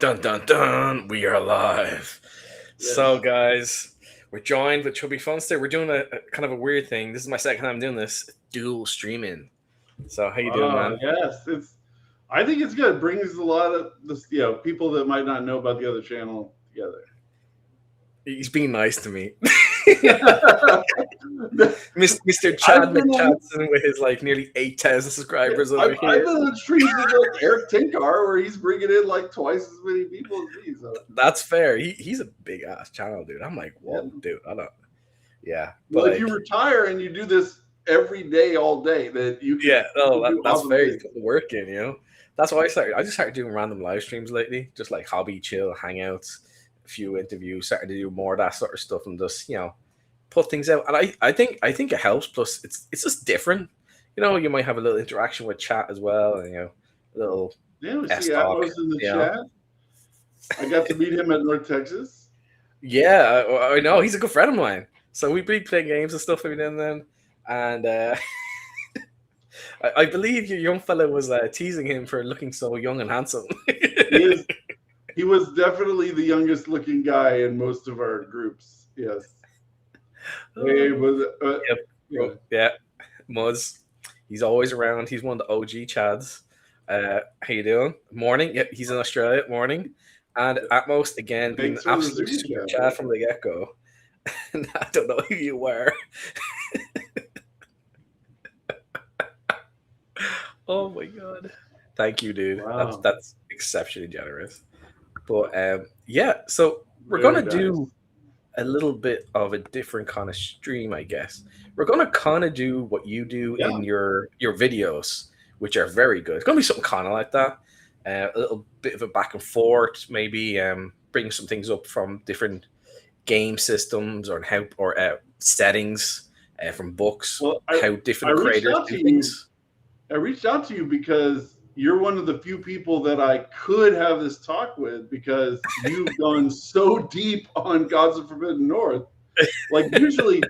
Dun dun dun, we are live. So Yes. guys, we're joined with Chubby Funster. We're doing a kind of a weird thing. This is my second time doing this, dual streaming. So how you doing, Oh, man? yes. I think it's good. It brings a lot of this, people that might not know about the other channel together. He's being nice to me. I've Mr. Chad been on McChadson with his like nearly 8,000 yeah, subscribers over I've here. been on streams with like Eric Tinkar where he's bringing in like twice as many people as me. So That's fair. He's a big ass channel, dude. I'm like, yeah. whoa, dude. I don't. Yeah, but Well, if you like, retire and you do this every day, all day, that yeah, you no, can do that's awesome fair. You things. put the work in, you know. That's why I just started doing random live streams lately, just like hobby, chill, hangouts, a few interviews. Starting to do more of that sort of stuff and just put things out. And I think it helps. Plus, it's just different. You know, you might have a little interaction with chat as well, and a little Yeah, we S see talk. Atmos in the You know, chat. I got to meet him at North Texas. yeah, I know he's a good friend of mine. So we be playing games and stuff every now and then, and I believe your young fella was teasing him for looking so young and handsome. He is He was definitely the youngest looking guy in most of our groups. Yes. He was, Yep. yeah. Yeah, Muzz. He's always around. He's one of the OG Chads. How you doing? Morning. Yep, he's in Australia. Morning. And at most, again, being an Thanks for the absolute Zoom super chat. Chad from the get go. And I don't know who you were. Oh my god! Thank you, dude. Wow. That's exceptionally generous. But yeah, so we're Very gonna nice. do a little bit of a different kind of stream, I guess. We're gonna kind of do what you do Yeah. in your videos, which are very good. It's gonna be something kind of like that, a little bit of a back and forth, maybe bring some things up from different game systems or how or settings from books, Well, how I different reached creators out do to you. things. I reached out to you because you're one of the few people that I could have this talk with because you've gone so deep on Gods of Forbidden North. Like usually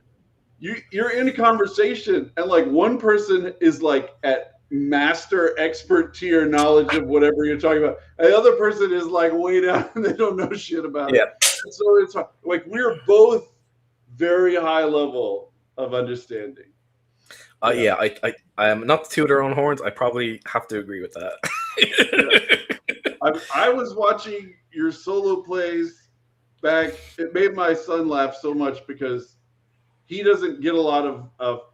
you're in a conversation and like one person is like at master expert tier knowledge of whatever you're talking about. And the other person is like way down and they don't know shit about Yeah. it. And so it's like we're both very high level of understanding. Yeah, I am not to toot our own horns. I probably have to agree with that. I was watching your solo plays back. It made my son laugh so much because he doesn't get a lot of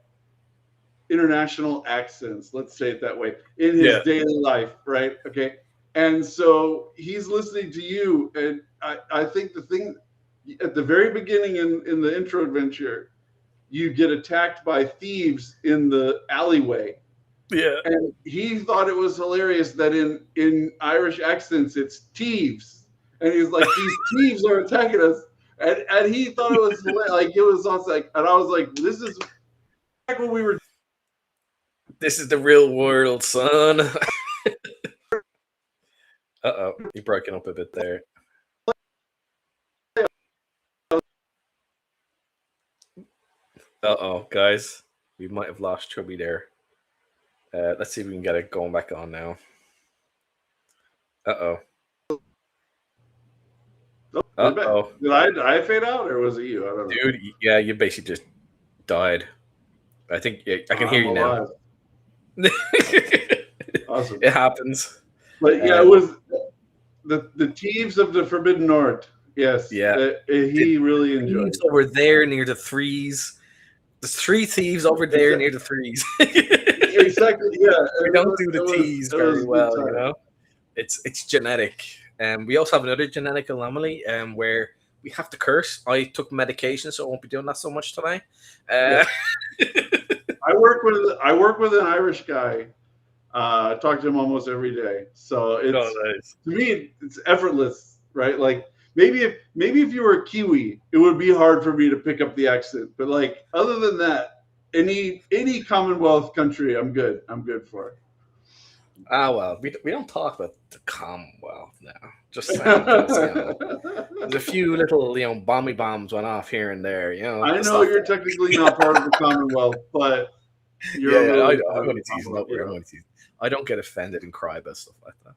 international accents, let's say it that way, in his Yeah. daily life, right? Okay. And so he's listening to you. And I think the thing at the very beginning in the intro adventure, you get attacked by thieves in the alleyway. Yeah. And he thought it was hilarious that in Irish accents it's thieves, and he's like, these thieves are attacking us, and he thought it was hilarious. Like it was also like, and I was like, this is back when we were. This is the real world, son. Uh-oh, you're breaking up a bit there. Uh-oh, guys. We might have lost Chubby there. Let's see if we can get it going back on now. Uh-oh. Uh-oh. Did I fade out or was it you? I don't know. Dude, yeah, you basically just died. I think I can hear you now. Awesome. It happens. But yeah, it was the thieves of the Forbidden North. Yes. Yeah. He really enjoyed it. Over there near the threes. There's 3 thieves over there near the threes. Exactly. Yeah. We don't do the T's very well, you know. It's genetic. We also have another genetic anomaly where we have to curse. I took medication, so I won't be doing that so much today. I work with an Irish guy. I talk to him almost every day, so it's nice. To me it's effortless, right? Like maybe if you were a Kiwi, it would be hard for me to pick up the accent. But like other than that, any Commonwealth country, I'm good for it. Well, we don't talk about the Commonwealth now. Just saying, there's a few little bomby bombs went off here and there. I know you're technically not part of the Commonwealth, but you're I'm going to tease. I don't get offended and cry about stuff like that.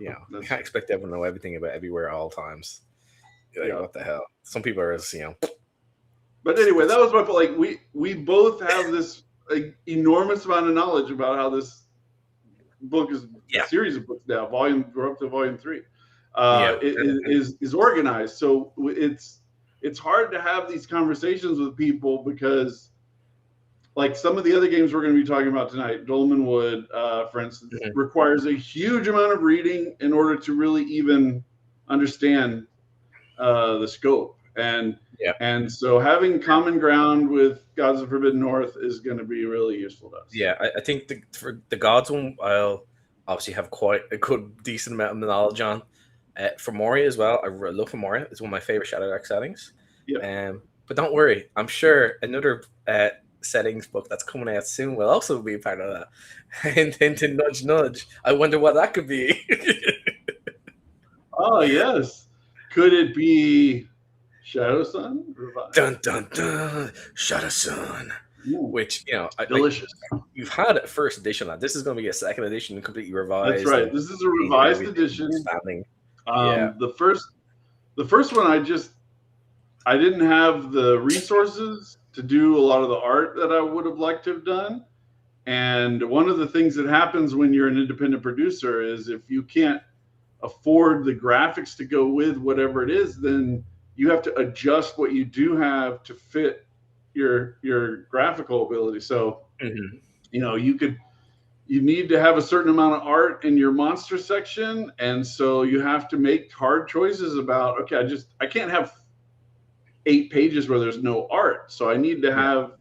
You can't expect everyone to know everything about everywhere at all times. Like, what the hell? Some people are just, But anyway, that was my point. Like we both have this enormous amount of knowledge about how this book is a series of books now. We're up to volume 3. Is organized. So it's hard to have these conversations with people because, like, some of the other games we're going to be talking about tonight, Dolmen Wood, for instance, requires a huge amount of reading in order to really even understand the scope. And so having common ground with Gods of Forbidden North is going to be really useful to us. Yeah, I think for the Gods one, I'll obviously have quite a good, decent amount of knowledge on. For Moria as well, I love Moria. It's one of my favorite Shadow Dark settings. Yeah. But don't worry, I'm sure another settings book that's coming out soon will also be part of that. And then to nudge, nudge. I wonder what that could be. Oh, yes. Could it be Shadow Sun? Dun, dun, dun. Shadow Sun. Ooh. Which, delicious. You've had a first edition of that. This is going to be a second edition, completely revised. That's right. This is a revised edition. The first one, I didn't have the resources to do a lot of the art that I would have liked to have done. And one of the things that happens when you're an independent producer is if you can't afford the graphics to go with whatever it is, then you have to adjust what you do have to fit your graphical ability. So, you need to have a certain amount of art in your monster section. And so you have to make hard choices about, okay, I can't have 8 pages where there's no art. So I need to have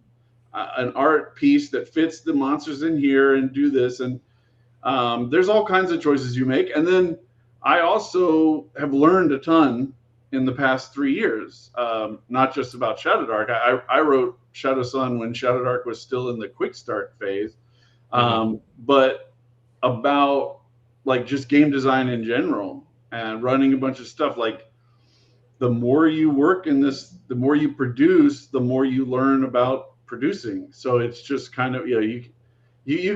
an art piece that fits the monsters in here and do this. And there's all kinds of choices you make. And then I also have learned a ton in the past 3 years, not just about Shadow Dark. I wrote Shadow Sun when Shadow Dark was still in the quick start phase, but about like just game design in general and running a bunch of stuff. Like, the more you work in this, the more you produce, the more you learn about producing. So it's just kind of, you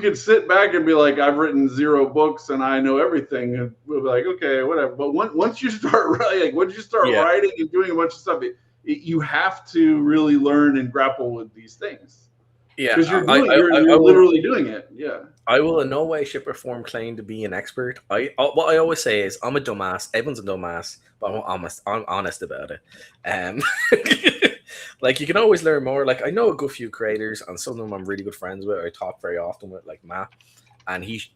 could sit back and be like, I've written 0 books and I know everything, and we'll be like, okay, whatever. But once you start writing, writing and doing a bunch of stuff, you have to really learn and grapple with these things. Yeah, because you're literally doing it. Yeah, I will in no way, shape, or form claim to be an expert. What I always say is I'm a dumbass. Everyone's a dumbass, but I'm honest about it. Like, you can always learn more. Like, I know a good few creators, and some of them I'm really good friends with. I talk very often with, like Matt, and he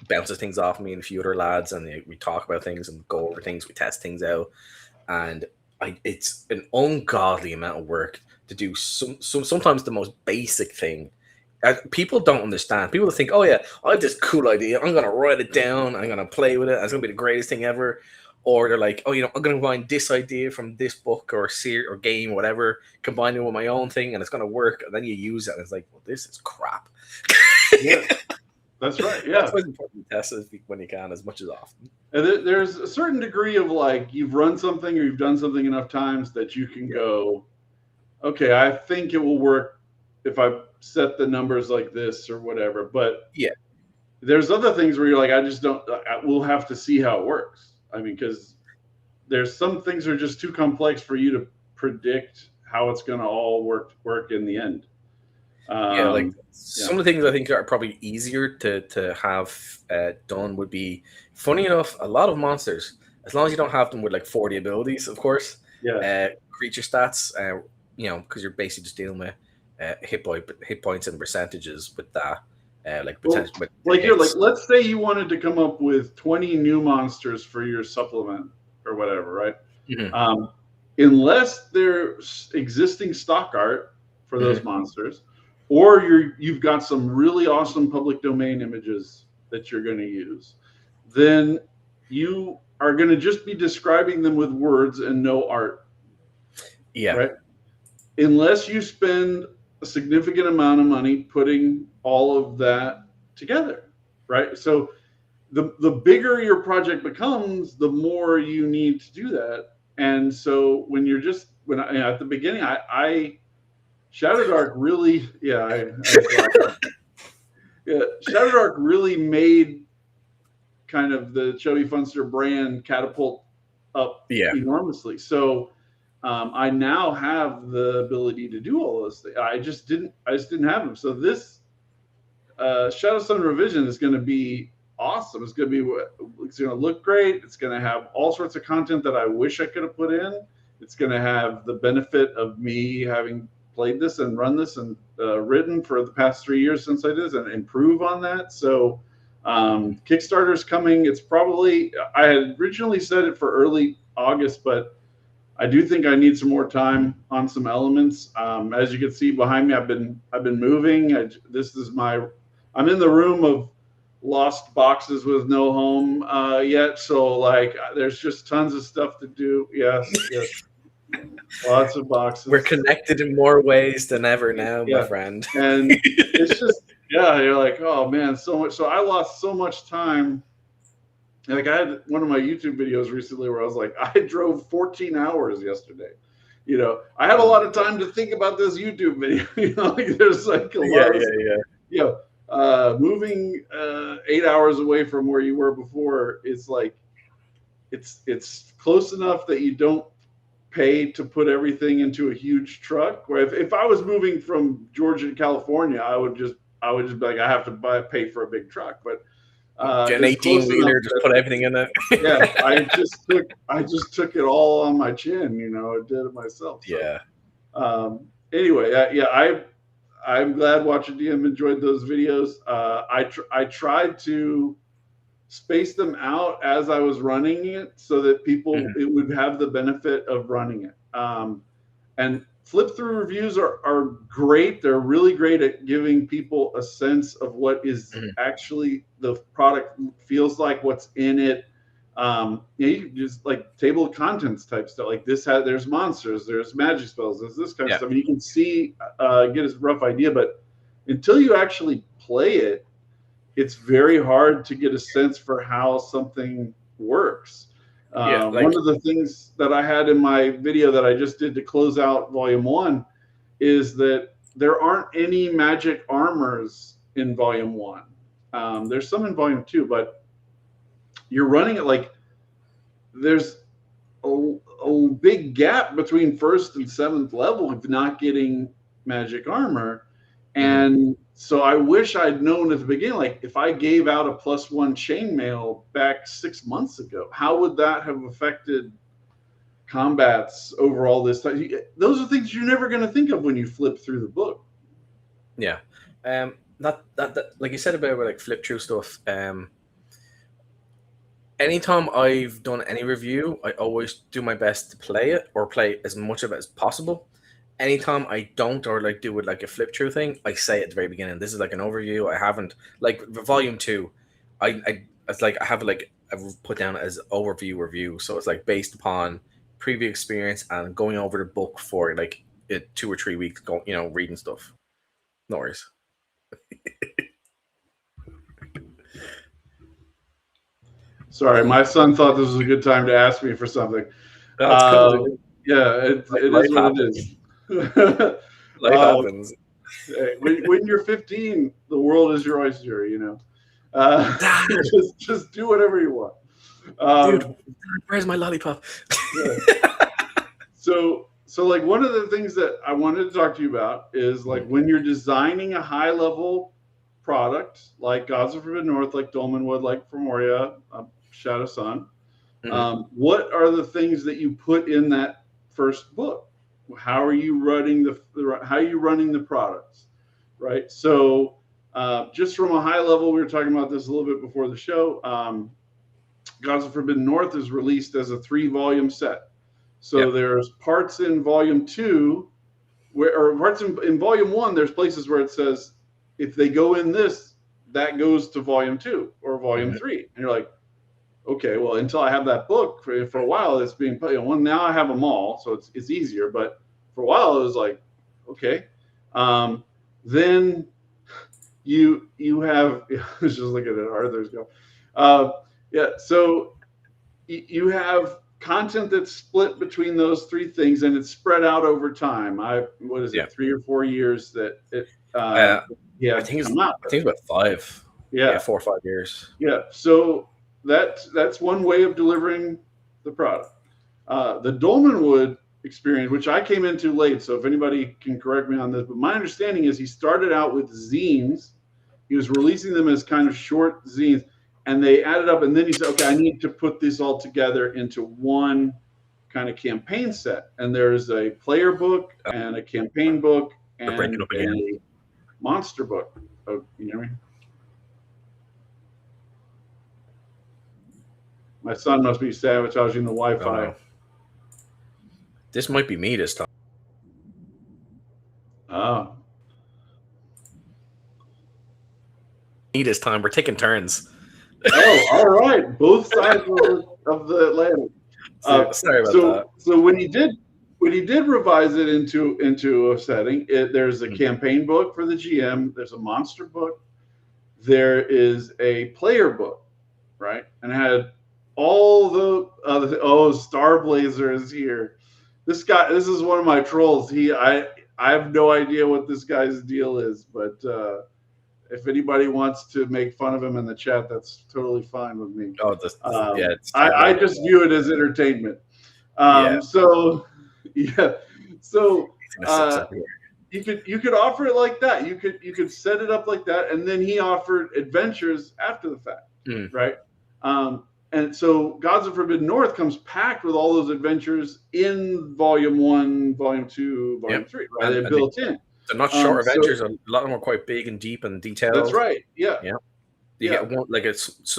bounces things off me and a few other lads, and we talk about things and go over things. We test things out, and it's an ungodly amount of work to do sometimes the most basic thing. People don't understand. People think, oh yeah, I have this cool idea. I'm gonna write it down. I'm gonna play with it. It's gonna be the greatest thing ever. Or they're like, oh, I'm gonna find this idea from this book or series or game, whatever, combine it with my own thing, and it's gonna work. And then you use it, and it's like, well, this is crap. Yeah, that's right. Yeah, that's why it's important to test it when you can, as much as often. And there's a certain degree of, like, you've run something or you've done something enough times that you can go, okay, I think it will work if I set the numbers like this or whatever. But yeah, there's other things where you're like, we'll have to see how it works. I mean, because there's some things that are just too complex for you to predict how it's going to all work in the end. Some of the things I think are probably easier to have done would be, funny enough, a lot of monsters, as long as you don't have them with like 40 abilities, of course, creature stats, because you're basically just dealing with hit points and percentages with that. Let's say you wanted to come up with 20 new monsters for your supplement or whatever, right? Mm-hmm. Unless there's existing stock art for those monsters, or you've got some really awesome public domain images that you're going to use, then you are going to just be describing them with words and no art. Yeah. Right? Unless you spend a significant amount of money putting all of that together, right? So the bigger your project becomes, the more you need to do that. And so at the beginning, Shadow Dark really, Shadow Dark really made kind of the Chubby Funster brand catapult up enormously. So I now have the ability to do all those things. I just didn't have them. So this Shadow Sun revision is going to be awesome. It's going to look great. It's going to have all sorts of content that I wish I could have put in. It's going to have the benefit of me having played this and run this and written for the past 3 years since I did this and improve on that. So Kickstarter's coming. It's probably, I had originally said it for early August, but I do think I need some more time on some elements. As you can see behind me, I've been moving. I'm in the room of lost boxes with no home yet. So like, there's just tons of stuff to do. Yes. Lots of boxes. We're connected in more ways than ever now, my friend. And it's just, you're like, oh man, so much. So I lost so much time. Like I had one of my YouTube videos recently where I was like, I drove 14 hours yesterday. You know, I had a lot of time to think about this YouTube video. You know, like there's like a lot of, you know, moving 8 hours away from where you were before. It's like, it's close enough that you don't pay to put everything into a huge truck. Where if I was moving from Georgia to California, I would just be like, I have to pay for a big truck, but. Get an 18-wheeler, just put everything in it. Yeah, I just took it all on my chin, you know. I did it myself. So. Yeah. Anyway, I'm glad Watcher DM enjoyed those videos. I tried to space them out as I was running it so that people it would have the benefit of running it. And flip through reviews are great. They're really great at giving people a sense of what is actually the product feels like, what's in it. You just like table of contents type stuff. Like there's monsters, there's magic spells, there's this kind of stuff. And you can see, get a rough idea, but until you actually play it, it's very hard to get a sense for how something works. One of the things that I had in my video that I just did to close out Volume 1 is that there aren't any magic armors in Volume 1. There's some in Volume 2, but you're running it like there's a big gap between 1st and 7th level of not getting magic armor. And so I wish I'd known at the beginning, like if I gave out a +1 chainmail back 6 months ago, how would that have affected combats over all this time? Those are things you're never going to think of when you flip through the book. Yeah. That like you said about like flip through stuff. Anytime I've done any review, I always do my best to play it or play as much of it as possible. Anytime I don't or like do it like a flip through thing, I say at the very beginning, this is like an overview. I haven't like Volume 2. It's like I have like I've put down as overview review. So it's like based upon previous experience and going over the book for like 2 or 3 weeks, reading stuff. No worries. Sorry, my son thought this was a good time to ask me for something. That's cool. Yeah, it is what it is. Life happens. When you're 15, the world is your oyster, you know. Just do whatever you want. Dude, where's my lollipop? So like one of the things that I wanted to talk to you about is like when you're designing a high level product like Gods of Forbidden North, like Dolmenwood, like Formoria, Shadow Sun, what are the things that you put in that first book? How are you running the products, right? So just from a high level, we were talking about this a little bit before the show. Gods of Forbidden North is released as a 3-volume set. So there's parts in Volume 2, or parts in Volume 1, there's places where it says, if they go in this, that goes to Volume 2 or Volume 3. And you're like, okay, well, until I have that book for a while, it's being put. Well, now I have them all, so it's easier. But for a while, it was like, okay. Then you have. I was just looking at Arthur's go. So you have content that's split between those 3 things, and it's spread out over time. What is it? 3 or 4 years that it. I think it's about 5. Yeah, 4 or 5 years. Yeah. So that's one way of delivering the product. The Dolmenwood experience, which I came into late, so if anybody can correct me on this, but my understanding is he started out with zines. He was releasing them as kind of short zines, and they added up, and then he said, okay, I need to put this all together into one kind of campaign set. And there's a player book and a campaign book and a monster book. Oh, can you hear me? My son must be sabotaging the Wi-Fi. This might be me this time. Oh. Me this time. We're taking turns. Oh, all right. Both sides of the Atlantic. Sorry about that. So when he did revise it into a setting, there's a campaign book for the GM. There's a monster book. There is a player book, right? And it had all the Starblazer is here. This is one of my trolls. I have no idea what this guy's deal is, but if anybody wants to make fun of him in the chat, that's totally fine with me. Oh, yeah. I just view it as entertainment. So you could offer it like that. You could set it up like that, and then he offered adventures after the fact, right? And so Gods of Forbidden North comes packed with all those adventures in Volume 1, Volume 2, Volume 3, right? They're built in. They're not short adventures. A lot of them are quite big and deep and detailed. That's right. Yeah. You get one, like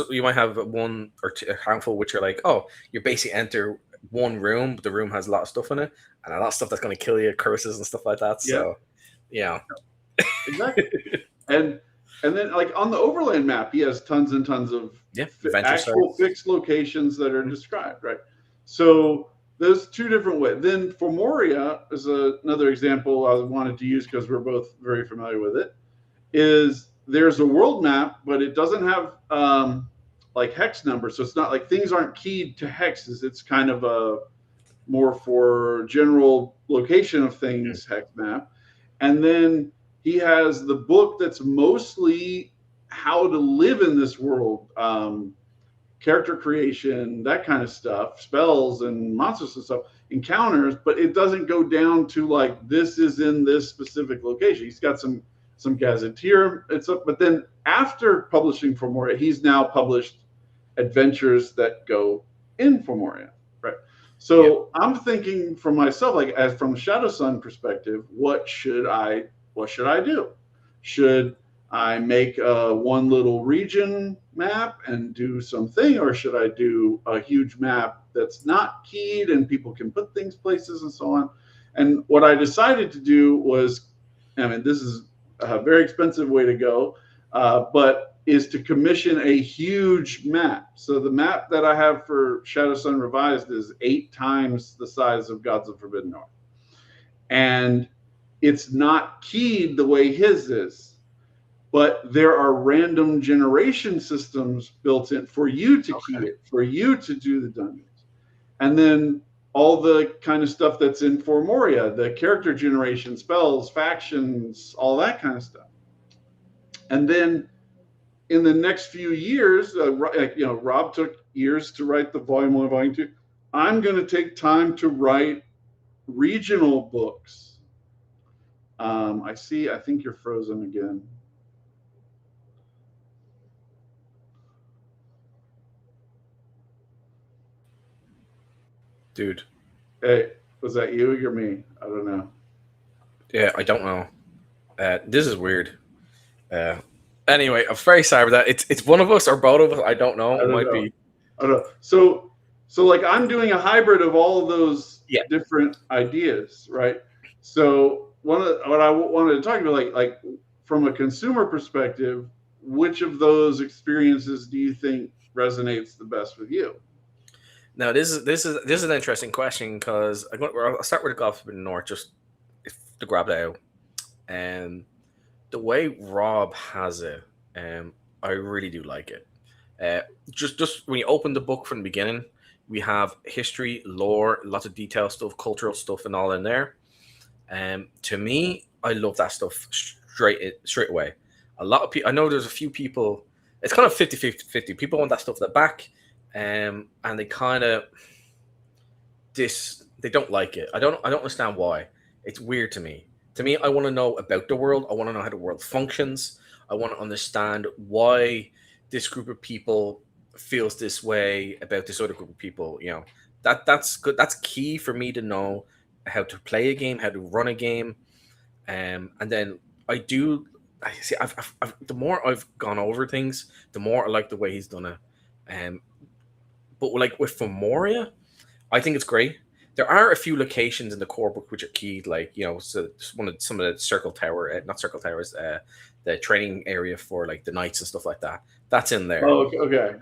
you might have one or two, a handful which are like, oh, you basically enter one room, but the room has a lot of stuff in it, and a lot of stuff that's going to kill you, curses and stuff like that. So, exactly. And then, like on the Overland map, he has tons and tons of actual fixed locations that are described, right? So there's two different ways. Then for Moria is another example I wanted to use because we're both very familiar with it. Is there's a world map, but it doesn't have like hex numbers, so it's not like things aren't keyed to hexes. It's kind of a more for general location of things hex map, and then he has the book that's mostly how to live in this world, character creation, that kind of stuff, spells and monsters and stuff, encounters, but it doesn't go down to like this is in this specific location. He's got some gazetteer. But then after publishing for Moria, he's now published adventures that go in for Moria, right? So I'm thinking for myself, like as from Shadow Sun perspective, what should I do? Should I make one little region map and do something, or should I do a huge map that's not keyed and people can put things places and so on? And what I decided to do was, I mean, this is a very expensive way to go, but is to commission a huge map. So the map that I have for Shadow Sun Revised is 8 times the size of Gods of Forbidden North. And it's not keyed the way his is, but there are random generation systems built in for you to key it, for you to do the dungeons. And then all the kind of stuff that's in for Moria, the character generation, spells, factions, all that kind of stuff. And then in the next few years, Rob took years to write the Volume 1, Volume 2. I'm going to take time to write regional books. I think you're frozen again. Dude. Hey, was that you or me? I don't know. Yeah, I don't know. This is weird. Anyway, I'm very sorry for that. It's one of us or both of us. I don't know. It might be. I don't know. So like I'm doing a hybrid of all of those different ideas, right? So what I wanted to talk about, like from a consumer perspective, which of those experiences do you think resonates the best with you? Now, this is an interesting question because I'll start with the Gods of Forbidden North just to grab that out. And the way Rob has it, I really do like it. Just when you open the book from the beginning, we have history, lore, lots of detailed stuff, cultural stuff, and all in there. To me, I love that stuff straight away. A lot of people, I know there's a few people it's kind of 50-50. People want that stuff at the back, and they kind of they don't like it. I don't understand why. It's weird to me. To me, I want to know about the world. I want to know how the world functions. I want to understand why this group of people feels this way about this other group of people. You know, that's good. That's key for me to know how to play a game, how to run a game, and then I do. I see. The more I've gone over things, the more I like the way he's done it. But like with Femoria, I think it's great. There are a few locations in the core book which are key, like so some of the circle tower, not circle towers, the training area for like the knights and stuff like that. That's in there. Oh, okay,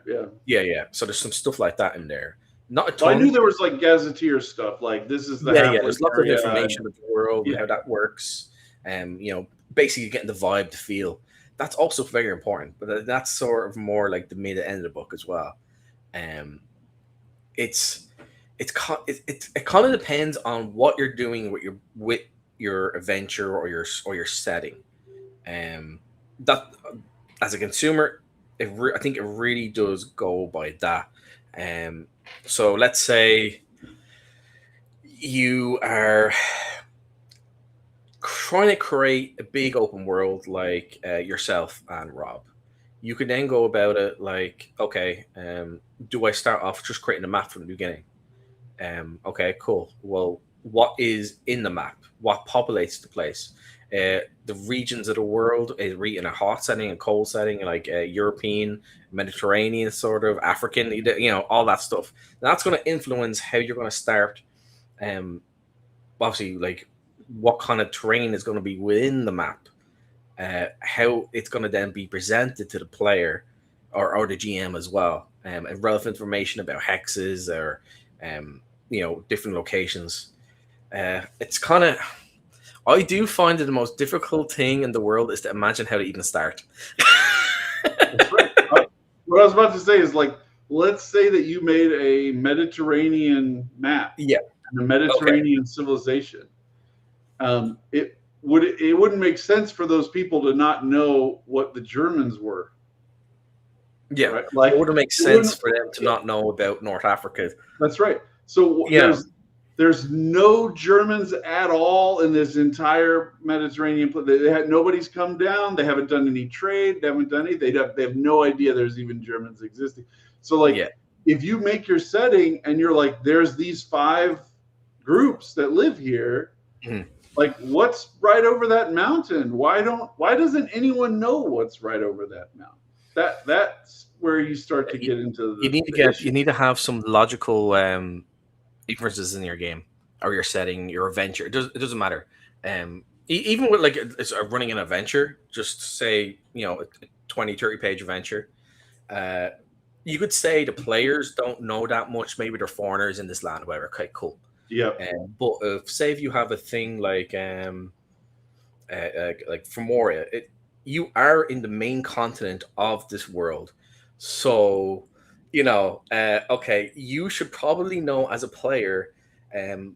yeah, yeah. So there's some stuff like that in there. Not a ton. Well, I knew there was like gazetteer stuff, like this is the There's lots of information of the world and how that works, and basically getting the vibe, the feel. That's also very important, but that's sort of more like the mid end of the book as well. It kind of depends on what you're doing with your adventure or your setting. That as a consumer, I think it really does go by that. So let's say you are trying to create a big open world like yourself and Rob. You could then go about it like, okay, do I start off just creating a map from the beginning? Okay, cool. Well, what is in the map? What populates the place? The regions of the world is in a hot setting, a cold setting, like European, Mediterranean, sort of African, all that stuff. That's going to influence how you're going to start. Obviously, like what kind of terrain is going to be within the map, how it's going to then be presented to the player or the GM as well, and relevant information about hexes or different locations. It's kind of, I do find that the most difficult thing in the world is to imagine how to even start. That's right. What I was about to say is, like, let's say that you made a Mediterranean map, and a Mediterranean civilization. It wouldn't make sense for those people to not know what the Germans were. Yeah, right? Like, it wouldn't make sense for them to not know about North Africa. That's right. So there's no Germans at all in this entire Mediterranean. Nobody's come down. They haven't done any trade. They haven't done anything. They have no idea there's even Germans existing. So if you make your setting and you're like, there's these 5 groups that live here, like what's right over that mountain? Why doesn't anyone know what's right over that mountain? That's where you start to get into the you need to have some logical differences in your game or your setting, your adventure. It doesn't matter. Even with like it's running an adventure, just say a 20-30 page adventure. You could say the players don't know that much. Maybe they're foreigners in this land, or whatever. Okay, cool. Yeah. But say if you have a thing like Femoria, you are in the main continent of this world. So, okay, you should probably know as a player, the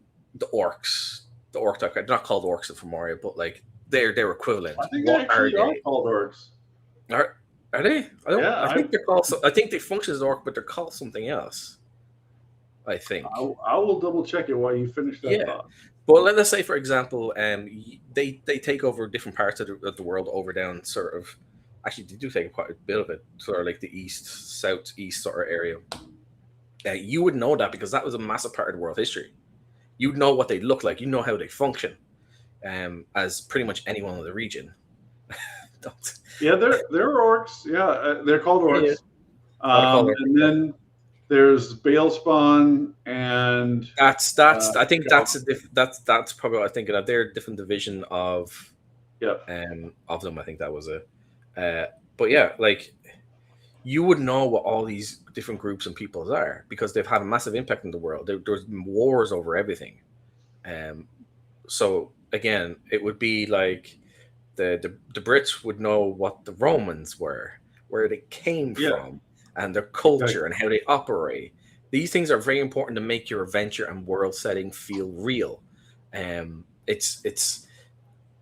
orcs. The orc type, they're not called orcs in Femoria, but like they're equivalent. I think they actually are called orcs. Are they? I think they're called. I think they function as orc, but they're called something else. I think. I will double check it while you finish that thought. But let's say, for example, they take over different parts of the world over down sort of. Actually, they do take quite a bit of it, sort of like the east, southeast sort of area. You would know that because that was a massive part of the world history. You'd know what they look like. You know how they function, as pretty much anyone in the region. Yeah, they're orcs. Yeah, they're called orcs. And then there's Balespawn, and that's. I think that's probably what I think of. They're a different division of. Of them, I think that was it. But yeah, like you would know what all these different groups and peoples are because they've had a massive impact in the world. There's wars over everything. So again, it would be like the Brits would know what the Romans were, where they came from, and their culture and how they operate. These things are very important to make your adventure and world setting feel real. It's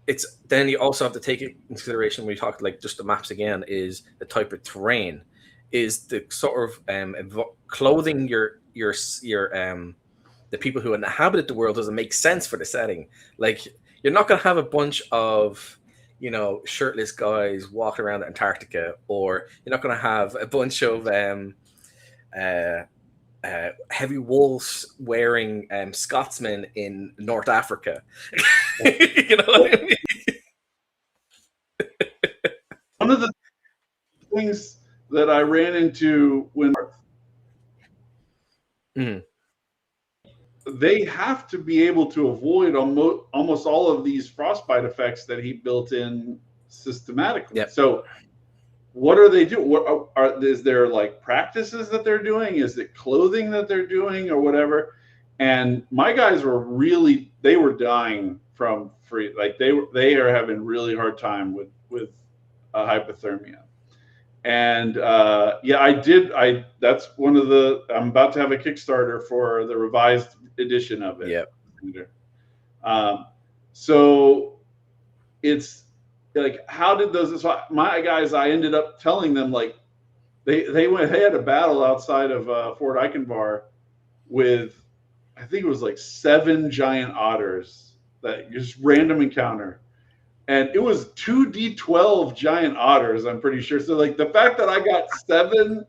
it's then you also have to take it into consideration when we talk like just the maps again is the type of terrain, is the sort of clothing your the people who inhabited the world doesn't make sense for the setting. Like you're not going to have a bunch of shirtless guys walking around Antarctica, or you're not going to have a bunch of uh, heavy wolves wearing Scotsmen in North Africa. You know what I mean? One of the things that I ran into when Mhm. they have to be able to avoid almost all of these frostbite effects that he built in systematically. Yep. So what are they doing? Is there like practices that they're doing? Is it clothing that they're doing or whatever? And my guys were they were dying from free, like they are having really hard time with hypothermia. And that's one of I'm about to have a Kickstarter for the revised edition of it. Yep. So it's like, how did those? So my guys, I ended up telling them like they had a battle outside of Fort Eichenbar with, I think it was like 7 giant otters, that just random encounter. And it was 2d12 giant otters, I'm pretty sure. So like the fact that I got 7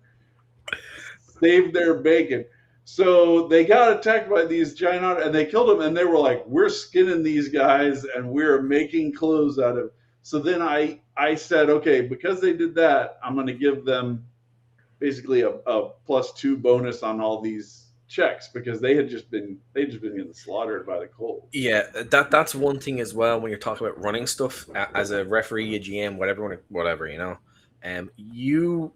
saved their bacon. So they got attacked by these giant otters and they killed them, and they were like, we're skinning these guys and we're making clothes out of it. So then I said, okay, because they did that, I'm going to give them basically a +2 bonus on all these checks, because they just been getting slaughtered by the cold. Yeah, that's one thing as well when you're talking about running stuff as a referee, a GM, whatever, you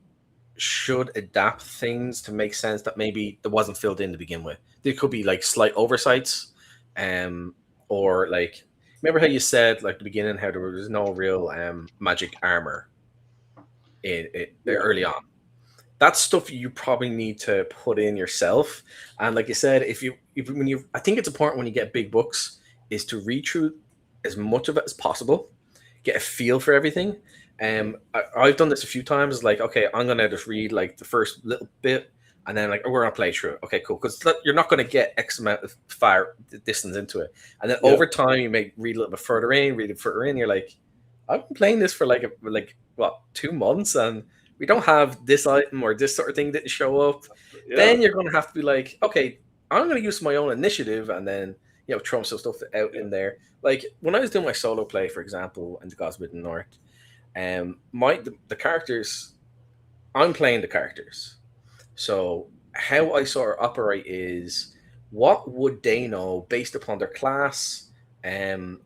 should adapt things to make sense that maybe that wasn't filled in to begin with. There could be like slight oversights, or like, remember how you said like the beginning how there was no real magic armor early on. That's stuff you probably need to put in yourself. And like you said, I think it's important when you get big books is to read through as much of it as possible, get a feel for everything. I've done this a few times. Like, okay, I'm gonna just read like the first little bit, and then like we're gonna play through it. Okay, cool, because you're not gonna get X amount of far distance into it, and then over time you may read a little bit further in, You're like, I've been playing this for like 2 months, and we don't have this item or this sort of thing didn't show up. Yeah. Then you're going to have to be like, okay, I'm going to use my own initiative and then, throw some stuff out in there. Like when I was doing my solo play, for example, in the Gods of Midden North, the characters, I'm playing the characters. So how I sort of operate is, what would they know based upon their class, and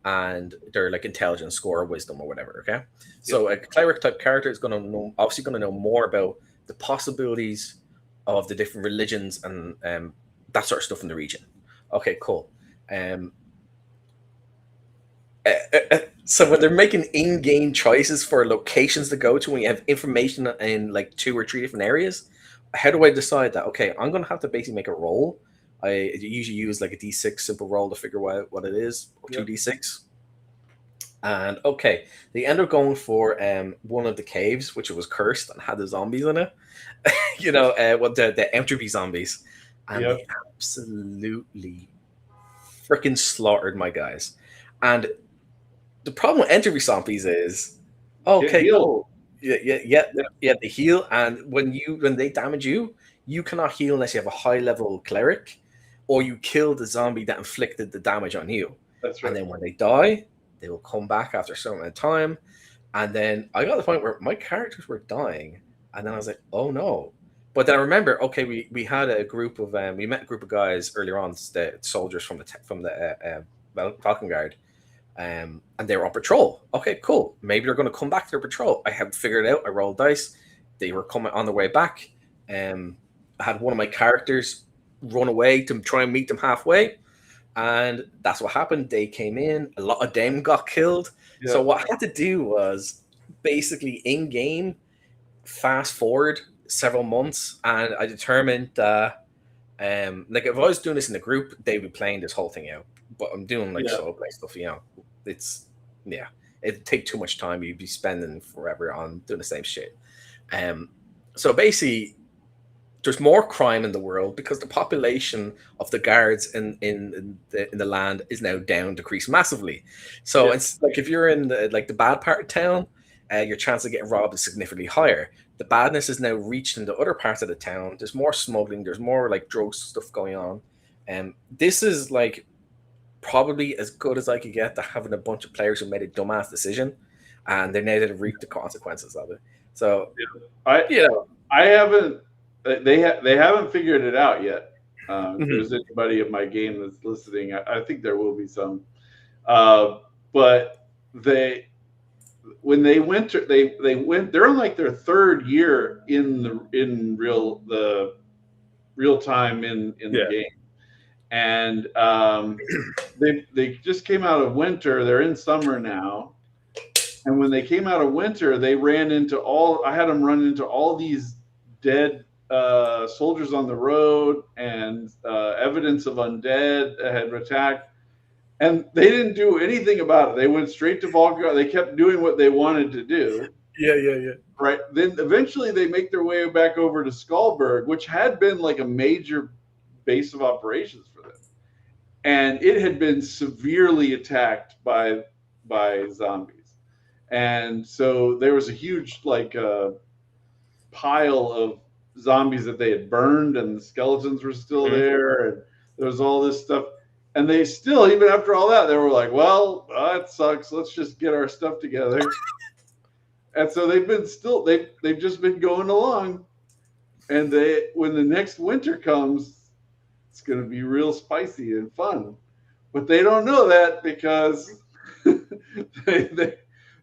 their like intelligence score or wisdom or whatever. Okay, so a cleric type character is obviously going to know more about the possibilities of the different religions and that sort of stuff in the region. Okay, cool. So when they're making in-game choices for locations to go to, when you have information in like 2 or 3 different areas, how do I decide that? Okay, I'm going to have to basically make a roll. I usually use like a D6 simple roll to figure out what it is, or 2d6. And okay, they end up going for one of the caves, which was cursed and had the zombies in it. The entropy zombies, and they absolutely freaking slaughtered my guys. And the problem with entropy zombies is, okay, cool. Yeah, they heal, and when they damage you, you cannot heal unless you have a high level cleric, or you kill the zombie that inflicted the damage on you. That's right. And then when they die, they will come back after a certain amount of time. And then I got to the point where my characters were dying, and then I was like, oh no. But then I remember, okay, we had a group of we met a group of guys earlier on, the soldiers from the Falcon Guard. And they were on patrol. Okay, cool. Maybe they're going to come back to their patrol. I had figured it out. I rolled dice. They were coming on their way back. I had one of my characters run away to try and meet them halfway. And that's what happened. They came in. A lot of them got killed. Yeah. So what I had to do was basically in-game fast forward several months. And I determined that like if I was doing this in a group, they'd be playing this whole thing out. But I'm doing like solo play stuff, it's Yeah, it'd take too much time. You'd be spending forever on doing the same shit. Um, so basically, there's more crime in the world because the population of the guards in the land is now down, decreased massively. So Yeah. it's like if you're in the bad part of town, your chance of getting robbed is significantly higher. The badness is now reached into other parts of the town. There's more smuggling. There's more like drugs stuff going on, and this is like probably as good as I could get to having a bunch of players who made a dumbass decision, and they're now to reap the consequences of it. So I you know, I haven't. They haven't figured it out yet. If mhm. there's anybody in my game that's listening, I think there will be some. But they when they went to, they went. They're in like their third year in the real time in the Yeah. game, and they just came out of winter. They're in summer now, and when they came out of winter, they ran into all. I had them run into all these dead soldiers on the road and evidence of undead that had attacked, and they didn't do anything about it. They went straight to Volga. They kept doing what they wanted to do. Yeah. Right. Then eventually they make their way back over to Skullberg, which had been like a major base of operations for them, and it had been severely attacked by zombies. And so there was a huge like pile of zombies that they had burned, and the skeletons were still Mhm. there, and there was all this stuff. And they still, even after all that, they were like, "Well, that sucks. Let's just get our stuff together." And so they've just been going along, and when the next winter comes, it's going to be real spicy and fun. But they don't know that because they,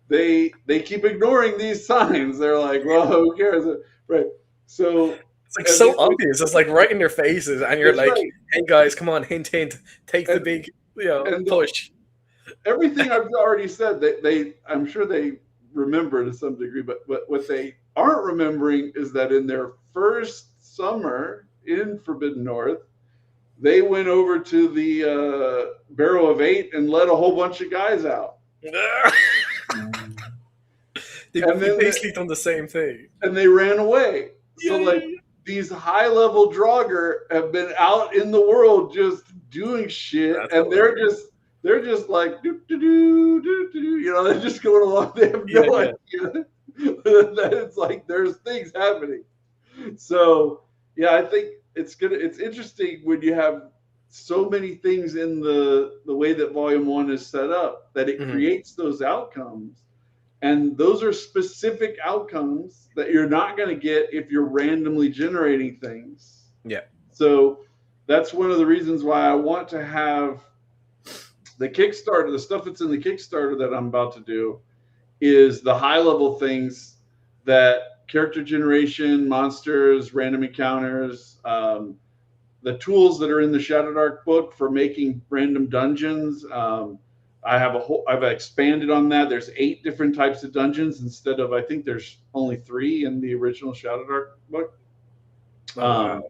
they they keep ignoring these signs. They're like, well, who cares? Right. So It's like and they, so obvious. It's like right in their faces, and you're that's like, right. "Hey guys, come on, hint, hint, take the And big, and push." everything I've already said, they I'm sure they remember to some degree, but what they aren't remembering is that in their first summer in Forbidden North, they went over to the Barrow of Eight and let a whole bunch of guys out. And They've then basically done the same thing. and they ran away. So Yeah. like these high level Draugr have been out in the world just doing shit, That's and hilarious. they're just like doo, doo, doo, doo, doo, you know, they're just going along. They have Yeah, no yeah. idea that it's like there's things happening. So yeah, I think it's interesting when you have so many things in the way that volume one is set up that it Mhm. creates those outcomes, and those are specific outcomes that you're not going to get if you're randomly generating things. Yeah. So that's one of the reasons why I want to have the Kickstarter, the stuff that's in the Kickstarter that I'm about to do is the high level things that character generation, monsters, random encounters, the tools that are in the Shadow Dark book for making random dungeons. I've expanded on that. There's 8 different types of dungeons instead of, I think there's only 3 in the original Shadow Dark book. Oh wow.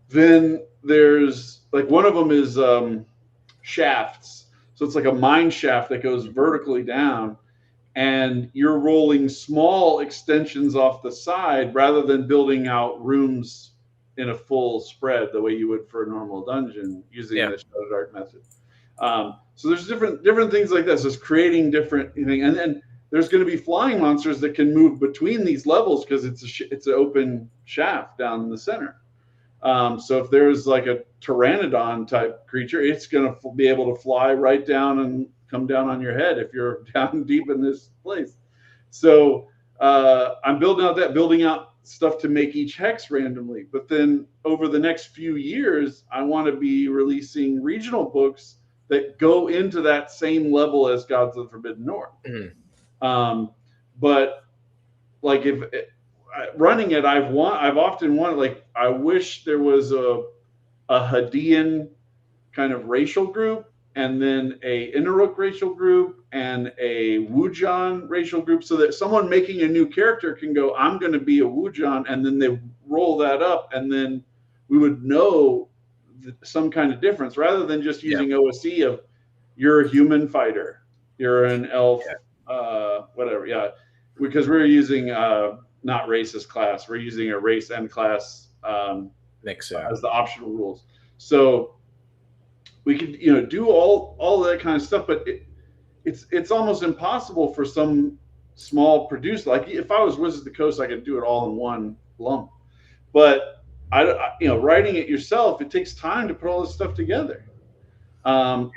Then there's like one of them is shafts. So it's like a mine shaft that goes vertically down, and you're rolling small extensions off the side rather than building out rooms in a full spread the way you would for a normal dungeon using Yeah. the Shadow Dark method. So there's different things like this. It's creating different things, and then there's going to be flying monsters that can move between these levels because it's an open shaft down in the center. So if there's like a pteranodon type creature, it's going to be able to fly right down and come down on your head if you're down deep in this place. So I'm building out stuff to make each hex randomly. But then over the next few years, I want to be releasing regional books that go into that same level as Gods of the Forbidden North. Mhm. But like if running it, I've often wanted, like, I wish there was a Hadean kind of racial group, and then a Inaruk racial group, and a Wujan racial group, so that someone making a new character can go, I'm going to be a Wujan, and then they roll that up, and then we would know some kind of difference rather than just Yeah. using OSE of you're a human fighter. You're an elf, Yeah. whatever. Yeah, because we're using not racist class. We're using a race and class Mix, yeah. as the optional rules. So we could do all that kind of stuff, but it's almost impossible for some small producer. Like if I was Wizards of the Coast, I could do it all in one lump. But writing it yourself, it takes time to put all this stuff together. Can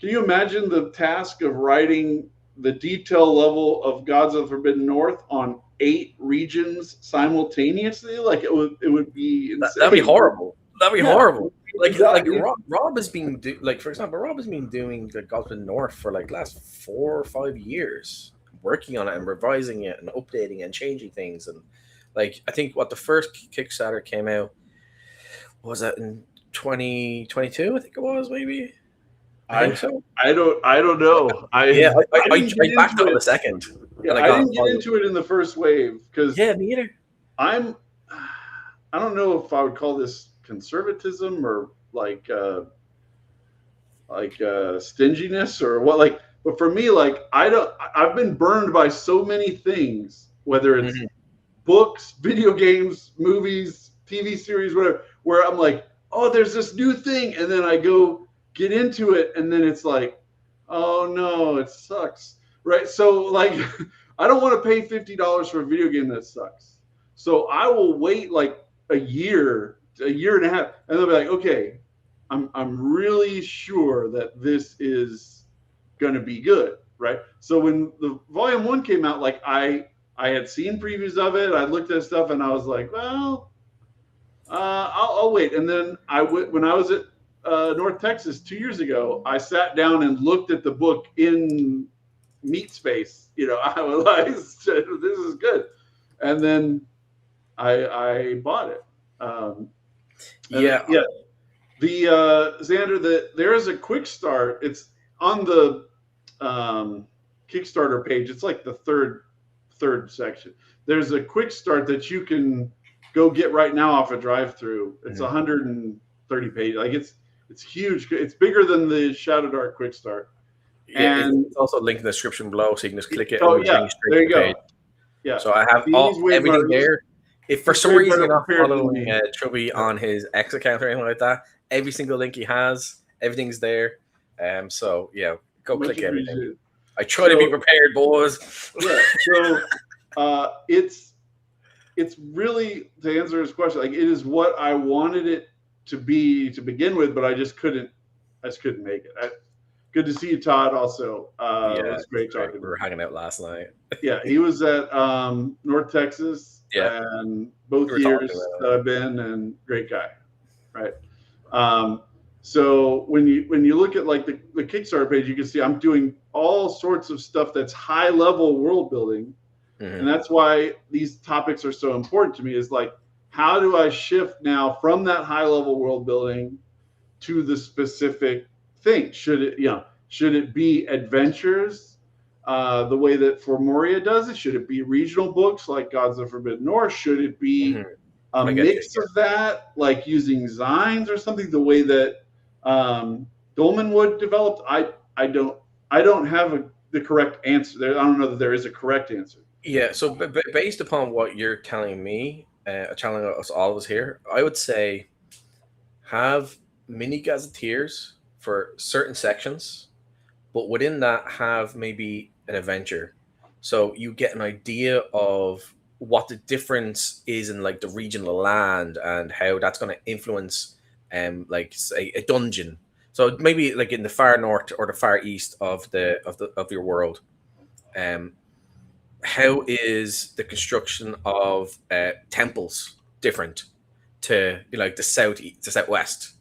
you imagine the task of writing the detail level of Gods of the Forbidden North on 8 regions simultaneously? Like it would be insane. That'd be horrible. That'd be horrible. Like exactly. Rob has been for example, Rob has been doing the Gods of the North for like last 4 or 5 years, working on it and revising it and updating and changing things. And like I think what the first Kickstarter came out was that in 2022, I think it was, maybe. I think so. I don't know. I backed on the second. Yeah, I didn't get into it in the first wave because me either. I don't know if I would call this conservatism or like stinginess or what. Like, but for me, like I've been burned by so many things, whether it's books, video games, movies, TV series, whatever, where I'm like, oh, there's this new thing, and then I go get into it, and then it's like, oh no, it sucks, right? So like, I don't want to pay $50 for a video game that sucks. So I will wait like a year and a half, and they'll be like, okay, I'm really sure that this is going to be good, right? So when the volume 1 came out, like I had seen previews of it, I looked at stuff, and I was like, well, I'll wait. And then when I was at North Texas 2 years ago, I sat down and looked at the book in meat space. I realized this is good, and then I bought it. Yeah. The Xander, there is a quick start. It's on the Kickstarter page. It's like the third section. There's a quick start that you can go get right now off a drive-through. It's 130 pages. Like it's huge. It's bigger than the Shadow Dark quick start. Yeah, and it's also linked in the description below, so you can just click it. Oh yeah, there you go. Page. Yeah. So I have everything there. If for some reason you're not following Chubby on his X account or anything like that, every single link he has, everything's there. So yeah, go click everything. I try to be prepared, boys. Yeah. So it's really, to answer his question, like it is what I wanted it to be to begin with, but I just couldn't make it. Good to see you, Todd. Also, it was great talking. We were hanging out last night. Yeah, he was at North Texas. Yeah, and both years that I've been, and great guy, right? So when you look at like the Kickstarter page, you can see I'm doing all sorts of stuff that's high level world building, and that's why these topics are so important to me. Is like, how do I shift now from that high level world building to the specific thing? Should it be adventures? The way that For Moria does it? Should it be regional books like Gods of the Forbidden North? Should it be a mix of that, like using Zines or something? The way that Dolmenwood developed, I don't have the correct answer there. I don't know that there is a correct answer. Yeah. So based upon what you're telling me, telling us all of us here, I would say have mini gazetteers for certain sections, but within that have maybe an adventure, so you get an idea of what the difference is in like the regional land and how that's going to influence like say a dungeon. So maybe like in the far north or the far east of your world, how is the construction of temples different to like the southwest,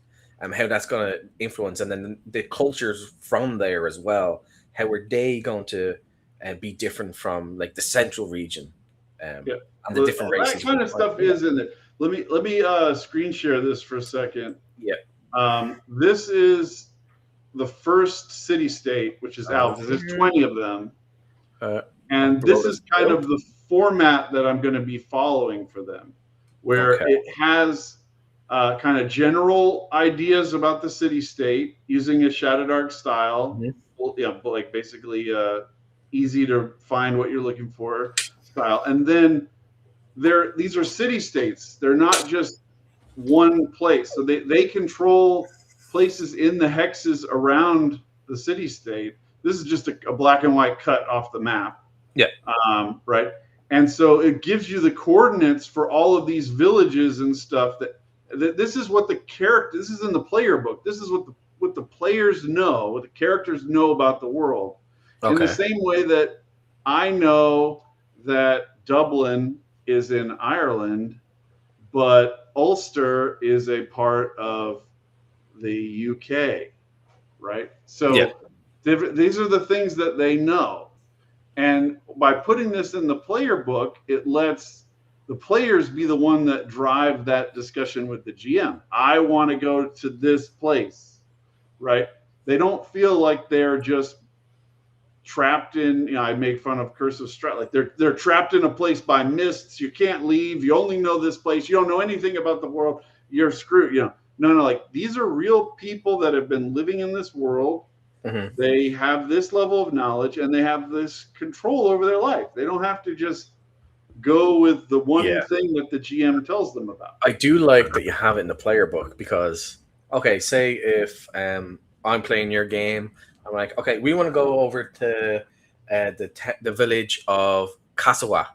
how that's going to influence, and then the cultures from there as well. How are they going to be different from like the central region? And the different races. That kind of stuff is in there. Let me screen share this for a second. Yeah. This is the first city state, which is out. There's 20 of them, and this is kind of the format that I'm going to be following for them, where it has kind of general ideas about the city state using a Shadow Dark style. well, yeah, but like basically easy to find what you're looking for style. And then these are city states. They're not just one place. So they control places in the hexes around the city state. This is just a black and white cut off the map. Yeah. Right. And so it gives you the coordinates for all of these villages and stuff that this is what the character, this is in the player book. This is what the players know, what the characters know about the world. Okay. In the same way that I know that Dublin is in Ireland, but Ulster is a part of the UK, right? So Yeah. these are the things that they know. And by putting this in the player book, it lets the players be the one that drive that discussion with the GM. I want to go to this place, right? They don't feel like they're just trapped in, you know, I make fun of Curse of Strahd, like they're trapped in a place by mists. You can't leave. You only know this place. You don't know anything about the world. You're screwed. You know, no, like these are real people that have been living in this world. Mm-hmm. They have this level of knowledge and they have this control over their life. They don't have to just go with the one thing that the GM tells them about. I do like that you have it in the player book because, okay, say if I'm playing your game, I'm like, okay, we want to go over to the village of Kasawa.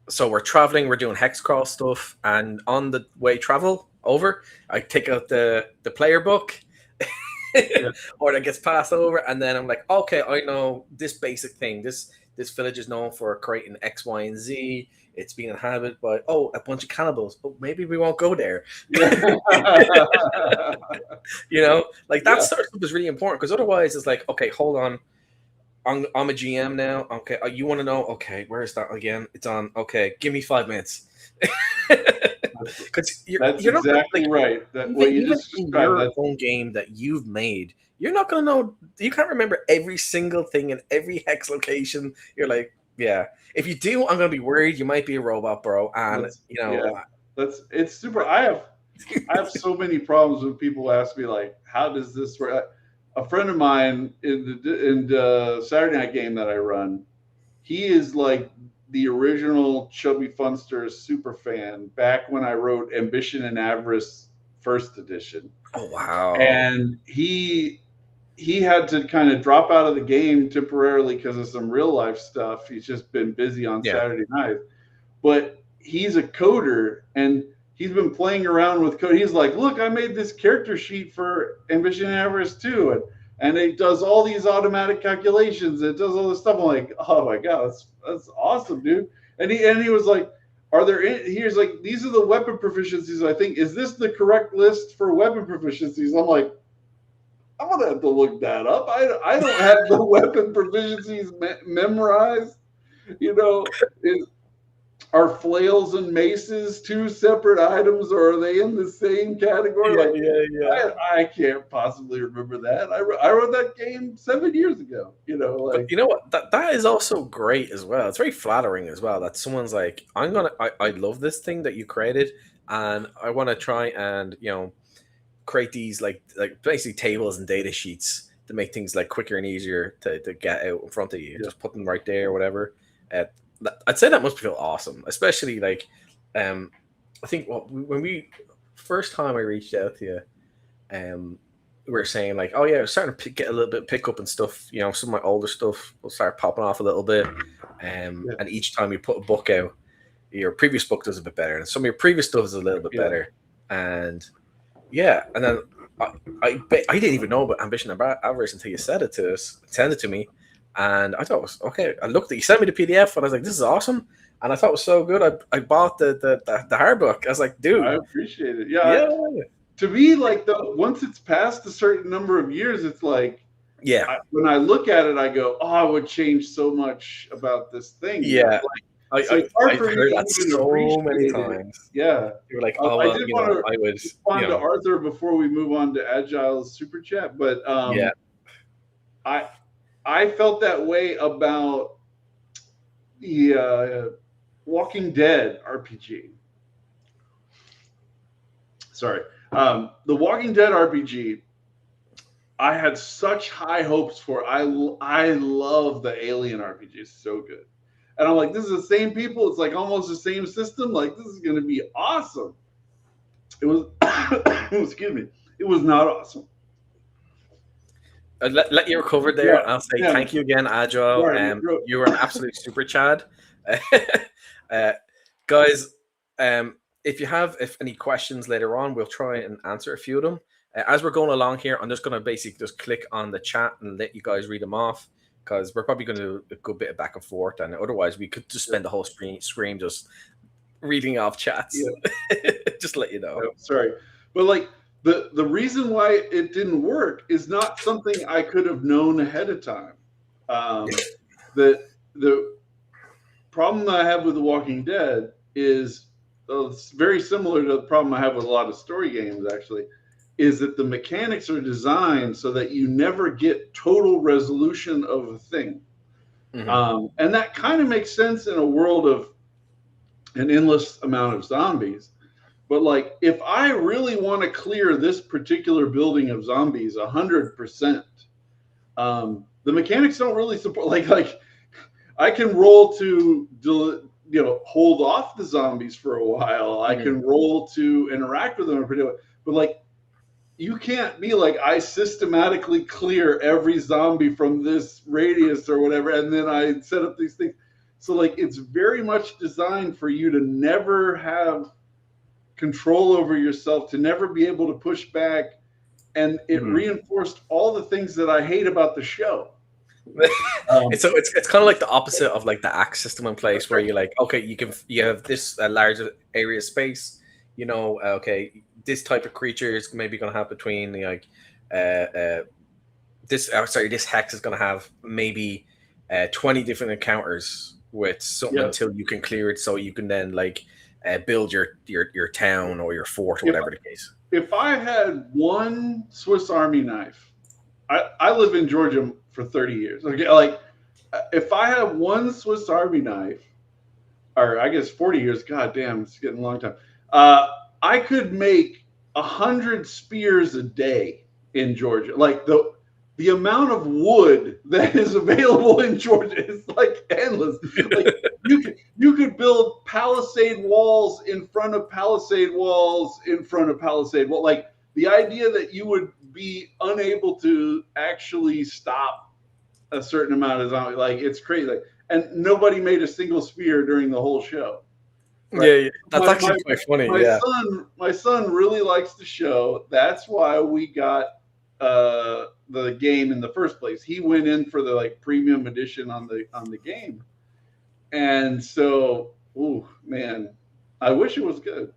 So we're traveling, we're doing hex crawl stuff, and on the way travel over, I take out the player book. Or that gets passed over, and then I'm like, okay, I know this basic thing. This village is known for creating X, Y, and Z. It's being inhabited by a bunch of cannibals. Oh, maybe we won't go there. You know, like that sort of stuff is really important because otherwise it's like, okay, hold on. I'm a GM now. Okay, you want to know? Okay, where is that again? It's on. Okay, give me 5 minutes. Because you're exactly not, like, right. That what you just described, your own game that you've made, you're not going to know. You can't remember every single thing in every hex location. You're like, yeah. If you do, I'm going to be worried. You might be a robot, bro. And it's super. I have so many problems when people ask me like, how does this work? A friend of mine in the Saturday night game that I run, he is like the original Chubby Funster super fan back when I wrote Ambition and Avarice first edition. Oh wow! And he had to kind of drop out of the game temporarily because of some real life stuff. He's just been busy on Saturday night, but he's a coder and he's been playing around with code. He's like, look, I made this character sheet for Ambition and Avarice 2, and it does all these automatic calculations. It does all this stuff. I'm like, oh my god, that's awesome, dude. And he was like, here's like, these are the weapon proficiencies. I think, is this the correct list for weapon proficiencies? I'm like, I'm gonna have to look that up. I don't have the weapon proficiencies memorized. You know, are flails and maces two separate items, or are they in the same category? I can't possibly remember that. I wrote that game 7 years ago. You know, like, but you know what? That is also great as well. It's very flattering as well that someone's like, I love this thing that you created, and I want to try and create these like basically tables and data sheets to make things like quicker and easier to get out in front of you. Just put them right there or whatever. I'd say that must feel awesome, especially like I think when we first time I reached out to you, we were saying like, oh yeah, starting to get a little bit pick up and stuff. You know, some of my older stuff will start popping off a little bit, and each time you put a book out, your previous book does a bit better, and some of your previous stuff is a little bit better, and then I didn't even know about Ambition and Avarice until you sent it to me. And I thought it was okay. I looked at you sent me the PDF, and I was like, "This is awesome." And I thought it was so good. I bought the hard book. I was like, "Dude, I appreciate it." Yeah. To me, like once it's past a certain number of years, it's like, when I look at it, I go, "Oh, I would change so much about this thing." Yeah, I've heard that so many times. Yeah, you were like, "Oh, I did want to respond to Arthur before we move on to Agile's super chat," but I felt that way about the Walking Dead RPG. Sorry. The Walking Dead RPG, I had such high hopes for. I love the Alien RPG. It's so good. And I'm like, this is the same people. It's like almost the same system. Like, this is going to be awesome. It was, excuse me, it was not awesome. Let you recover there. Yeah, I'll say yeah. thank you again, Agile. Right, You were an absolute super Chad. Guys, if you have any questions later on, we'll try and answer a few of them. As we're going along here, I'm just going to basically just click on the chat and let you guys read them off, because we're probably going to do a good bit of back and forth, and otherwise we could just spend the whole screen just reading off chats. Yeah. Just to let you know. Oh, sorry, but like the reason why it didn't work is not something I could have known ahead of time. The problem that I have with The Walking Dead is it's very similar to the problem I have with a lot of story games, actually, is that the mechanics are designed so that you never get total resolution of a thing. Mm-hmm. And that kind of makes sense in a world of an endless amount of zombies. But like, if I really want to clear this particular building of zombies 100%, the mechanics don't really support. Like I can roll to hold off the zombies for a while. I can roll to interact with them, but like, you can't be like, I systematically clear every zombie from this radius or whatever, and then I set up these things. So like, it's very much designed for you to never have control over yourself, to never be able to push back. And it reinforced all the things that I hate about the show. It's kind of like the opposite of like the axe system in place, where you're like, okay, you have this large area of space, okay, this type of creature is maybe going to have between like this hex is going to have maybe 20 different encounters with something until you can clear it, so you can then like build your town or your fort or whatever the case. If I had one Swiss Army knife, I live in Georgia for 30 years. Okay, like if I had one Swiss Army knife, or I guess 40 years, god damn, it's getting a long time. I could make 100 spears a day in Georgia. Like the amount of wood that is available in Georgia is like endless. Like you could build palisade walls in front of palisade walls in front of palisade wall. Like the idea that you would be unable to actually stop a certain amount of zombie, like it's crazy. Like, and nobody made a single spear during the whole show. Right? Yeah, that's actually quite funny. My son really likes the show. That's why we got the game in the first place. He went in for the like premium edition on the game, and so, ooh man, I wish it was good.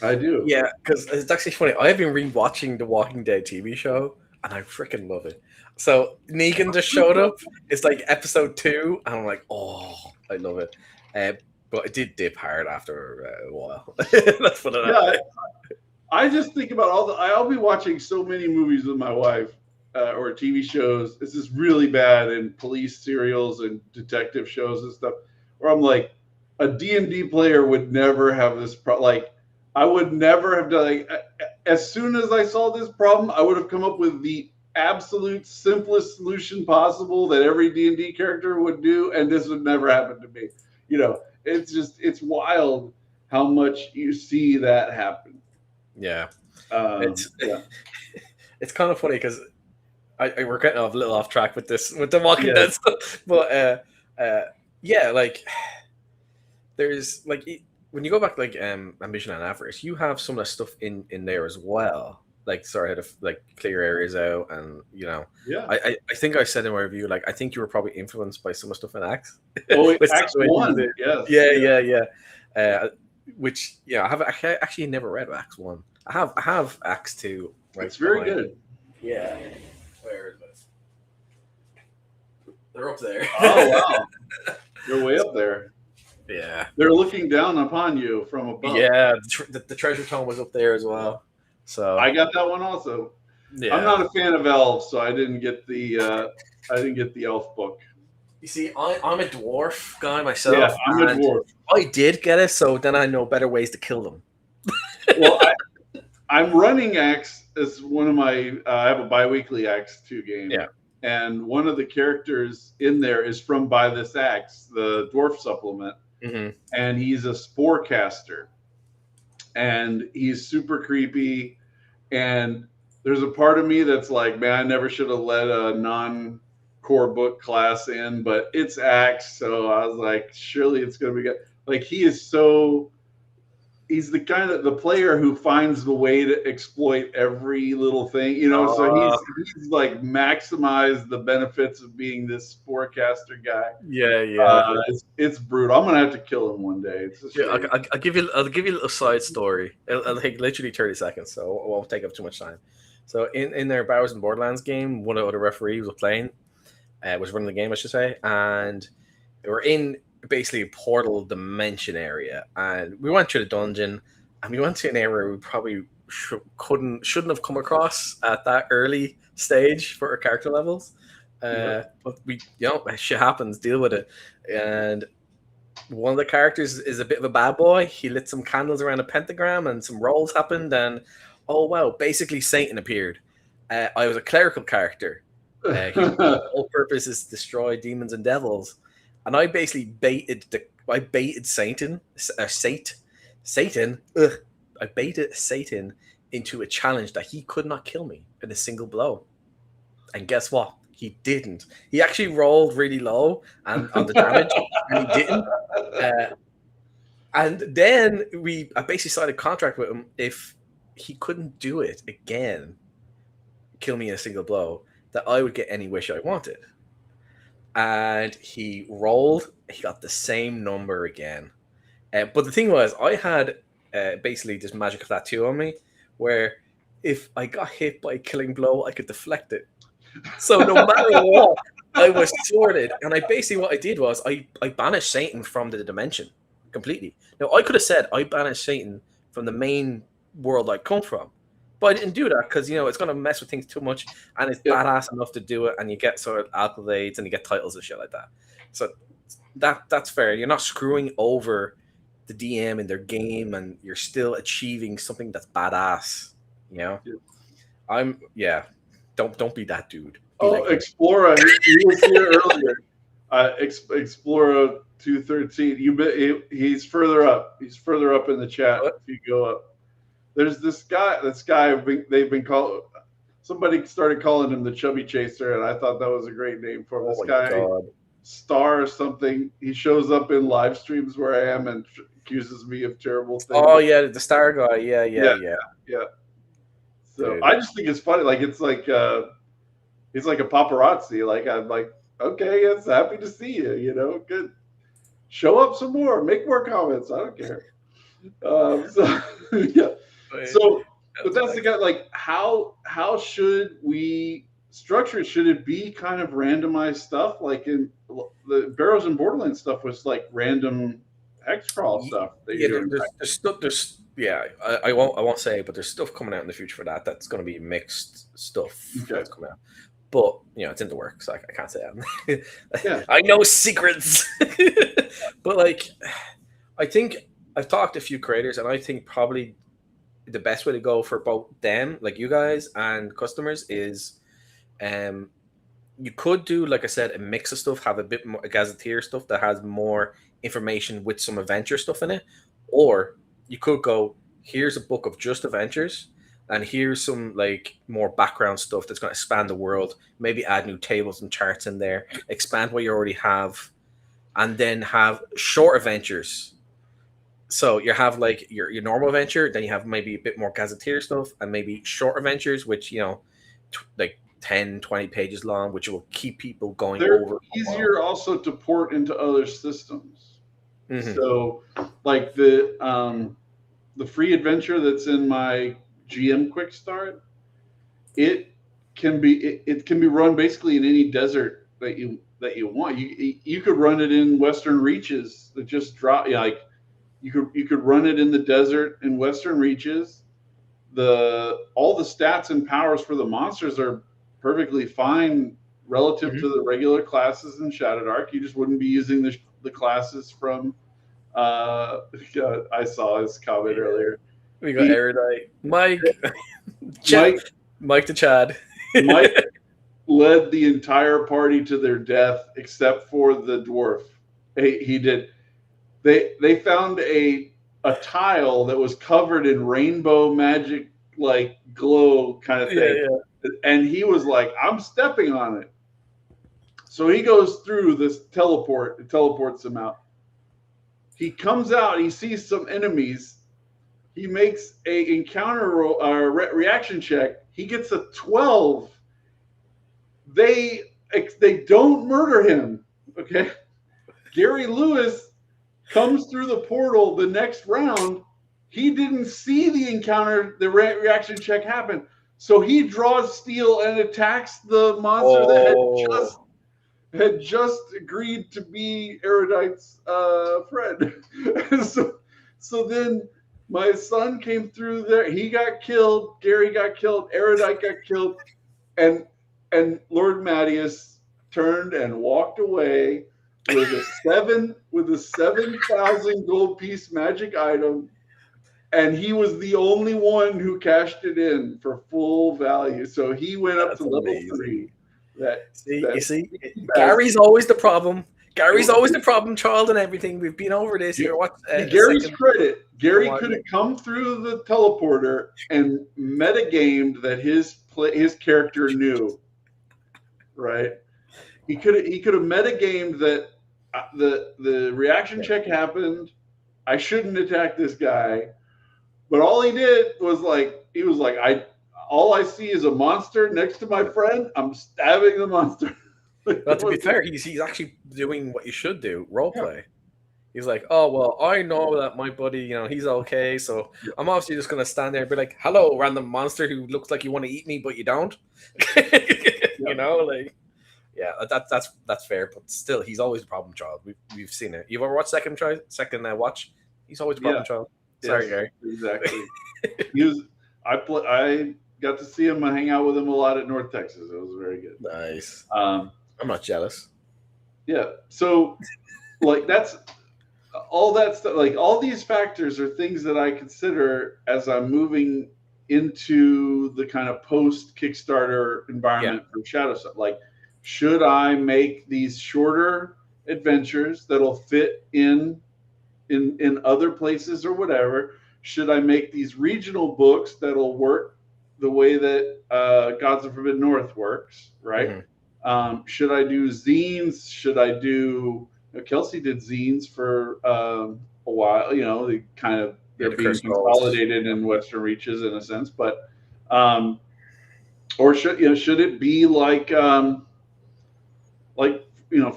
I do. Yeah, because it's actually funny. I've been rewatching the Walking Dead TV show, and I freaking love it. So Negan just showed up. It's like episode 2, and I'm like, oh, I love it. But it did dip hard after a while. That's what I just think about I'll be watching so many movies with my wife or TV shows. This is really bad, and police serials and detective shows and stuff, where I'm like, a D&D player would never have this like, I would never have done, like, as soon as I saw this problem, I would have come up with the absolute simplest solution possible that every D&D character would do, and this would never happen to me. It's wild how much you see that happen. Yeah. It's kind of funny because we're getting a little off track with the Walking Dead stuff, but like there's like, when you go back like Ambition and Avarice, you have some of the stuff in there as well. Like, sorry, how to like clear areas out, and I think I said in my review, like, I think you were probably influenced by some of the stuff in Axe. Oh, Axe 1, yeah. Which I have actually never read Axe 1. I have Axe 2. Right, it's very good. Yeah. Where is it? They're up there. Oh wow, they're way up there. Yeah. They're looking down upon you from above. Yeah, the treasure tome was up there as well. So I got that one also. Yeah. I'm not a fan of elves, so I didn't get the elf book. You see, I'm a dwarf guy myself. Yeah, I'm a dwarf. I did get it, so then I know better ways to kill them. Well, I'm running Axe is one of my. I have a biweekly Axe 2 game, Yeah. and one of the characters in there is from By This Axe, the dwarf supplement, Mm-hmm. and he's a spore caster, and he's super creepy. And there's a part of me that's like, man, I never should have let a non-core book class in, but it's Axe, so I was like, surely it's gonna be good. Like he is so he's the kind of the player who finds the way to exploit every little thing, you know. So he's like maximized the benefits of being this forecaster guy. Yeah, yeah. It's brutal. I'm gonna have to kill him one day. It's a Yeah, shame. I'll give you a little side story. It'll take literally 30 seconds, so it won't take up too much time. So in their Bowers and Borderlands game, one of the referees was playing, was running the game, I should say, and we were in basically a portal dimension area, and we went through the dungeon, and we went to an area we probably shouldn't have come across at that early stage for our character levels. But we, shit happens, deal with it, and one of the characters is a bit of a bad boy. He lit some candles around a pentagram, and some rolls happened, and oh wow, basically Satan appeared. I was a clerical character. His whole purpose is to destroy demons and devils, and I basically baited Satan. Ugh, I baited Satan into a challenge that he could not kill me in a single blow. And guess what? He didn't. He actually rolled really low and on the damage, and he didn't. And then I basically signed a contract with him. If he couldn't do it again, kill me in a single blow, that I would get any wish I wanted. And he rolled. He got the same number again. But the thing was, I had basically this magic tattoo on me, where if I got hit by a killing blow, I could deflect it. So no matter what, I was sorted. And what I did was I banished Satan from the dimension completely. Now I could have said I banished Satan from the main world I come from, but I didn't do that because it's going to mess with things too much, and it's badass enough to do it, and you get sort of accolades and you get titles and shit like that. So that's fair. You're not screwing over the DM in their game, and you're still achieving something that's badass. Don't be that dude. Be like Explora, he was here earlier. Explora 213. He's further up. He's further up in the chat. What? If you go up, there's this guy. They've been called. Somebody started calling him the Chubby Chaser, and I thought that was a great name for him. This guy, God. Star or something. He shows up in live streams where I am and accuses me of terrible things. Oh yeah, the Star guy. Yeah. So dude. I just think it's funny. Like it's like he's like a paparazzi. Like I'm like, okay, it's happy to see you. Good. Show up some more. Make more comments. I don't care. So yeah. So, but that's the guy. Like, how should we structure it? Should it be kind of randomized stuff? Like in the Barrows and Borderlands stuff was like random hex crawl stuff. I won't say, but there's stuff coming out in the future for that. That's going to be mixed stuff that's coming out. But it's in the works, so I can't say that. Yeah. I know secrets. But like, I think I've talked to a few creators, and I think probably the best way to go for both them, like you guys, and customers is, you could do, like I said, a mix of stuff, have a bit more gazetteer stuff that has more information with some adventure stuff in it, or you could go, here's a book of just adventures, and here's some like more background stuff that's going to expand the world, maybe add new tables and charts in there, expand what you already have, and then have short adventures. So you have like your normal adventure, then you have maybe a bit more gazetteer stuff, and maybe short adventures, which like 10, 20 pages long, which will keep people going. They're easier also to port into other systems. Mm-hmm. So like the free adventure that's in my GM Quick Start, it can be run basically in any desert that you want. You could run it in Western Reaches that just drop. Like you could run it in the desert in Western Reaches. All the stats and powers for the monsters are perfectly fine relative to the regular classes in Shadow Arc. You just wouldn't be using the classes from. I saw his comment earlier. We got Erudite, Mike, Mike Mike the Chad. Mike led the entire party to their death except for the dwarf. He did. They found a tile that was covered in rainbow magic like glow kind of thing. Yeah. And he was like, I'm stepping on it. So he goes through this it teleports him out. He comes out, he sees some enemies. He makes a encounter reaction check. He gets a 12. They don't murder him. Okay. Gary Lewis comes through the portal the next round. He didn't see the encounter, the reaction check happen. So he draws steel and attacks the monster that had just agreed to be Erudite's friend. so then my son came through there. He got killed. Gary got killed. Erudite got killed. And Lord Mattias turned and walked away with a 7,000 gold piece magic item, and he was the only one who cashed it in for full value. So he went up to level 3. You see, Gary's always the problem. Gary's always the problem child and everything. We've been over this here. Gary's credit. Gary could have come through the teleporter and metagamed that his character knew. Right? He could have metagamed that the reaction check happened. I shouldn't attack this guy. But all he did was all I see is a monster next to my friend. I'm stabbing the monster. But to be fair, he's actually doing what you should do, roleplay. Yeah. He's like, oh, well, I know that my buddy, he's okay. So I'm obviously just going to stand there and be like, hello, random monster who looks like you want to eat me, but you don't. Yeah, that's fair. But still, he's always a problem child. We've seen it. You've ever watched Second Watch? He's always a problem child. Sorry, Gary. Exactly. I got to see him. I hang out with him a lot at North Texas. It was very good. Nice. I'm not jealous. Yeah. So, that's all that stuff. All these factors are things that I consider as I'm moving into the kind of post Kickstarter environment for Shadowside. Should I make these shorter adventures that'll fit in other places or whatever? Should I make these regional books that'll work the way that Gods of Forbidden North works, right? Mm-hmm. Should I do zines? Should I do... Kelsey did zines for a while. They're being consolidated in Western Reaches in a sense, but or should it be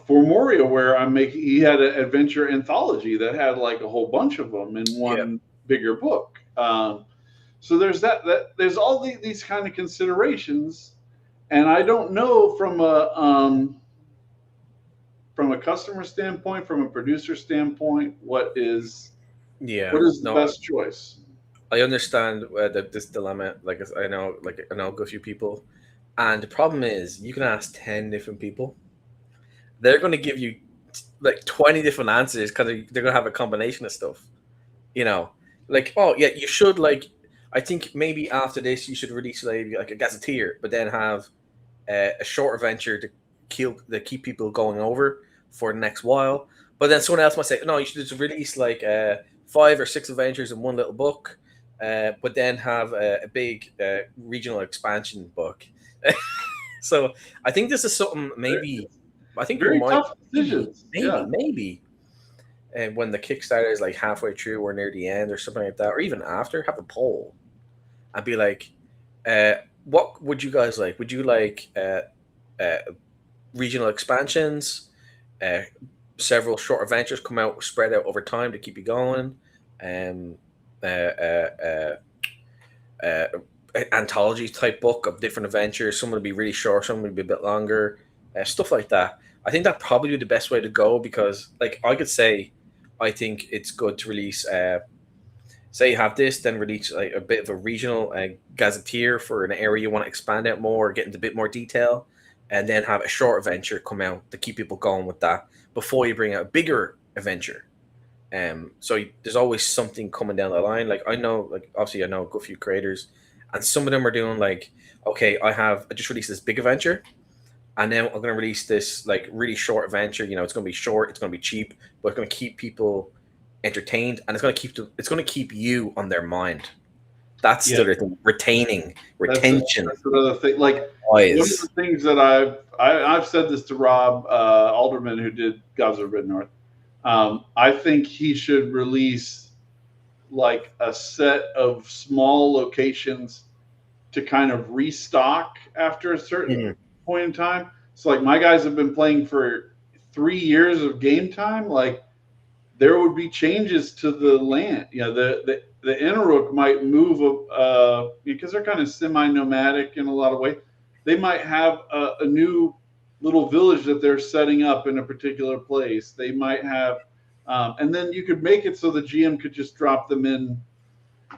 for Moria, where he had an adventure anthology that had a whole bunch of them in one bigger book. So there's there's all these kind of considerations, and I don't know from a customer standpoint, from a producer standpoint, what is the best choice. I understand this dilemma. I know a few people, and the problem is you can ask 10 different people. They're going to give you 20 different answers because they're going to have a combination of stuff. You should I think maybe after this you should release a gazetteer, but then have a short adventure to keep people going over for the next while. But then someone else might say, no, you should just release 5 or 6 adventures in one little book, but then have a big regional expansion book. So I think this is something maybe. I think very tough decisions. Maybe. And when the Kickstarter is halfway through or near the end or something like that, or even after, have a poll and be like, what would you guys like? Would you like regional expansions, several short adventures come out, spread out over time to keep you going, anthology type book of different adventures? Some would be really short, some would be a bit longer, stuff like that. I think that'd probably be the best way to go, because I could say I think it's good to release say you have this, then release a bit of a regional gazetteer for an area you want to expand out more, get into a bit more detail, and then have a short adventure come out to keep people going with that before you bring out a bigger adventure. So there's always something coming down the line. Like I know, like obviously I know a good few creators, and some of them are doing like, okay, I just released this big adventure, and then I'm going to release this like really short adventure. You know, it's going to be short, it's going to be cheap, but it's going to keep people entertained, and it's going to keep you on their mind. That's Yeah, the other thing. that's Retention. another thing. Like one of Wise. the things that I've said this to Rob Alderman, who did Gods of the Forbidden North. I think he should release like a set of small locations to kind of restock after a certain Mhm. point in time. So like my guys have been playing for 3 years of game time. Like there would be changes to the land. You know, the Inuruk might move because they're kind of semi-nomadic in a lot of ways. They might have a new little village that they're setting up in a particular place. They might have, and then you could make it so the GM could just drop them in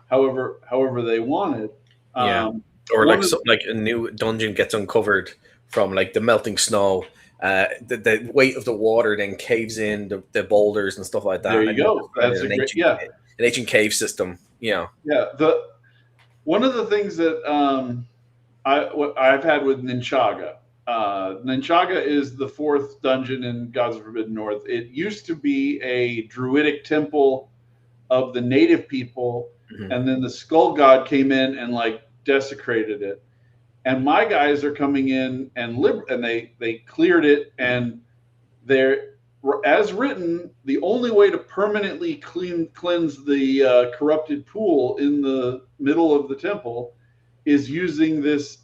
however they wanted. Yeah. Um, Or one like of something like a new dungeon gets uncovered from like the melting snow. The weight of the water then caves in the boulders and stuff like There that, you and you go. just find That's a great, yeah, an ancient cave system. You know. yeah. The one of the things that what I've had with Ninchaga. Ninchaga is the fourth dungeon in Gods of Forbidden North. It used to be a druidic temple of the native people, Mhm. and then the Skull God came in and like desecrated it. And my guys are coming in and they cleared it, and they're, as written, the only way to permanently cleanse the corrupted pool in the middle of the temple is using this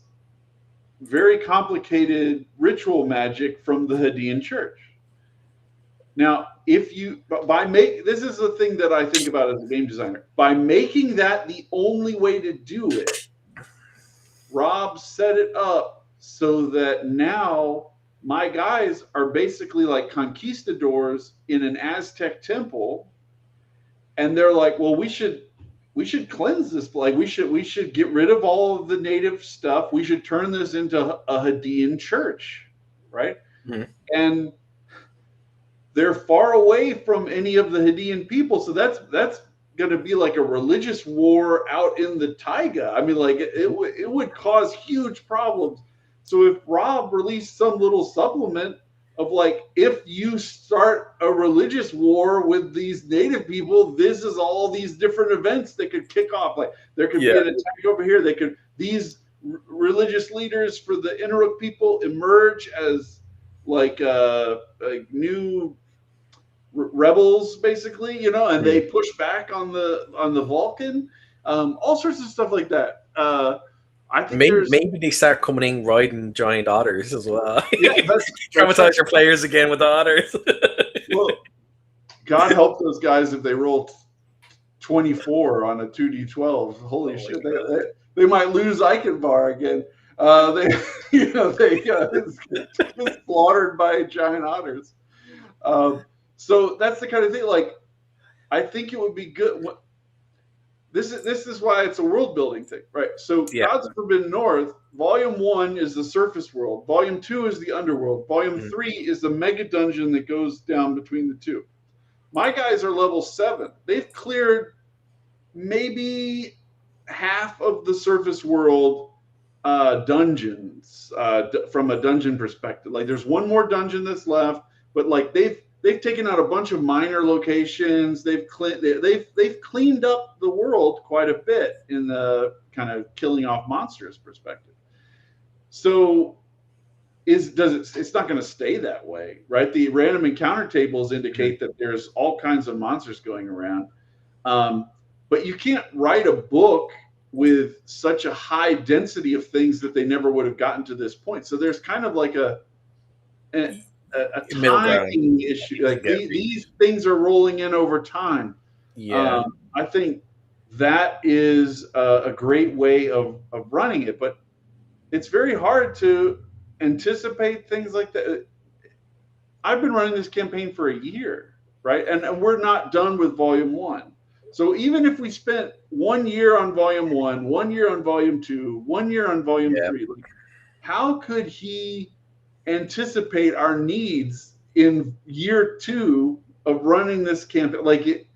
very complicated ritual magic from the Hadean Church. Now, if you by make this is the thing that I think about as a game designer. By making that the only way to do it, Rob set it up so that now my guys are basically like conquistadors in an Aztec temple, and they're like, well, we should cleanse this. Like we should get rid of all of the native stuff. We should turn this into a Hadean church, right? Mhm. And they're far away from any of the Hadean people, so that's going to be like a religious war out in the taiga. I mean, like it would cause huge problems. So if Rob released some little supplement of like, if you start a religious war with these native people, this is all these different events that could kick off. Like there could be Yeah. an attack over here. They could these religious leaders for the Inuruk people emerge as like new rebels, basically, and they Mhm. push back on the Vulcan, all sorts of stuff like that. I think there's Maybe they start coming in riding giant otters as well. yeah, that's right. Traumatize your players again with the otters. Well, God help those guys if they roll 24 on a 2d12. Holy Oh my shit, god. they might lose Eichenbar again. They they get slaughtered by giant otters. Um, so that's the kind of thing. Like I think it would be good. This is why it's a world building thing, right? So Yeah. Gods of Forbidden North, Volume 1 is the surface world, Volume 2 is the underworld, Volume Mhm. 3 is the mega dungeon that goes down between the two. My guys are level 7. They've cleared maybe half of the surface world dungeons from a dungeon perspective. Like there's one more dungeon that's left, but like they've taken out a bunch of minor locations. They've cleaned up the world quite a bit in the kind of killing off monsters perspective. So it's not going to stay that way, right? The random encounter tables Mhm. indicate that there's all kinds of monsters going around. But you can't write a book with such a high density of things that they never would have gotten to this point. So there's kind of like a Middle ground. timing issue. I Like get where you- these things are rolling in over time. Yeah. I think that is a great way of running it, but it's very hard to anticipate things like that. I've been running this campaign for a year, right? And we're not done with volume 1. So even if we spent 1 year on volume 1, 1 year on volume 2, 1 year on volume Yeah. 3, like, how could he anticipate our needs in year 2 of running this campaign. Like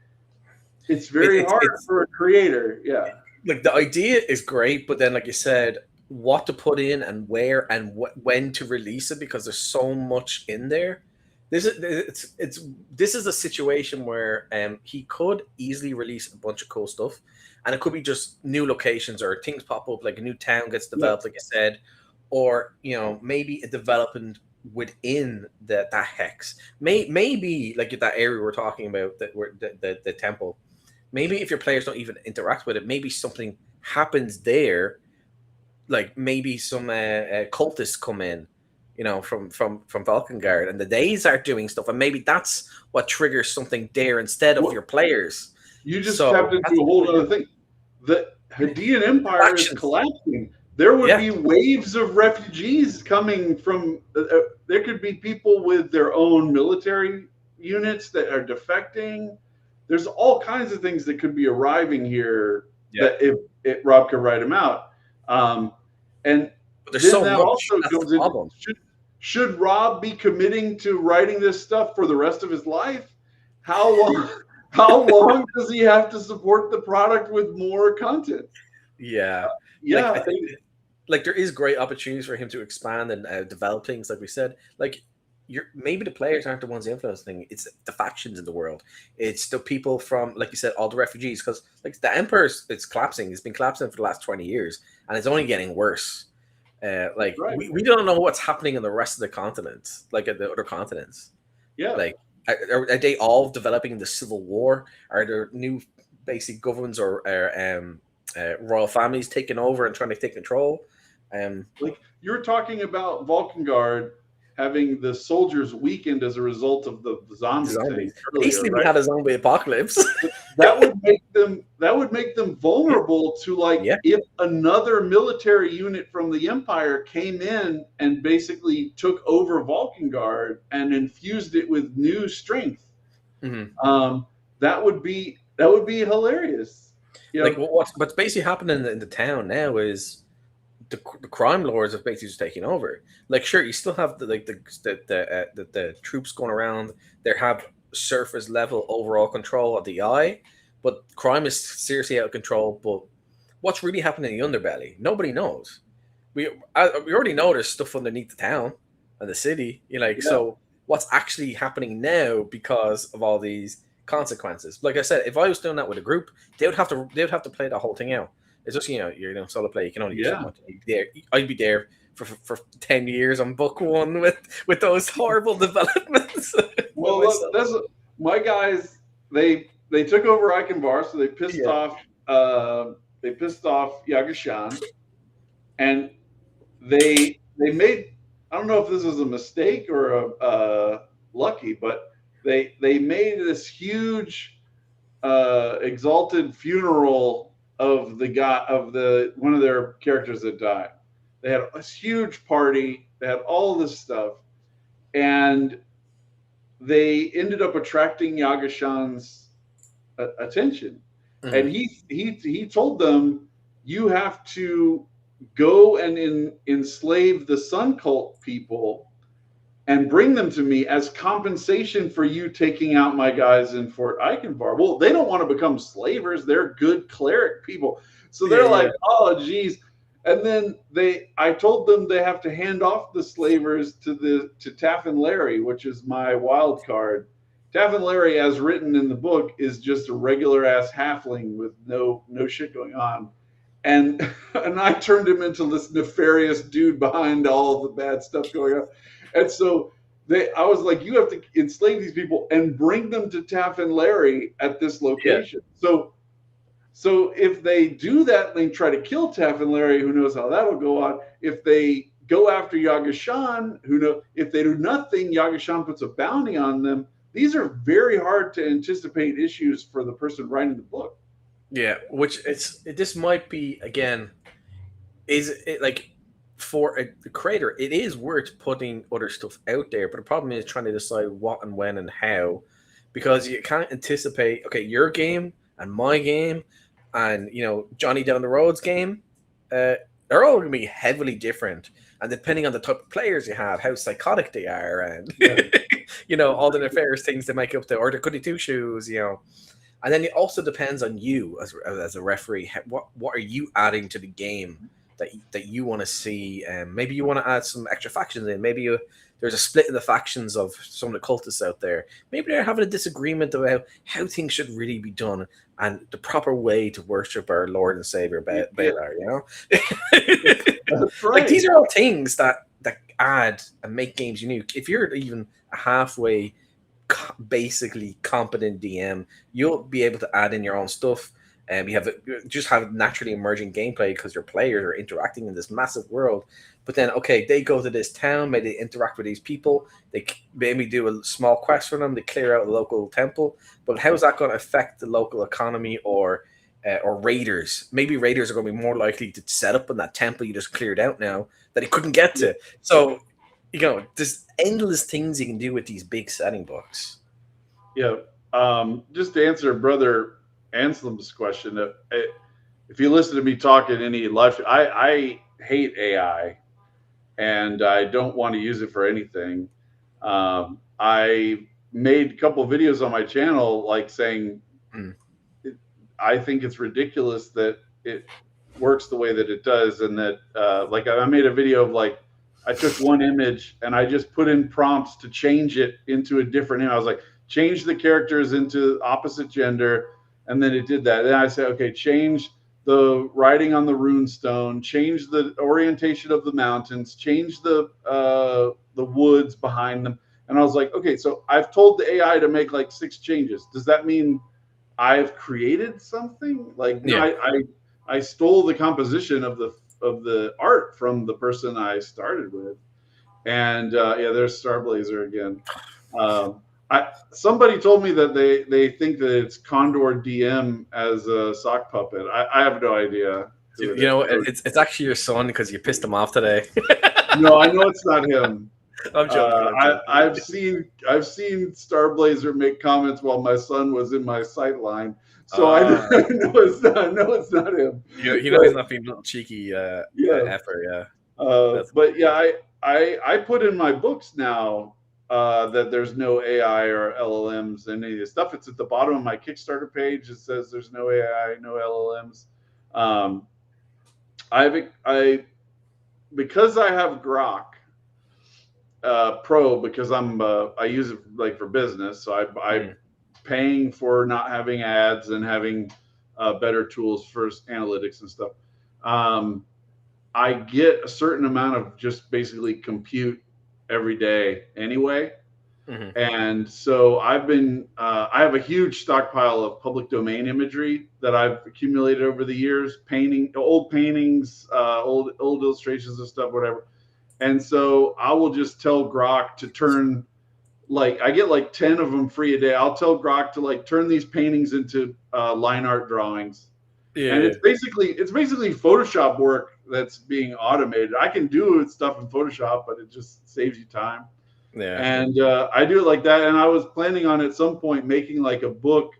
it's very hard for a creator. Yeah. Like the idea is great, but then like you said, what to put in and where and when to release it, because there's so much in there. This is a situation where he could easily release a bunch of cool stuff, and it could be just new locations or things pop up, like a new town gets developed, like you said, or maybe a development within that hex. Maybe like that area we're talking about, that where the temple. Maybe if your players don't even interact with it, maybe something happens there. Like maybe some cultists come in, from Valkengard, and they start doing stuff, and maybe that's what triggers something there instead of your players. You just tapped into a whole other thing. The Hadean Empire is collapsing. There would be waves of refugees coming from. There could be people with their own military units that are defecting. There's all kinds of things that could be arriving here that if Rob could write them out. And there's so that much. Also comes in. Should Rob be committing to writing this stuff for the rest of his life? How long does he have to support the product with more content? Yeah. I think there is great opportunities for him to expand and develop things. Like we said, maybe the players aren't the ones influencing. It's the factions in the world. It's the people from, like you said, all the refugees. Because the Empire, it's collapsing. It's been collapsing for the last 20 years, and it's only getting worse. We don't know what's happening in the rest of the continents, like at the other continents. Yeah. Are they all developing the civil war? Are there new basic governments or royal families taking over and trying to take control? You're talking about Valkengard having the soldiers weakened as a result of the zombies. Basically, we had a zombie apocalypse. that would make them vulnerable to if another military unit from the Empire came in and basically took over Valkengard and infused it with new strength. Mm-hmm. That would be hilarious. What's basically happening in the town now is the crime lords have basically just taken over. Sure, you still have the troops going around. They have surface level overall control of the eye, but crime is seriously out of control. But what's really happening in the underbelly, nobody knows. We already know there's stuff underneath the town and the city. So what's actually happening now because of all these consequences? Like I said, if I was doing that with a group, they would have to play the whole thing out. It's just you're solo play. You can only do so much. I'd be there for 10 years on book one with those horrible developments. Well, that's my guys. They took over Eichenbar, so they pissed off Yagashan, and they made. I don't know if this was a mistake or a lucky, but they made this huge exalted funeral of one of their characters that died. They had a huge party. They had all this stuff, and they ended up attracting Yagashan's attention. Mm-hmm. And he told them, "You have to go and enslave the Sun Cult people and bring them to me as compensation for you taking out my guys in Fort Eichenbar." Well, they don't want to become slavers. They're good cleric people. So they're oh, geez. And then I told them they have to hand off the slavers to Taffin Larry, which is my wild card. Taffin Larry, as written in the book, is just a regular ass halfling with no shit going on. And I turned him into this nefarious dude behind all the bad stuff going on. And so I was like, you have to enslave these people and bring them to Taffin Larry at this location. Yeah. So if they do that, they try to kill Taffin Larry, who knows how that'll go on. If they go after Yagashan, who knows, if they do nothing, Yagashan puts a bounty on them. These are very hard to anticipate issues for the person writing the book. Yeah, this might be, again, for a creator, it is worth putting other stuff out there, but the problem is trying to decide what and when and how, because you can't anticipate, okay, your game and my game and Johnny down the road's game, they're all going to be heavily different, and depending on the type of players you have, how psychotic they are, and you know, all the nefarious things they make up there, or the goody two shoes, you know. And then it also depends on you as a referee. What are you adding to the game that you want to see? Maybe you want to add some extra factions in. Maybe there's a split in the factions of some of the cultists out there. Maybe they're having a disagreement about how things should really be done and the proper way to worship our Lord and Savior Balar. You know, That's right. Like these are all things that add and make games unique. If you're even a halfway basically competent DM, you'll be able to add in your own stuff, and just have naturally emerging gameplay because your players are interacting in this massive world. But then, okay, they go to this town, maybe they interact with these people, they maybe do a small quest for them, they clear out a local temple. But how is that going to affect the local economy or raiders? Maybe raiders are going to be more likely to set up in that temple you just cleared out now that he couldn't get to. So, you know, there's endless things you can do with these big setting books. Yeah. Just to answer Brother Anselm's question, if you listen to me talk in any live, I hate AI, and I don't want to use it for anything. I made a couple of videos on my channel, like saying, I think it's ridiculous that it works the way that it does, and that like I made a video of like I took one image and I just put in prompts to change it into a different image. I was like, change the characters into opposite gender, and then it did that. And I said, okay, change the writing on the rune stone, change the orientation of the mountains, change the woods behind them. And I was like, okay, so I've told the AI to make like 6 changes. Does that mean I've created something? Like, no, I stole the composition of the art from the person I started with. And yeah, there's Starblazer again. Somebody told me that they think that it's Condor DM as a sock puppet. I have no idea. You know, it's actually your son because you pissed him off today. No, I know it's not him. I'm joking. I've seen Starblazer make comments while my son was in my sight line, so I know it's not. No, it's not him. You know he's not being a little cheeky. Effort, yeah. But yeah, I put in my books now that there's no AI or LLMs and any of this stuff. It's at the bottom of my Kickstarter page. It says there's no AI, no LLMs. Because I have Grok Pro, because I use it like for business, so I'm paying for not having ads and having better tools for analytics and stuff. I get a certain amount of just basically compute every day anyway. And so I've been I have a huge stockpile of public domain imagery that I've accumulated over the years, old paintings, old illustrations and stuff, whatever. And so I will just tell Grok to turn, like, I get like 10 of them free a day. I'll tell Grok to like turn these paintings into line art drawings. Yeah. And it's basically Photoshop work that's being automated. I can do stuff in Photoshop, but it just saves you time. Yeah. And I do it like that. And I was planning on at some point making like a book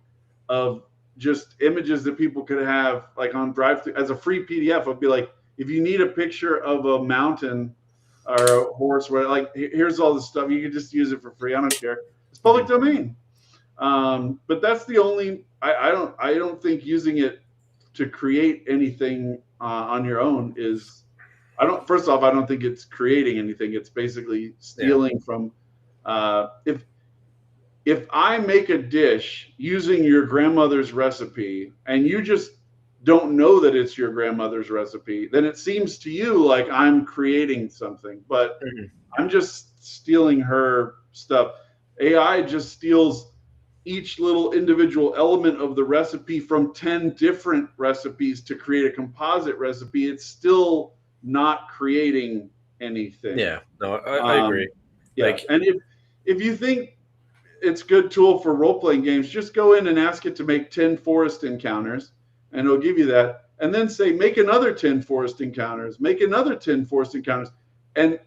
of just images that people could have like on drive-thru as a free PDF. I'd be like, if you need a picture of a mountain or a horse, where like here's all the stuff, you can just use it for free. I don't care. It's public domain. But that's the only. I don't think using it to create anything on your own is. First off, I don't think it's creating anything. It's basically stealing from. If I make a dish using your grandmother's recipe and you just don't know that it's your grandmother's recipe, then it seems to you like I'm creating something, but I'm just stealing her stuff. AI just steals each little individual element of the recipe from 10 different recipes to create a composite recipe. It's still not creating anything. Yeah, no, I agree. Yeah, like, and if you think it's a good tool for role-playing games, just go in and ask it to make 10 forest encounters, and it'll give you that. And then say, make another 10 forest encounters, make another 10 forest encounters. And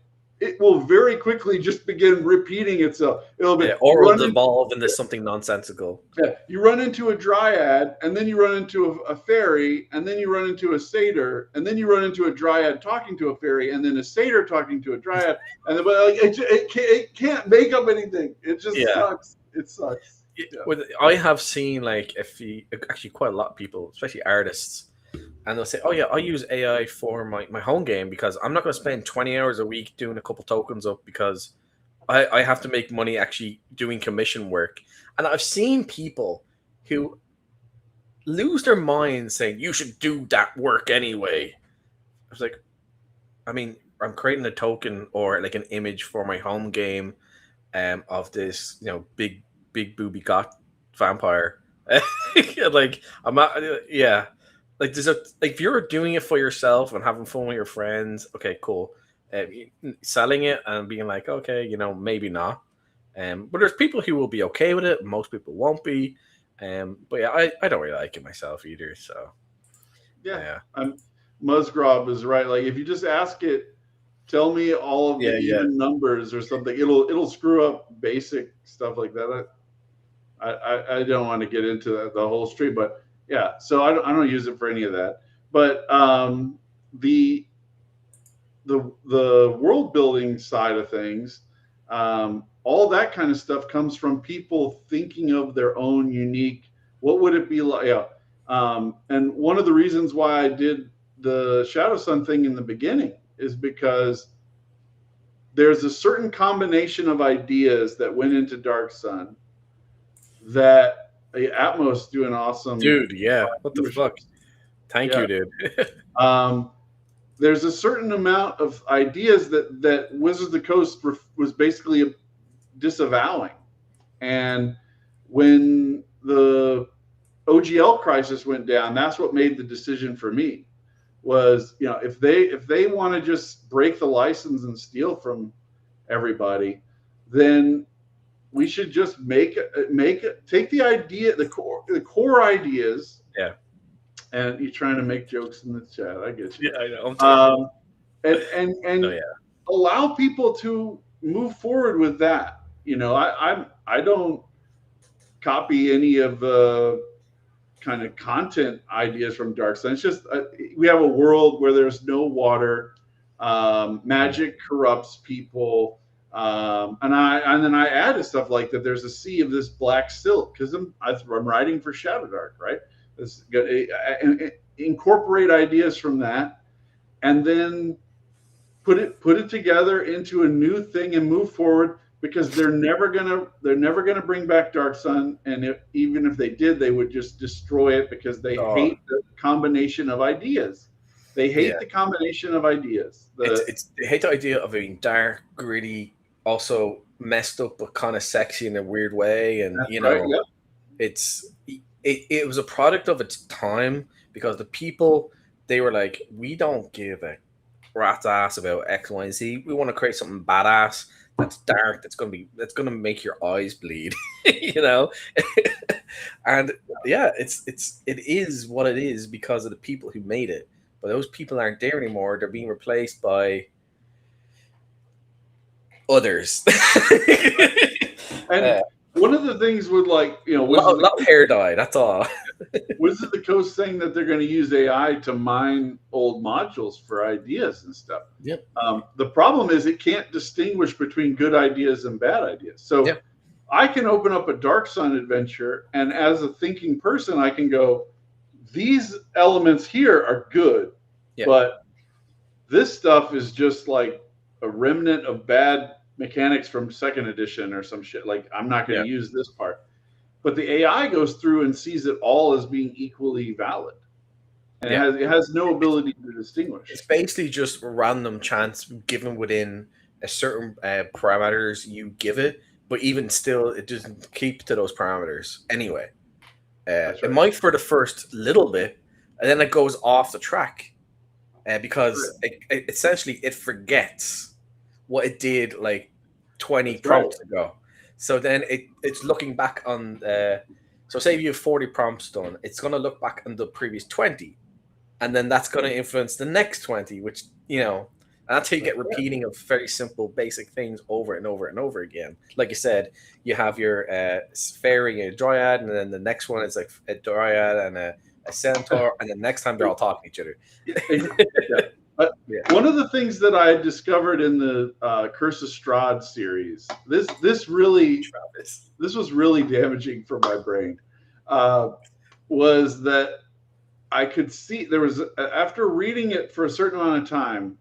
it will very quickly just begin repeating itself. It'll be or it'll devolve into something nonsensical. Yeah, you run into a dryad, and then you run into a fairy, and then you run into a satyr, and then you run into a dryad talking to a fairy, and then a satyr talking to a dryad, and then, but like, it can't make up anything. It just sucks. It sucks. Yeah. I have seen like actually quite a lot of people, especially artists, and they'll say, "Oh yeah, I use AI for my home game because I'm not going to spend 20 hours a week doing a couple tokens up because I have to make money actually doing commission work." And I've seen people who lose their minds saying, "You should do that work anyway." I was like, I mean, I'm creating a token or like an image for my home game of this, big booby got vampire. Like, I'm not, yeah. Like, if you're doing it for yourself and having fun with your friends, okay, cool. Selling it and being like, okay, maybe not. But there's people who will be okay with it. Most people won't be. But yeah, I don't really like it myself either. So yeah. Musgrove is right. Like if you just ask it, tell me all of the even numbers or something. It'll screw up basic stuff like that. I don't want to get into the whole stream, but yeah. So I don't use it for any of that. But the world building side of things. All that kind of stuff comes from people thinking of their own unique, what would it be like? Yeah. And one of the reasons why I did the Shadow Sun thing in the beginning is because there's a certain combination of ideas that went into Dark Sun that Atmos do an awesome. Dude, yeah. What the fuck? Thank you, dude. There's a certain amount of ideas that Wizards of the Coast was basically disavowing. And when the OGL crisis went down, that's what made the decision for me was, if they want to just break the license and steal from everybody, then we should just take the idea, the core ideas. Yeah. And you're trying to make jokes in the chat. I get you. Yeah, I know. And allow people to move forward with that. I don't copy any of the kind of content ideas from Dark Sun. It's just we have a world where there's no water, magic corrupts people, and then I added stuff like that. There's a sea of this black silk because I'm writing for Shadow Dark, right? Incorporate ideas from that, and then put it together into a new thing and move forward. Because they're never gonna bring back Dark Sun, and even if they did, they would just destroy it because they hate the combination of ideas. They hate the combination of ideas. They hate the idea of being dark, gritty, also messed up but kind of sexy in a weird way, and it was a product of its time because the people, they were like, we don't give a rat's ass about X, Y, and Z. We want to create something badass. That's dark. That's gonna make your eyes bleed, And it is what it is because of the people who made it. But those people aren't there anymore. They're being replaced by others. And one of the things with a lot of hair dye. That's all. Wizards of the Coast saying that they're going to use AI to mine old modules for ideas and stuff. Yep. The problem is it can't distinguish between good ideas and bad ideas. So I can open up a Dark Sun adventure, and as a thinking person, I can go, these elements here are good, but this stuff is just like a remnant of bad mechanics from second edition or some shit. Like, I'm not going to use this part. But the AI goes through and sees it all as being equally valid. And it has no ability to distinguish. It's basically just a random chance given within a certain parameters you give it, but even still, it doesn't keep to those parameters anyway. Right. It might for the first little bit, and then it goes off the track because it essentially it forgets what it did like 20 prompts ago. So then it's looking back on so say you have 40 prompts done, it's going to look back on the previous 20, and then that's going to influence the next 20, which And that's how you get repeating of very simple, basic things over and over and over again. Like you said, you have your fairy and a dryad, and then the next one is like a dryad and a centaur, and the next time they're all talking to each other. Yeah. One of the things that I discovered in the Curse of Strahd series, this was really damaging for my brain, was that I could see there was, after reading it for a certain amount of time,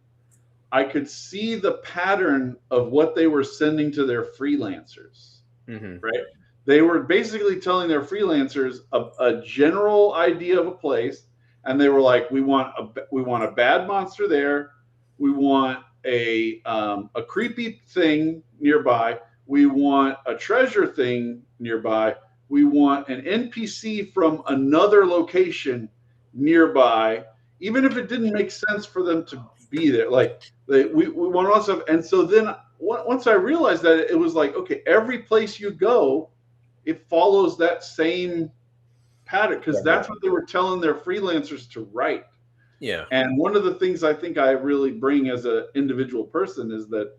I could see the pattern of what they were sending to their freelancers. Right? They were basically telling their freelancers a general idea of a place, and they were like, we want a bad monster there, we want a creepy thing nearby, we want a treasure thing nearby, we want an NPC from another location nearby, even if it didn't make sense for them to be there. Like we want all stuff. And so then once I realized that, it was like, okay, every place you go, it follows that same pattern, because that's what they were telling their freelancers to write. Yeah. And one of the things I think I really bring as an individual person is that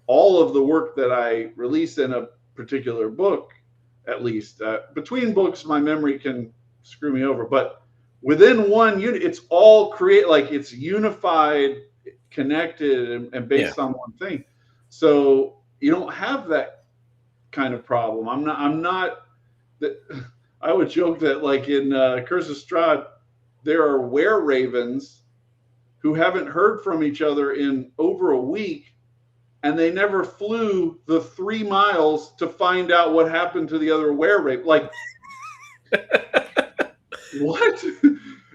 all of the work that I release in a particular book, at least between books, my memory can screw me over, but within one unit, it's all it's unified, connected, and based on one thing. So you don't have that kind of problem. I'm not that. I would joke that, like in Curse of Strahd, there are were-ravens who haven't heard from each other in over a week, and they never flew the 3 miles to find out what happened to the other were-raven. Like, what?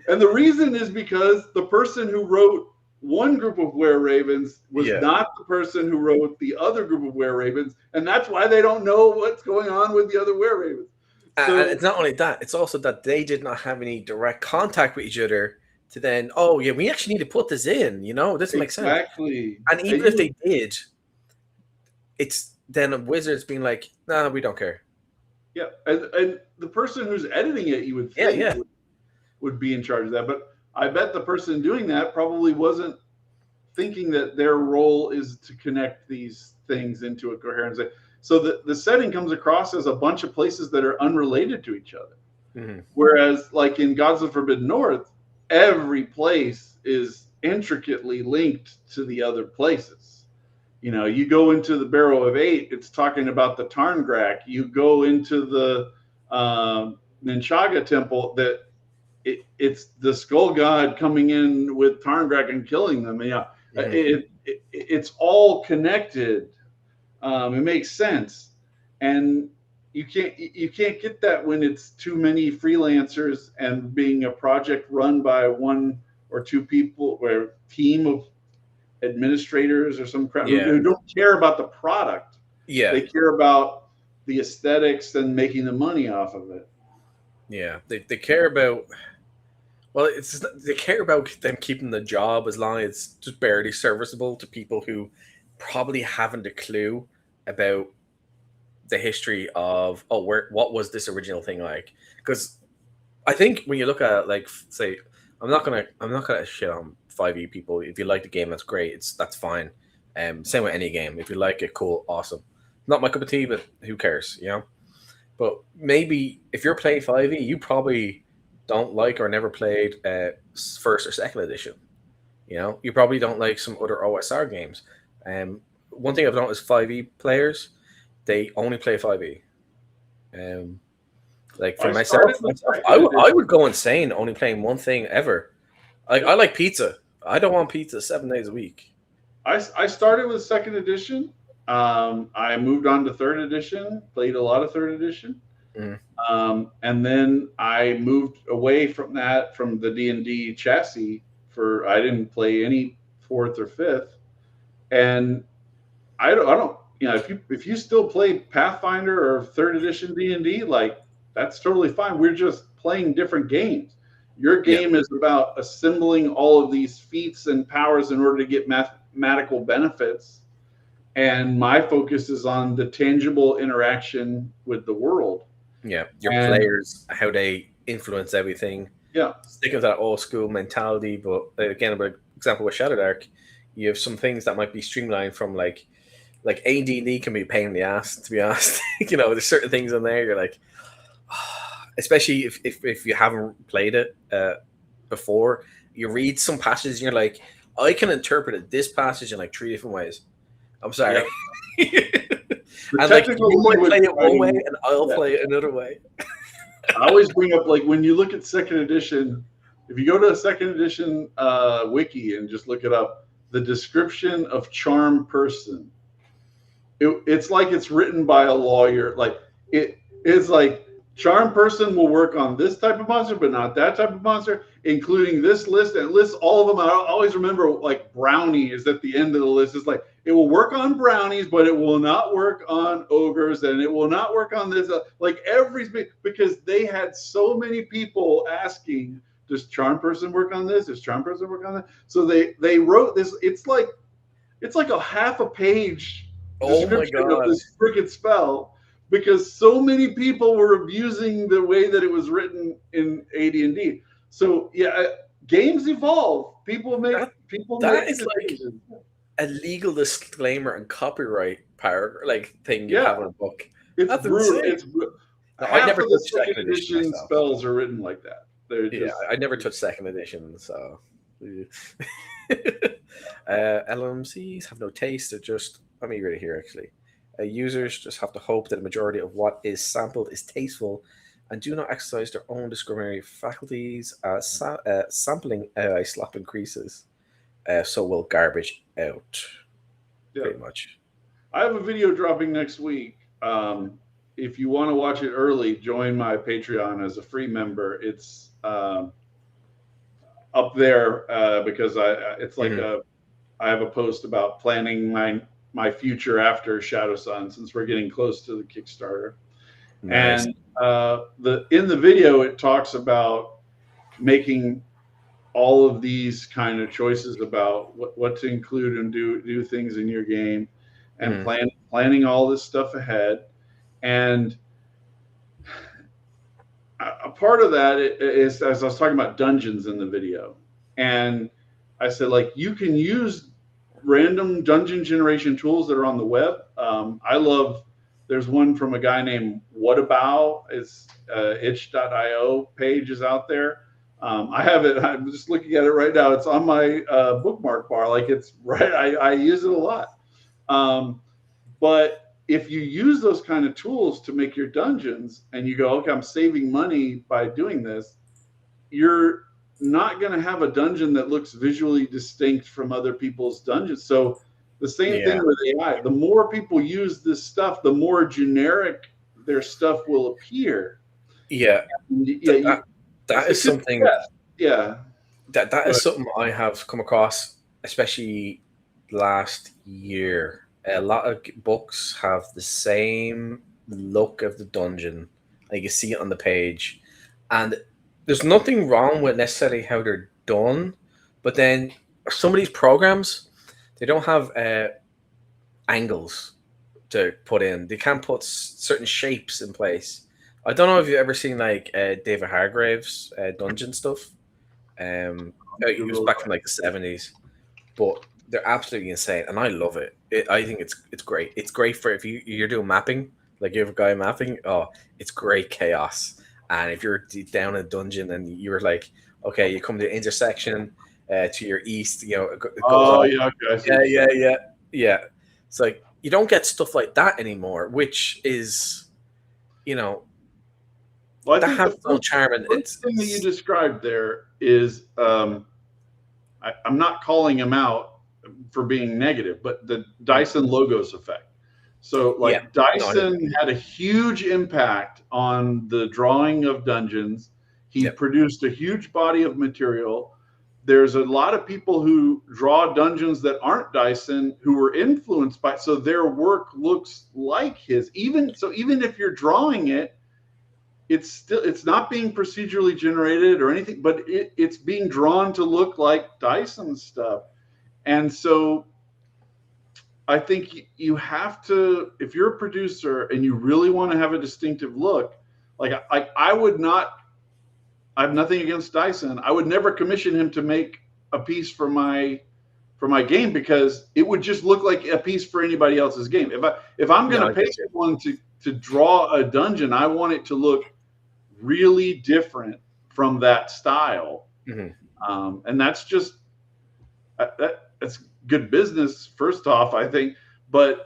And the reason is because the person who wrote one group of were-ravens was not the person who wrote the other group of were-ravens, and that's why they don't know what's going on with the other were-ravens. So, and it's not only that, it's also that they did not have any direct contact with each other to then, oh yeah, we actually need to put this in, this makes sense. Exactly. And even if they did, it's then a Wizards being like, nah, we don't care. Yeah, and the person who's editing it, you would think would be in charge of that. But I bet the person doing that probably wasn't thinking that their role is to connect these things into a coherence. So the setting comes across as a bunch of places that are unrelated to each other. Whereas, like in Gods of the Forbidden North, every place is intricately linked to the other places. You go into the Barrow of Eight, it's talking about the Tarngrak. You go into the Ninchaga Temple, that it's the Skull God coming in with Tarngrak and killing them. It's all connected. It makes sense, and you can't get that when it's too many freelancers and being a project run by one or two people, or a team of administrators or some crap who don't care about the product. They care about the aesthetics and making the money off of it. They care about, well, they care about them keeping the job as long as it's just barely serviceable to people who probably haven't a clue about the history of what was this original thing like. Because I think when you look at, like, say, I'm not gonna shit on 5e people. If you like the game, that's great. That's fine. Same with any game. If you like it, cool, awesome. Not my cup of tea, but who cares, But maybe if you're playing 5e, you probably don't like or never played first or second edition. You probably don't like some other OSR games. One thing I've noticed, 5e players, they only play 5e. Like for myself, I would go insane only playing one thing ever. Like, I like pizza. I don't want pizza 7 days a week. I started with second edition. I moved on to third edition, played a lot of third edition. And then I moved away from the D&D chassis I didn't play any fourth or fifth. And I don't if you still play Pathfinder or third edition D&D, like, that's totally fine. We're just playing different games. Your game is about assembling all of these feats and powers in order to get mathematical benefits. And my focus is on the tangible interaction with the world. Your players, how they influence everything. Sticking to that old school mentality. But again, for example, with Shadow Dark, You have some things that might be streamlined from like AD&D can be a pain in the ass, to be honest. There's certain things in there you're like, especially if you haven't played it before, you read some passages and you're like, I can interpret this passage in like 3 different ways. I'm sorry. And like you might play it one way and I'll play it another way. I always bring up, like, when you look at second edition, if you go to a second edition wiki and just look it up, the description of charm person, it's like it's written by a lawyer. Like, it is like, charm person will work on this type of monster, but not that type of monster, including this list, and lists all of them. I always remember, like, brownie is at the end of the list. It's like, it will work on brownies, but it will not work on ogres, and it will not work on this. Like, because they had so many people asking, does charm person work on this? Does charm person work on that? So they wrote this. It's like a half a page description of this freaking spell, because so many people were abusing the way that it was written in AD&D. So yeah, games evolve. People make decisions. A legal disclaimer and copyright paragraph, like, thing you have in a book. It's brutal. It's I never touched second edition spells are written like that. I never touched second edition, so LMCs have no taste. They're just, let me read it here actually. Users just have to hope that a majority of what is sampled is tasteful and do not exercise their own discriminatory faculties. Sampling AI slop increases, so will garbage out. Pretty much. I have a video dropping next week. If you want to watch it early, join my Patreon as a free member. It's up there because it's like I have a post about planning my future after Shadow Sun, since we're getting close to the Kickstarter. Nice. And in the video, it talks about making all of these kind of choices about what to include and do things in your game, and planning all this stuff ahead. And a part of that is, as I was talking about dungeons in the video, and I said, like, you can use random dungeon generation tools that are on the web. There's one from a guy named Whatabout. It's itch.io page is out there. I have it. I'm just looking at it right now. It's on my bookmark bar. Like, it's right. I use it a lot. But if you use those kind of tools to make your dungeons and you go, okay, I'm saving money by doing this, you're not going to have a dungeon that looks visually distinct from other people's dungeons. So the same thing with AI. The more people use this stuff, the more generic their stuff will appear. That is something. That is something I have come across, especially last year. A lot of books have the same look of the dungeon. Like, you see it on the page, and there's nothing wrong with necessarily how they're done, but then some of these programs, they don't have angles to put in. They can't put certain shapes in place. I don't know if you've ever seen like David Hargrave's dungeon stuff. It was back from like the 70s, but they're absolutely insane, and I love it. I think it's great. It's great for if you're doing mapping, like you have a guy mapping. Oh, it's great chaos. And if you're down in a dungeon and you're like, okay, you come to the intersection to your east, it goes yeah. It's like you don't get stuff like that anymore, which is, well, I think has no charm. And the thing that you described there is, I'm not calling him out for being negative, but the Dyson logos effect. So Dyson had a huge impact on the drawing of dungeons. He produced a huge body of material. There's a lot of people who draw dungeons that aren't Dyson who were influenced by, so their work looks like his. Even if you're drawing it, it's not being procedurally generated or anything, but it's being drawn to look like Dyson stuff. And so I think you have to, if you're a producer and you really want to have a distinctive look, like I would not, I have nothing against Dyson. I would never commission him to make a piece for my for my game, because it would just look like a piece for anybody else's game. If I'm going No, to I pay get you. someone to draw a dungeon, I want it to look really different from that style. And that's just that's good business, first off, I think. But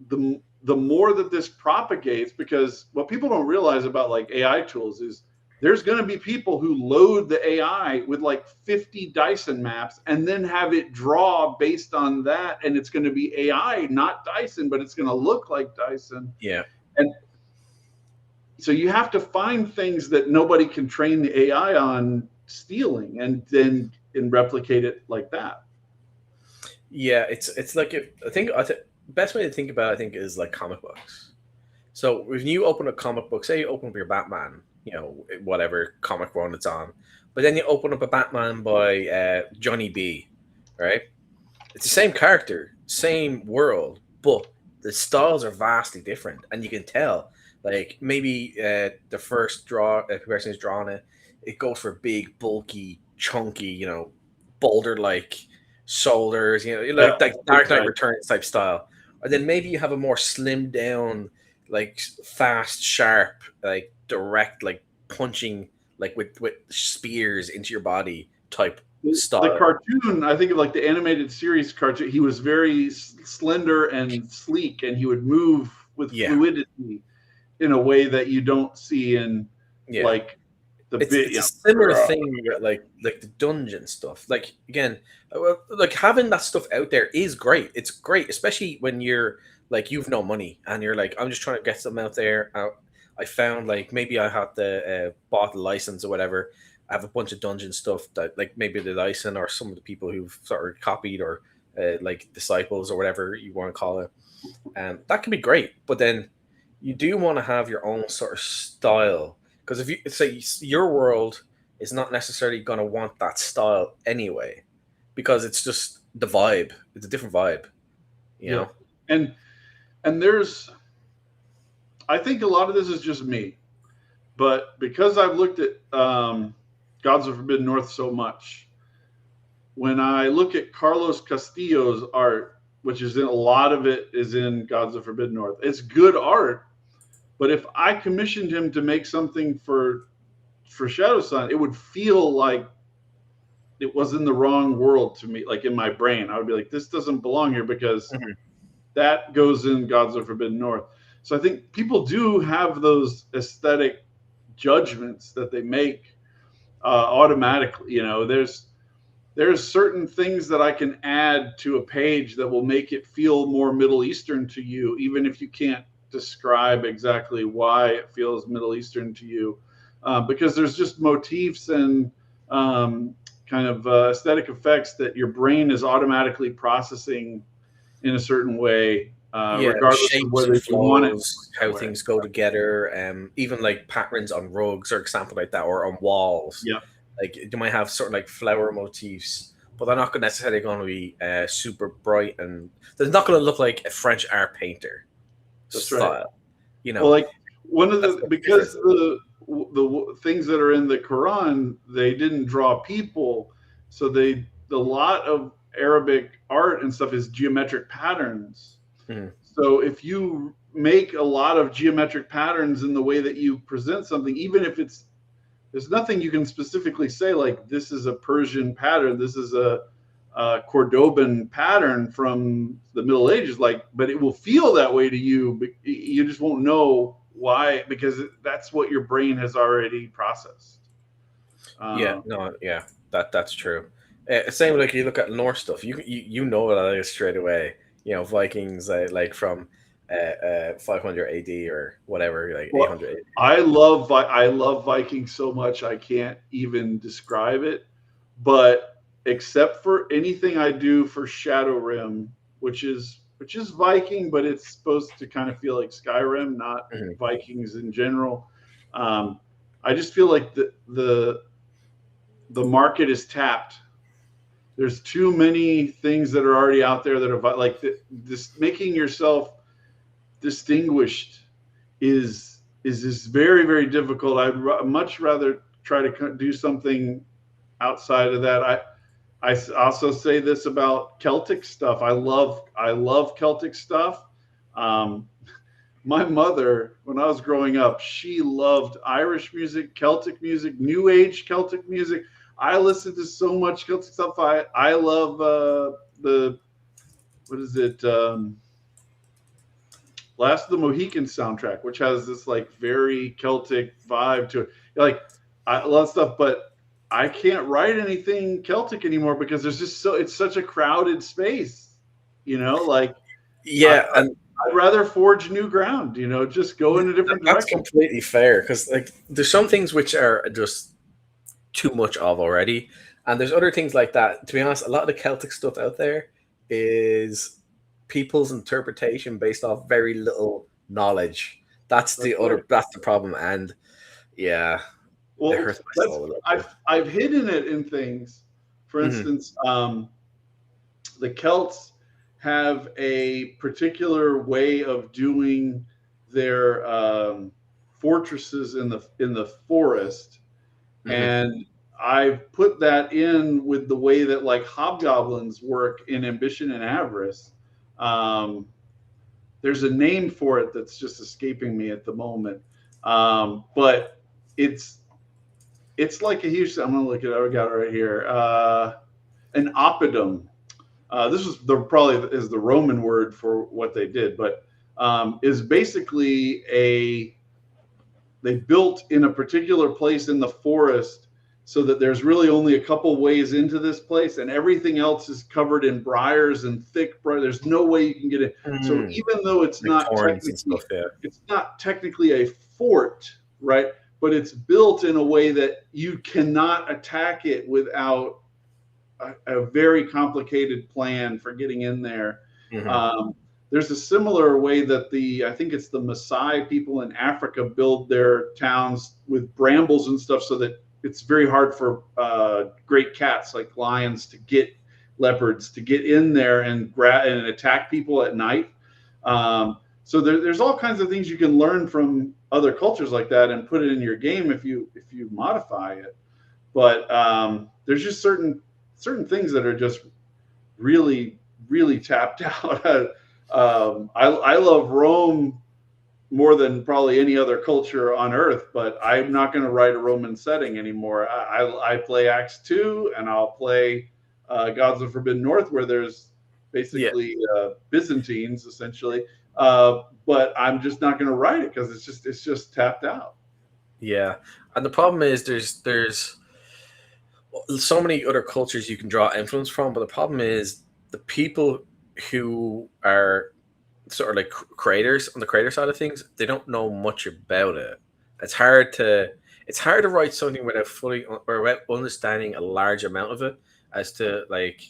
the more that this propagates, because what people don't realize about like AI tools is there's going to be people who load the AI with like 50 Dyson maps and then have it draw based on that, and it's going to be AI, not Dyson, but it's going to look like Dyson. Yeah. And so you have to find things that nobody can train the AI on stealing, and then replicate it like that. Yeah, it's like best way to think about it, I think, is like comic books. So when you open a comic book, say you open up your Batman, whatever comic run it's on, but then you open up a Batman by Johnny B, right? It's the same character, same world, but the styles are vastly different, and you can tell. Like maybe the first person who's drawing it, it goes for big, bulky, chunky, boulder like shoulders, like Dark Knight Returns type style. And then maybe you have a more slimmed down, like fast, sharp, like direct, like punching, like with spears into your body type style. The cartoon, I think of like the animated series cartoon, he was very slender and sleek, and he would move with fluidity in a way that you don't see in like it's a similar thing with like the dungeon stuff. Like again, like having that stuff out there is great. It's great, especially when you're like you've no money and you're like, I'm just trying to get something out there. I found like maybe I had the bought the license or whatever. I have a bunch of dungeon stuff that like maybe the license or some of the people who've sort of copied or like disciples or whatever you want to call it, and that can be great. But then you do want to have your own sort of style, because if you say your world is not necessarily going to want that style anyway, because it's just the vibe. It's a different vibe, you know. And there's, I think a lot of this is just me, but because I've looked at Gods of Forbidden North so much, when I look at Carlos Castillo's art, which is in a lot of it is in Gods of Forbidden North, it's good art. But if I commissioned him to make something for Shadow Sun, it would feel like it was in the wrong world to me. Like in my brain, I would be like, this doesn't belong here, because that goes in Gods of Forbidden North. So I think people do have those aesthetic judgments that they make automatically. There's certain things that I can add to a page that will make it feel more Middle Eastern to you, even if you can't describe exactly why it feels Middle Eastern to you, because there's just motifs and kind of aesthetic effects that your brain is automatically processing in a certain way, regardless of whether you want it. How things go together, even like patterns on rugs, or example like that, or on walls. Yeah, like you might have sort of like flower motifs, but they're not necessarily going to be super bright, and they're not going to look like a French art painter. That's style, right. Well, like one of the, because the things that are in the Quran, they didn't draw people, so a lot of Arabic art and stuff is geometric patterns. So if you make a lot of geometric patterns in the way that you present something, even if there's nothing you can specifically say like this is a Persian pattern, this is a Cordoban pattern from the Middle Ages, but it will feel that way to you, but you just won't know why, because that's what your brain has already processed. That's true. Same like you look at Norse stuff, you know that is straight away. Vikings like from 500 AD or whatever, like 800 AD. I love Vikings so much I can't even describe it, but except for anything I do for Shadowrim, which is Viking, but it's supposed to kind of feel like Skyrim, not Vikings in general. I just feel like the market is tapped. There's too many things that are already out there that are like this. Making yourself distinguished is very, very difficult. I'd much rather try to do something outside of that. also say this about Celtic stuff. I love Celtic stuff. Um, my mother, when I was growing up, she loved Irish music, Celtic music, New Age Celtic music. I listened to so much Celtic stuff. I love the what is it? Last of the Mohicans soundtrack, which has this like very Celtic vibe to it. Like I love stuff, but I can't write anything Celtic anymore because there's just it's such a crowded space. Like I, Yeah, and I'd rather forge new ground. Just go in a different that's direction. completely fair because like there's some things which are just too much of already, and there's other things like that. To be honest, a lot of the Celtic stuff out there is people's interpretation based off very little knowledge. That's That's the right. other. That's the problem, and yeah, it Well, hurts my soul a little bit. I've hidden it in things. For Hmm. instance, the Celts have a particular way of doing their fortresses in the forest, Hmm. and I've put that in with the way that like hobgoblins work in Ambition and Avarice. Um, there's a name for it that's just escaping me at the moment, but it's it's like a huge. I'm gonna look it up. I got it right here. An oppidum. This was probably is the Roman word for what they did, but is basically they built in a particular place in the forest so that there's really only a couple ways into this place and everything else is covered in briars and thick briar. There's no way you can get in. So Mm. even though Like thorns and stuff. Yeah. it's not technically a fort, right? But it's built in a way that you cannot attack it without a very complicated plan for getting in there. Hmm. Um, there's a similar way that I think it's the Maasai people in Africa build their towns with brambles and stuff, so that it's very hard for great cats like lions to get leopards to get in there and and attack people at night. So there's all kinds of things you can learn from other cultures like that and put it in your game if you modify it. But there's just certain things that are just really really tapped out. I love Rome more than probably any other culture on earth, but I'm not going to write a Roman setting anymore. I play Acts 2 and I'll play Gods of Forbidden North, where there's Yeah. basically Byzantines essentially. But I'm just not going to write it because it's just tapped out. Yeah. And the problem is there's so many other cultures you can draw influence from, but the problem is the people who are sort of like creators on the creator side of things, they don't know much about it. It's hard to it's hard to write something without fully or without understanding a large amount of it. As to like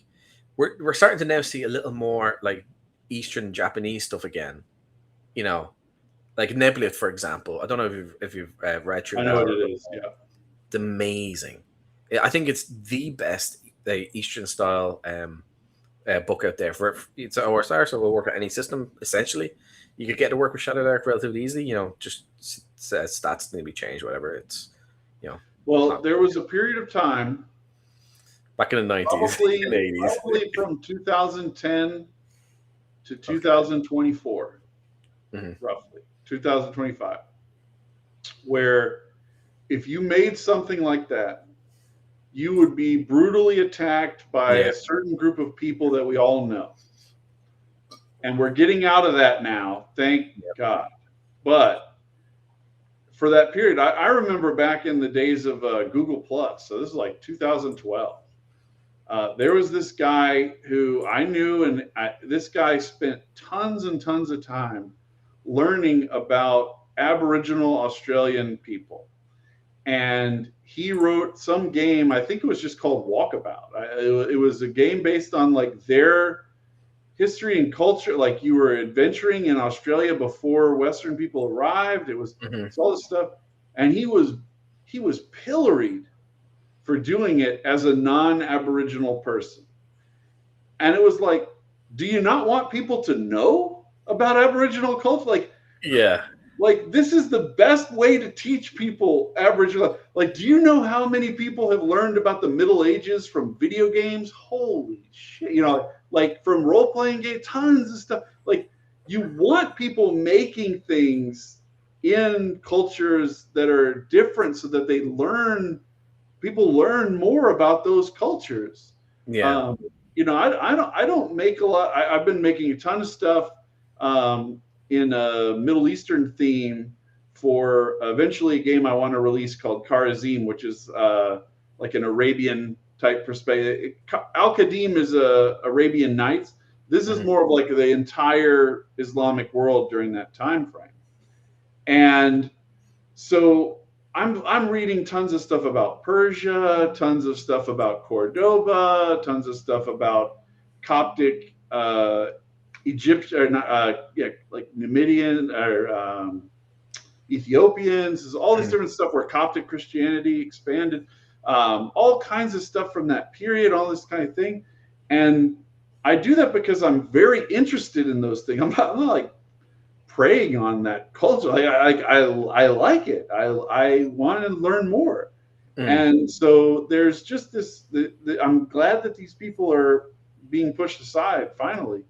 we're starting to now see a little more like Eastern Japanese stuff again. You know, like Nebula, for example. I don't know if you've read through I that know what or it is. Yeah. it's amazing. I think it's the best Eastern style book out there for it's an OSR, so we'll work on any system essentially. You could get to work with Shadow Dark relatively easily. Just says stats need to be changed, whatever. It's you know Well, not there was a period of time, back in the 90s and probably 80s. from 2010 to Okay. 2024, Hmm. roughly 2025, where if you made something like that, you would be brutally attacked by Yeah. a certain group of people that we all know. And we're getting out of that now, thank God. But for that period, I remember back in the days of Google Plus, so this is like 2012. There was this guy who I knew, and this guy spent tons and tons of time learning about Aboriginal Australian people. And he wrote some game, I think it was just called Walkabout. It was a game based on like their history and culture. Like you were adventuring in Australia before Western people arrived. Hmm. It's all this stuff. And he was pilloried for doing it as a non-Aboriginal person. And it was like, do you not want people to know about Aboriginal culture? Like, Yeah. Like, this is the best way to teach people Aboriginal. Like, do you know how many people have learned about the Middle Ages from video games? Holy shit. You know, like from role playing games, tons of stuff. Like, you want people making things in cultures that are different so that people learn more about those cultures. Yeah. You know, I don't make a lot. I've been making a ton of stuff in a Middle Eastern theme for eventually a game I want to release called Kharazim, which is like an Arabian type perspective. Al Qadim is Arabian Nights. This is more of like the entire Islamic world during that time frame. And so I'm reading tons of stuff about Persia, tons of stuff about Cordoba, tons of stuff about Coptic Egyptian, like Numidian or Ethiopians. There's all this different stuff where Coptic Christianity expanded, all kinds of stuff from that period, all this kind of thing. And I do that because I'm very interested in those things. I'm not like preying on that culture. I like it. I want to learn more. And so there's just this. I'm glad that these people are being pushed aside finally.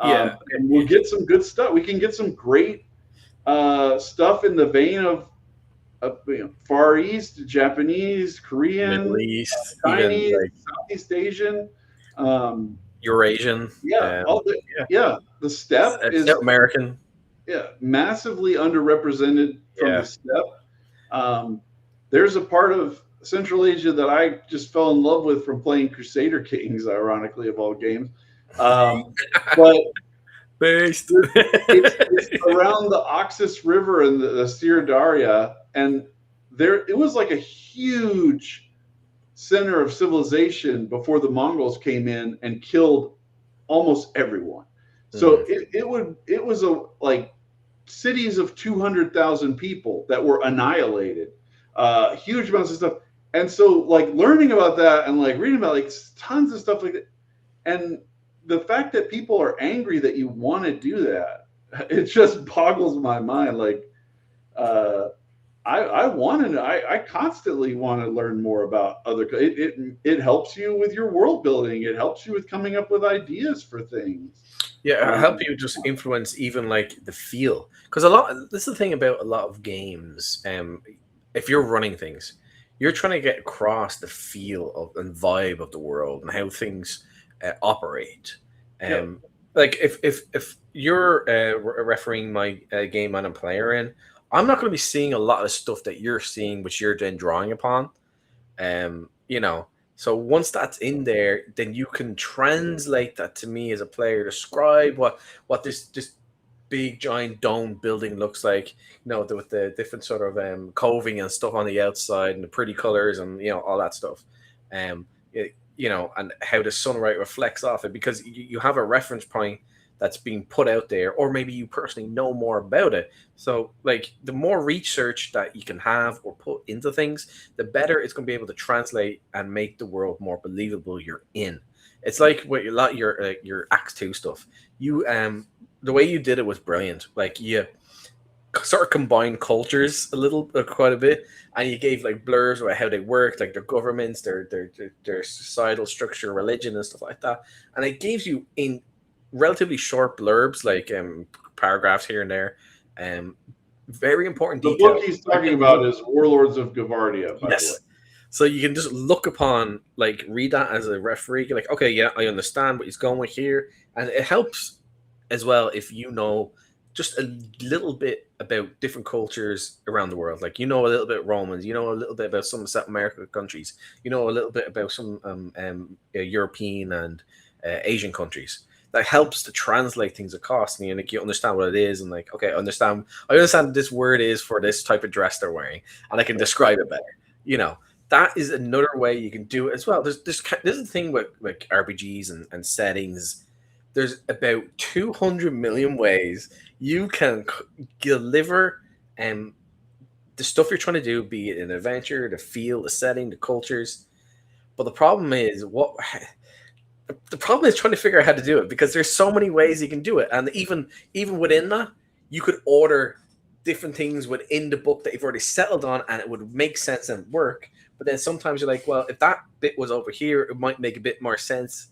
Yeah, and we'll get some good stuff. We can get some great stuff in the vein of Far East, Japanese, Korean, Middle East, Chinese, even like Southeast Asian, Eurasian. the steppe is American. Massively underrepresented from the steppe. There's a part of Central Asia that I just fell in love with from playing Crusader Kings, ironically, of all games. But Based. it's around the Oxus River and the Sierra Daria, and it was like a huge center of civilization before the Mongols came in and killed almost everyone. So it was like cities of 200,000 people that were annihilated, huge amounts of stuff. And so like learning about that and like reading about like tons of stuff like that, and the fact that people are angry that you want to do that, it just boggles my mind. Like, I constantly want to learn more about other. It helps you with your world building. It helps you with coming up with ideas for things. Yeah, it'll help you just influence even like the feel. Because this is the thing about a lot of games. If you're running things, you're trying to get across the feel of and vibe of the world and how things operate. Like if you're refereeing my game I'm a player in, I'm not going to be seeing a lot of stuff that you're seeing, which you're then drawing upon. You know, so once that's in there, then you can translate that to me as a player, describe what this big giant dome building looks like, you know, with the different sort of coving and stuff on the outside and the pretty colors and, you know, all that stuff. You know, and how the sunlight reflects off it, because you have a reference point that's being put out there, or maybe you personally know more about it. So like the more research that you can have or put into things, the better it's going to be able to translate and make the world more believable you're in. It's like what your Act 2 stuff. You the way you did it was brilliant. Like you sort of combined cultures quite a bit, and you gave like blurs about how they work, like their governments, their societal structure, religion, and stuff like that. And it gives you in relatively short blurbs, like paragraphs here and there, very important detail. The book he's talking about is Warlords of Gavardia, by the way. So you can just look upon, like, read that as a referee. You're like, okay, yeah, I understand what he's going with here. And it helps as well if you know just a little bit about different cultures around the world. Like, you know a little bit Romans, you know a little bit about some South American countries, you know a little bit about some European and Asian countries. That helps to translate things across, and you understand what it is, and like, okay, I understand this word is for this type of dress they're wearing, and I can describe it better. You know, that is another way you can do it as well. There's a thing with like RPGs and settings. There's about 200 million ways you can deliver the stuff you're trying to do, be it an adventure, the feel, the setting, the cultures. But the problem is trying to figure out how to do it, because there's so many ways you can do it, and even within that, you could order different things within the book that you've already settled on, and it would make sense and work. But then sometimes you're like, well, if that bit was over here, it might make a bit more sense.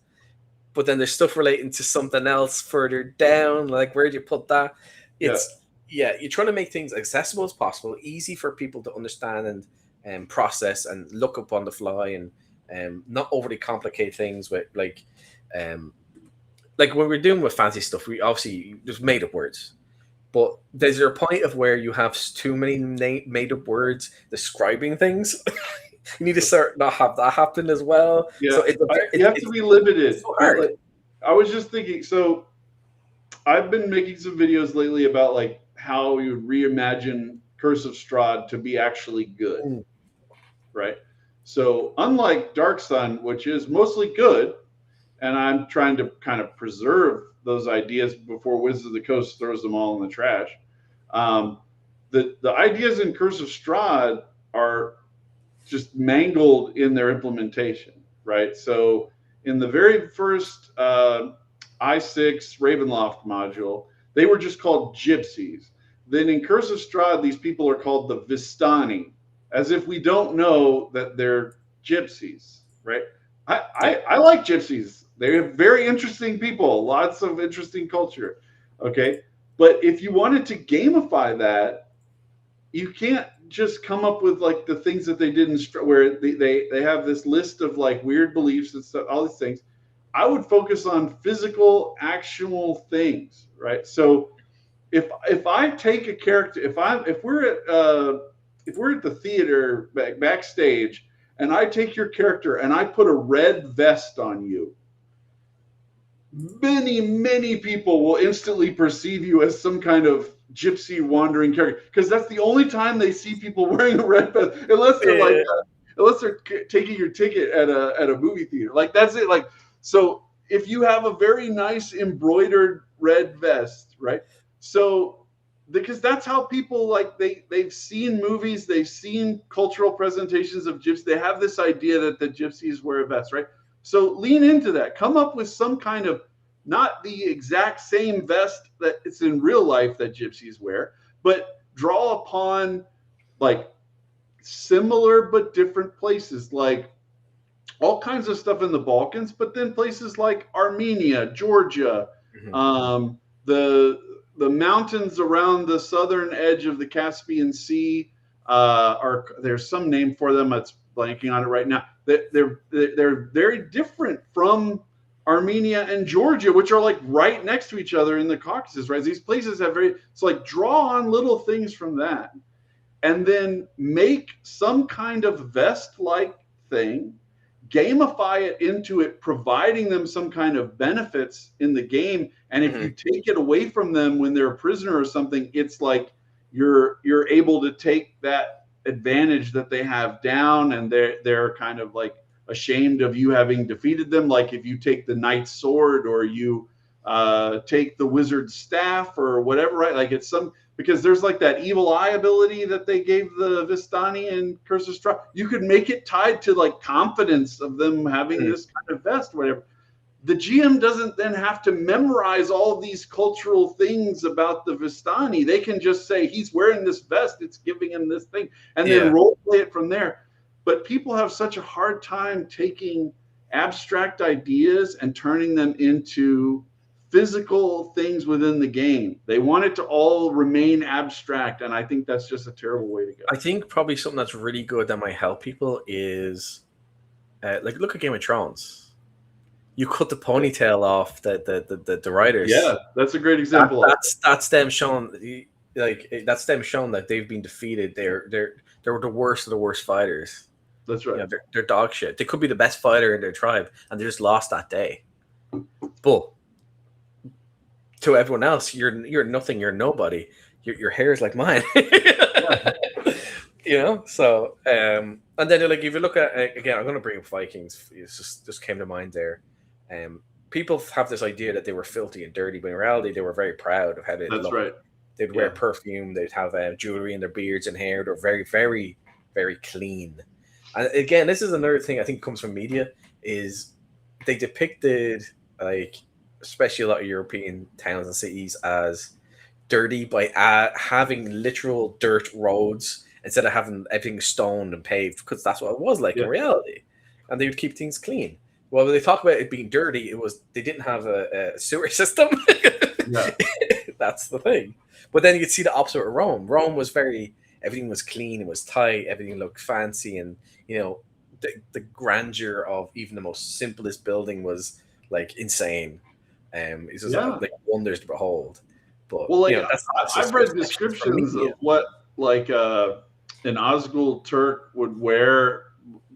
But then there's stuff relating to something else further down. Like, where do you put that? Yeah. It's you're trying to make things accessible as possible, easy for people to understand and process and look up on the fly, and not overly complicate things with like when we're doing with fancy stuff, we obviously just made up words. But there's a point of where you have too many made up words describing things. You need to start not have that happen as well. Yeah, So you have to be limited. so hard. Like, I was just thinking. So I've been making some videos lately about like how you reimagine Curse of Strahd to be actually good, right? So unlike Dark Sun, which is mostly good, and I'm trying to kind of preserve those ideas before Wizards of the Coast throws them all in the trash. The ideas in Curse of Strahd are just mangled in their implementation, right? So in the very first I6 Ravenloft module, they were just called gypsies. Then in Curse of Strahd, these people are called the Vistani, as if we don't know that they're gypsies, right? I like gypsies. They're very interesting people, lots of interesting culture, okay? But if you wanted to gamify that, you can't just come up with like the things that they did in where they have this list of like weird beliefs and stuff, all these things. I would focus on physical, actual things, right? So if I take a character, if we're at the theater backstage, and I take your character and I put a red vest on you, many people will instantly perceive you as some kind of gypsy wandering character, because that's the only time they see people wearing a red vest, unless they're unless they're taking your ticket at a movie theater. Like, that's it. Like, so if you have a very nice embroidered red vest, right? So because that's how people, like, they've seen movies, they've seen cultural presentations of gypsies, they have this idea that the gypsies wear a vest, right? So lean into that. Come up with some kind of, not the exact same vest that it's in real life that gypsies wear, but draw upon like similar but different places, like all kinds of stuff in the Balkans, but then places like Armenia, Georgia, the mountains around the southern edge of the Caspian Sea, there's some name for them. It's blanking on it right now. They're very different from Armenia and Georgia, which are like right next to each other in the Caucasus, right? These places have so like draw on little things from that, and then make some kind of vest-like thing, gamify it into it, providing them some kind of benefits in the game. And if you take it away from them when they're a prisoner or something, it's like you're able to take that advantage that they have down, and they're kind of like ashamed of you having defeated them. Like if you take the knight's sword, or you take the wizard's staff or whatever, right? Like it's because there's like that evil eye ability that they gave the Vistani and Curse of Strahd. You could make it tied to like confidence of them having this kind of vest, whatever. The GM doesn't then have to memorize all of these cultural things about the Vistani. They can just say, he's wearing this vest, it's giving him this thing, and then role play it from there. But people have such a hard time taking abstract ideas and turning them into physical things within the game. They want it to all remain abstract, and I think that's just a terrible way to go. I think probably something that's really good that might help people is like look at Game of Thrones. You cut the ponytail off the writers. Yeah, that's a great example. That's them showing that's them showing that they've been defeated. They're the worst of the worst fighters. That's right. You know, they're dog shit. They could be the best fighter in their tribe, and they just lost that day. But to everyone else, you're nothing. You're nobody. Your hair is like mine. You know. So and then like if you look at again, I'm going to bring up Vikings. It just came to mind there. People have this idea that they were filthy and dirty, but in reality, they were very proud of how they looked. Right. They'd wear perfume. They'd have jewelry in their beards and hair. They're very, very, very clean. And again, this is another thing I think comes from media, is they depicted, like, especially a lot of European towns and cities as dirty by having literal dirt roads instead of having everything stoned and paved, because that's what it was like in reality, and they would keep things clean. Well, when they talk about it being dirty, it was they didn't have a sewer system. Yeah. That's the thing. But then you could see the opposite of Rome. Rome was everything was clean, it was tight, everything looked fancy, and the grandeur of even the most simplest building was like insane. It's just like wonders to behold. But well, like that's I've read descriptions of what like an Ozgul Turk would wear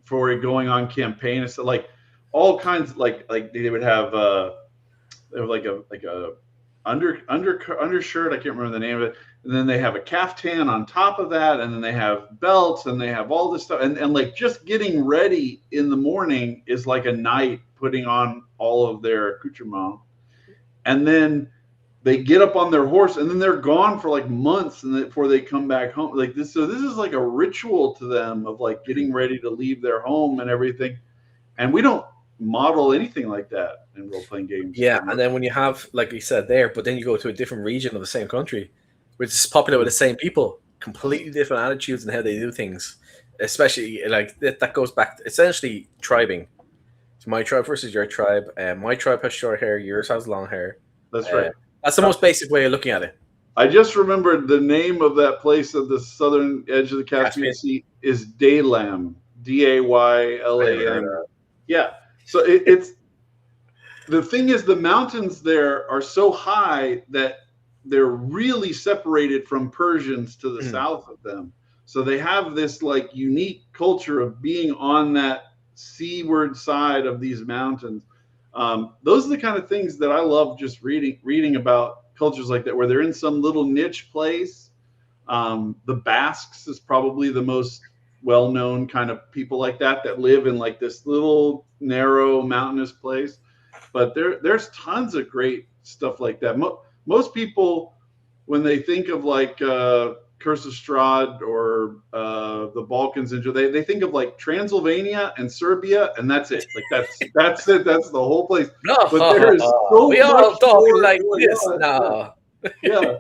for going on campaign and stuff, like all kinds, like they would have they have like a undershirt, I can't remember the name of it, and then they have a caftan on top of that, and then they have belts, and they have all this stuff, and like just getting ready in the morning is like a knight putting on all of their accoutrement, and then they get up on their horse, and then they're gone for like months, and before they come back home, like this. So this is like a ritual to them of like getting ready to leave their home and everything, and we don't model anything like that in role-playing games. Yeah, and then when you have, like you said there, but then you go to a different region of the same country, which is popular with the same people, completely different attitudes and how they do things. Especially like that goes back to essentially tribing. So my tribe versus your tribe. My tribe has short hair, yours has long hair. That's right. That's the most basic way of looking at it. I just remembered the name of that place at the southern edge of the Caspian Sea is Daylam, Daylam. Yeah. So it's the thing is, the mountains there are so high that they're really separated from Persians to the south of them. So they have this like unique culture of being on that seaward side of these mountains. Those are the kind of things that I love just reading about cultures like that, where they're in some little niche place. The Basques is probably the most well-known kind of people like that live in like this little narrow mountainous place. But there's tons of great stuff like that. Most people, when they think of like Curse of Strahd or the Balkans, and they think of like Transylvania and Serbia, and that's it. Like that's it. That's the whole place. No, but there is so we all talk like this now. Yeah,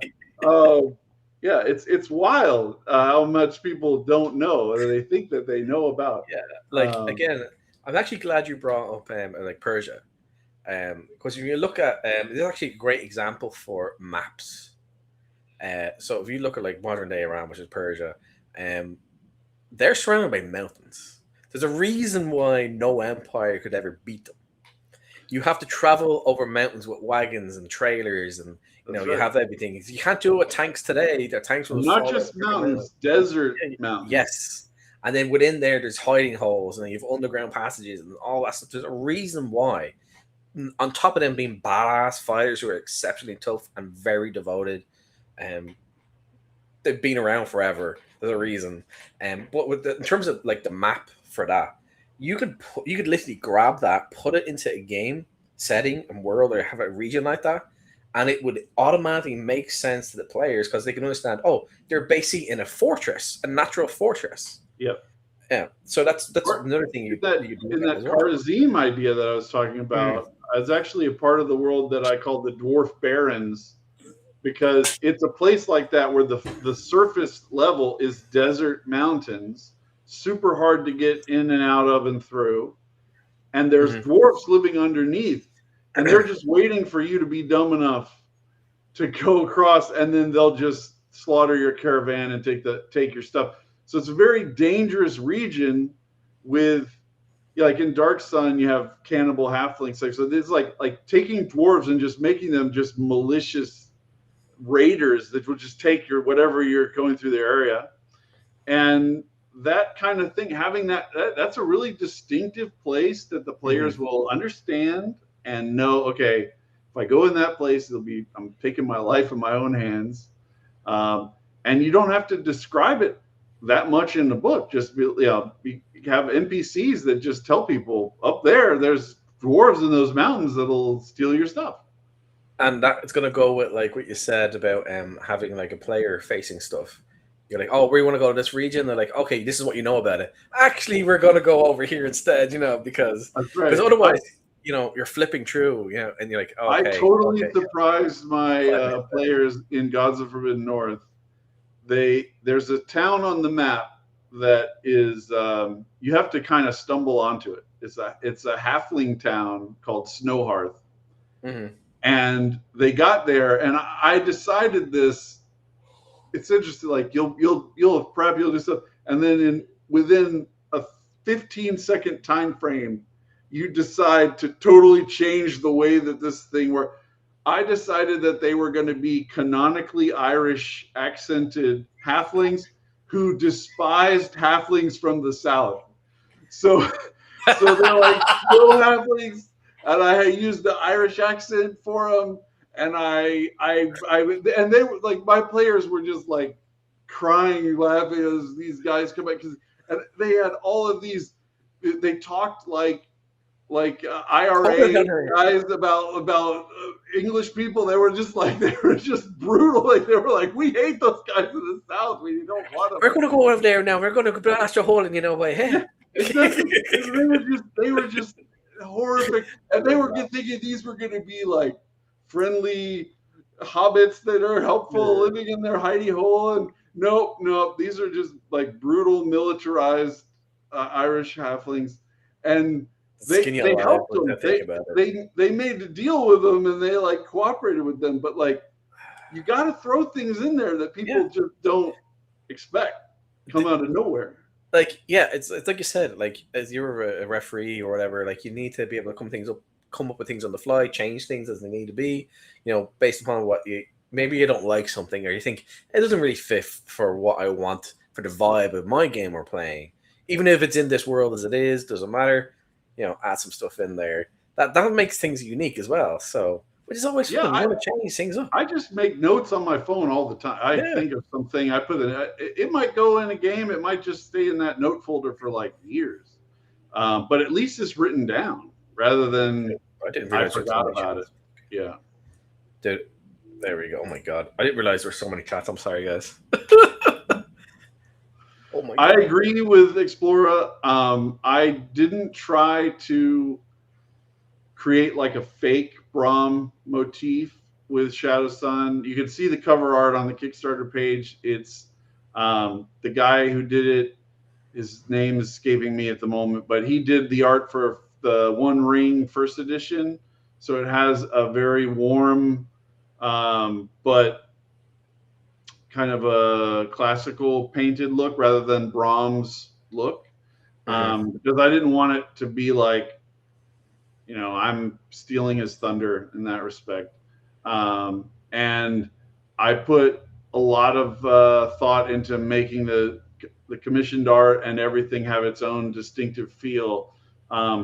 yeah. It's wild how much people don't know, or they think that they know about. Yeah, like again, I'm actually glad you brought up like Persia, because if you look at there's actually a great example for maps. So if you look at like modern day Iran, which is Persia, they're surrounded by mountains. There's a reason why no empire could ever beat them. You have to travel over mountains with wagons and trailers, and you have everything. You can't do it with tanks today. The tanks will not just mountains, desert mountains. Yes, and then within there's hiding holes, and you have underground passages and all that stuff. There's a reason why. On top of them being badass fighters who are exceptionally tough and very devoted. They've been around forever. There's a reason. But in terms of like the map for that, you could literally grab that, put it into a game setting and world, or have a region like that, and it would automatically make sense to the players because they can understand. Oh, they're basically in a fortress, a natural fortress. Yep. Yeah. So that's another thing in that Kharazim idea that I was talking about. I was actually a part of the world that I call the Dwarf Barrens, because it's a place like that where the surface level is desert mountains, super hard to get in and out of and through, and there's dwarfs living underneath, and they're just waiting for you to be dumb enough to go across, and then they'll just slaughter your caravan and take your stuff. So it's a very dangerous region with, like in Dark Sun, you have cannibal halflings. So it's like taking dwarves and just making them just malicious raiders that will just take your whatever you're going through the area. And that kind of thing, having that's a really distinctive place that the players will understand and know, okay, if I go in that place, I'm taking my life in my own hands. And you don't have to describe it that much in the book. Just have NPCs that just tell people up there's dwarves in those mountains that'll steal your stuff. And that's going to go with like what you said about having like a player facing stuff. You're like, oh, we want to go to this region. They're like, okay, this is what you know about it. Actually, we're going to go over here instead, because that's right. Otherwise, you're flipping through, and you're like, I okay, totally okay, surprised my yeah. players in Gods of Forbidden North. There's a town on the map that is you have to kind of stumble onto it. It's a halfling town called Snowhearth, Mm-hmm. and they got there, and I decided this. It's interesting. Like you'll prep, you'll do stuff, and then within a 15-second time frame, you decide to totally change the way that this thing works. I decided that they were going to be canonically Irish accented halflings who despised halflings from the South. So, so they're like no halflings, and I used the Irish accent for them. And and they were like, my players were just like crying, laughing as these guys come back, because and they had all of these. They talked like IRA guys about English people. They were just brutal. Like they were like, we hate those guys in the South. We don't want them. We're gonna go over there now. We're gonna blast a hole in way. Hey. Yeah, exactly. They were just horrific, and they were thinking these were going to be like friendly hobbits that are helpful, living in their hidey hole, and nope, these are just like brutal, militarized Irish halflings, and they helped them. They made a deal with them, and they like cooperated with them. But like, you got to throw things in there that people just don't expect come out of nowhere. Like, yeah, it's like you said, like as you're a referee or whatever, like you need to be able to come up with things on the fly, change things as they need to be, based upon what maybe you don't like something, or you think it doesn't really fit for what I want for the vibe of my game we're playing. Even if it's in this world as it is, doesn't matter. Add some stuff in there. That makes things unique as well. So, which is always fun. You want to change things up. I just make notes on my phone all the time. I think of something, I put it. It might go in a game. It might just stay in that note folder for like years. But at least it's written down rather than I forgot about it. Yeah. Dude, there we go. Oh my god, I didn't realize there's so many chats. I'm sorry, guys. Oh my god. I agree with Explora. I didn't try to create like a fake Brahm motif with Shadow Sun. You can see the cover art on the Kickstarter page. It's the guy who did it. His name is escaping me at the moment, but he did the art for the One Ring first edition. So it has a very warm, but kind of a classical painted look rather than Brahms look. Because I didn't want it to be like, I'm stealing his thunder in that respect. And I put a lot of thought into making the commissioned art and everything have its own distinctive feel. I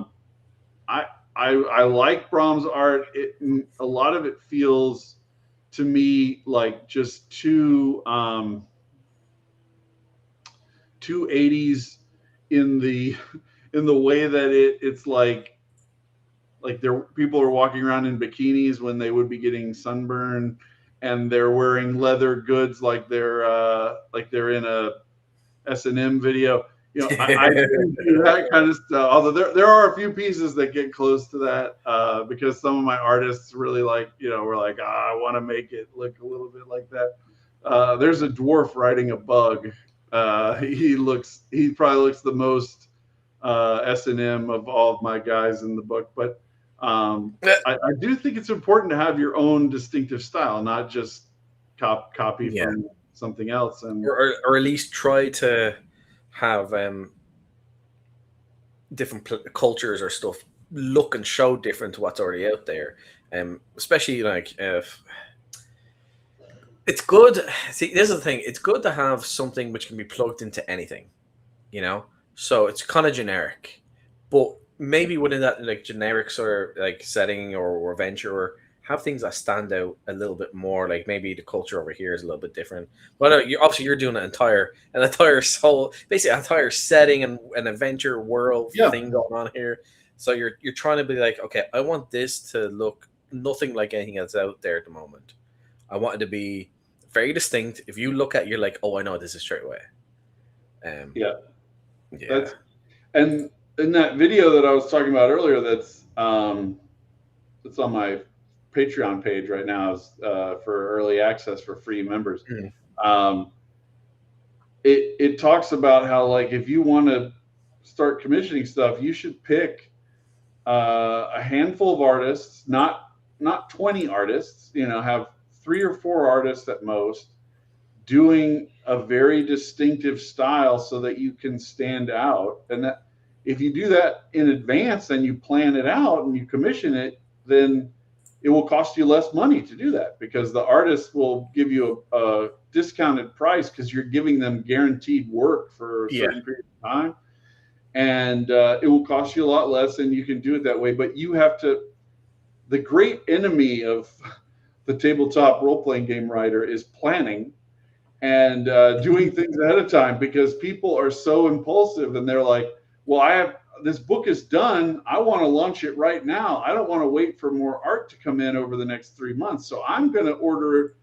like Brahms' art. A lot of it feels to me like just too 80s in the way that it's like people are walking around in bikinis when they would be getting sunburn, and they're wearing leather goods like they're in a S&M video. I do that kind of stuff. Although there are a few pieces that get close to that because some of my artists really were like, I want to make it look a little bit like that. There's a dwarf riding a bug. He probably looks the most S&M of all of my guys in the book, but I do think it's important to have your own distinctive style, not just copy from something else, or at least try to have different cultures or stuff look and show different to what's already out there. Especially like if it's good. See, this is the thing. It's good to have something which can be plugged into anything, So it's kind of generic, but maybe within that like generic sort of like setting or venture, have things that stand out a little bit more. Like maybe the culture over here is a little bit different. But you're doing an entire soul, basically an entire setting and an adventure world thing going on here. So you're trying to be like, okay, I want this to look nothing like anything that's out there at the moment. I want it to be very distinct. If you look at it, you're like, oh, I know this is straight away. And in that video that I was talking about earlier, that's It's on my Patreon page right now, for early access for free members. Mm. Um, it talks about how, like, if you want to start commissioning stuff, you should pick a handful of artists, not 20 artists. Have 3 or 4 artists at most, doing a very distinctive style so that you can stand out. And that if you do that in advance and you plan it out and you commission it, then it will cost you less money to do that, because the artist will give you a discounted price because you're giving them guaranteed work for a certain period of time. And it will cost you a lot less, and you can do it that way. But you have to, the great enemy of the tabletop role-playing game writer is planning and doing things ahead of time, because people are so impulsive and they're like, well, this book is done. I want to launch it right now. I don't want to wait for more art to come in over the next 3 months. So I'm going to order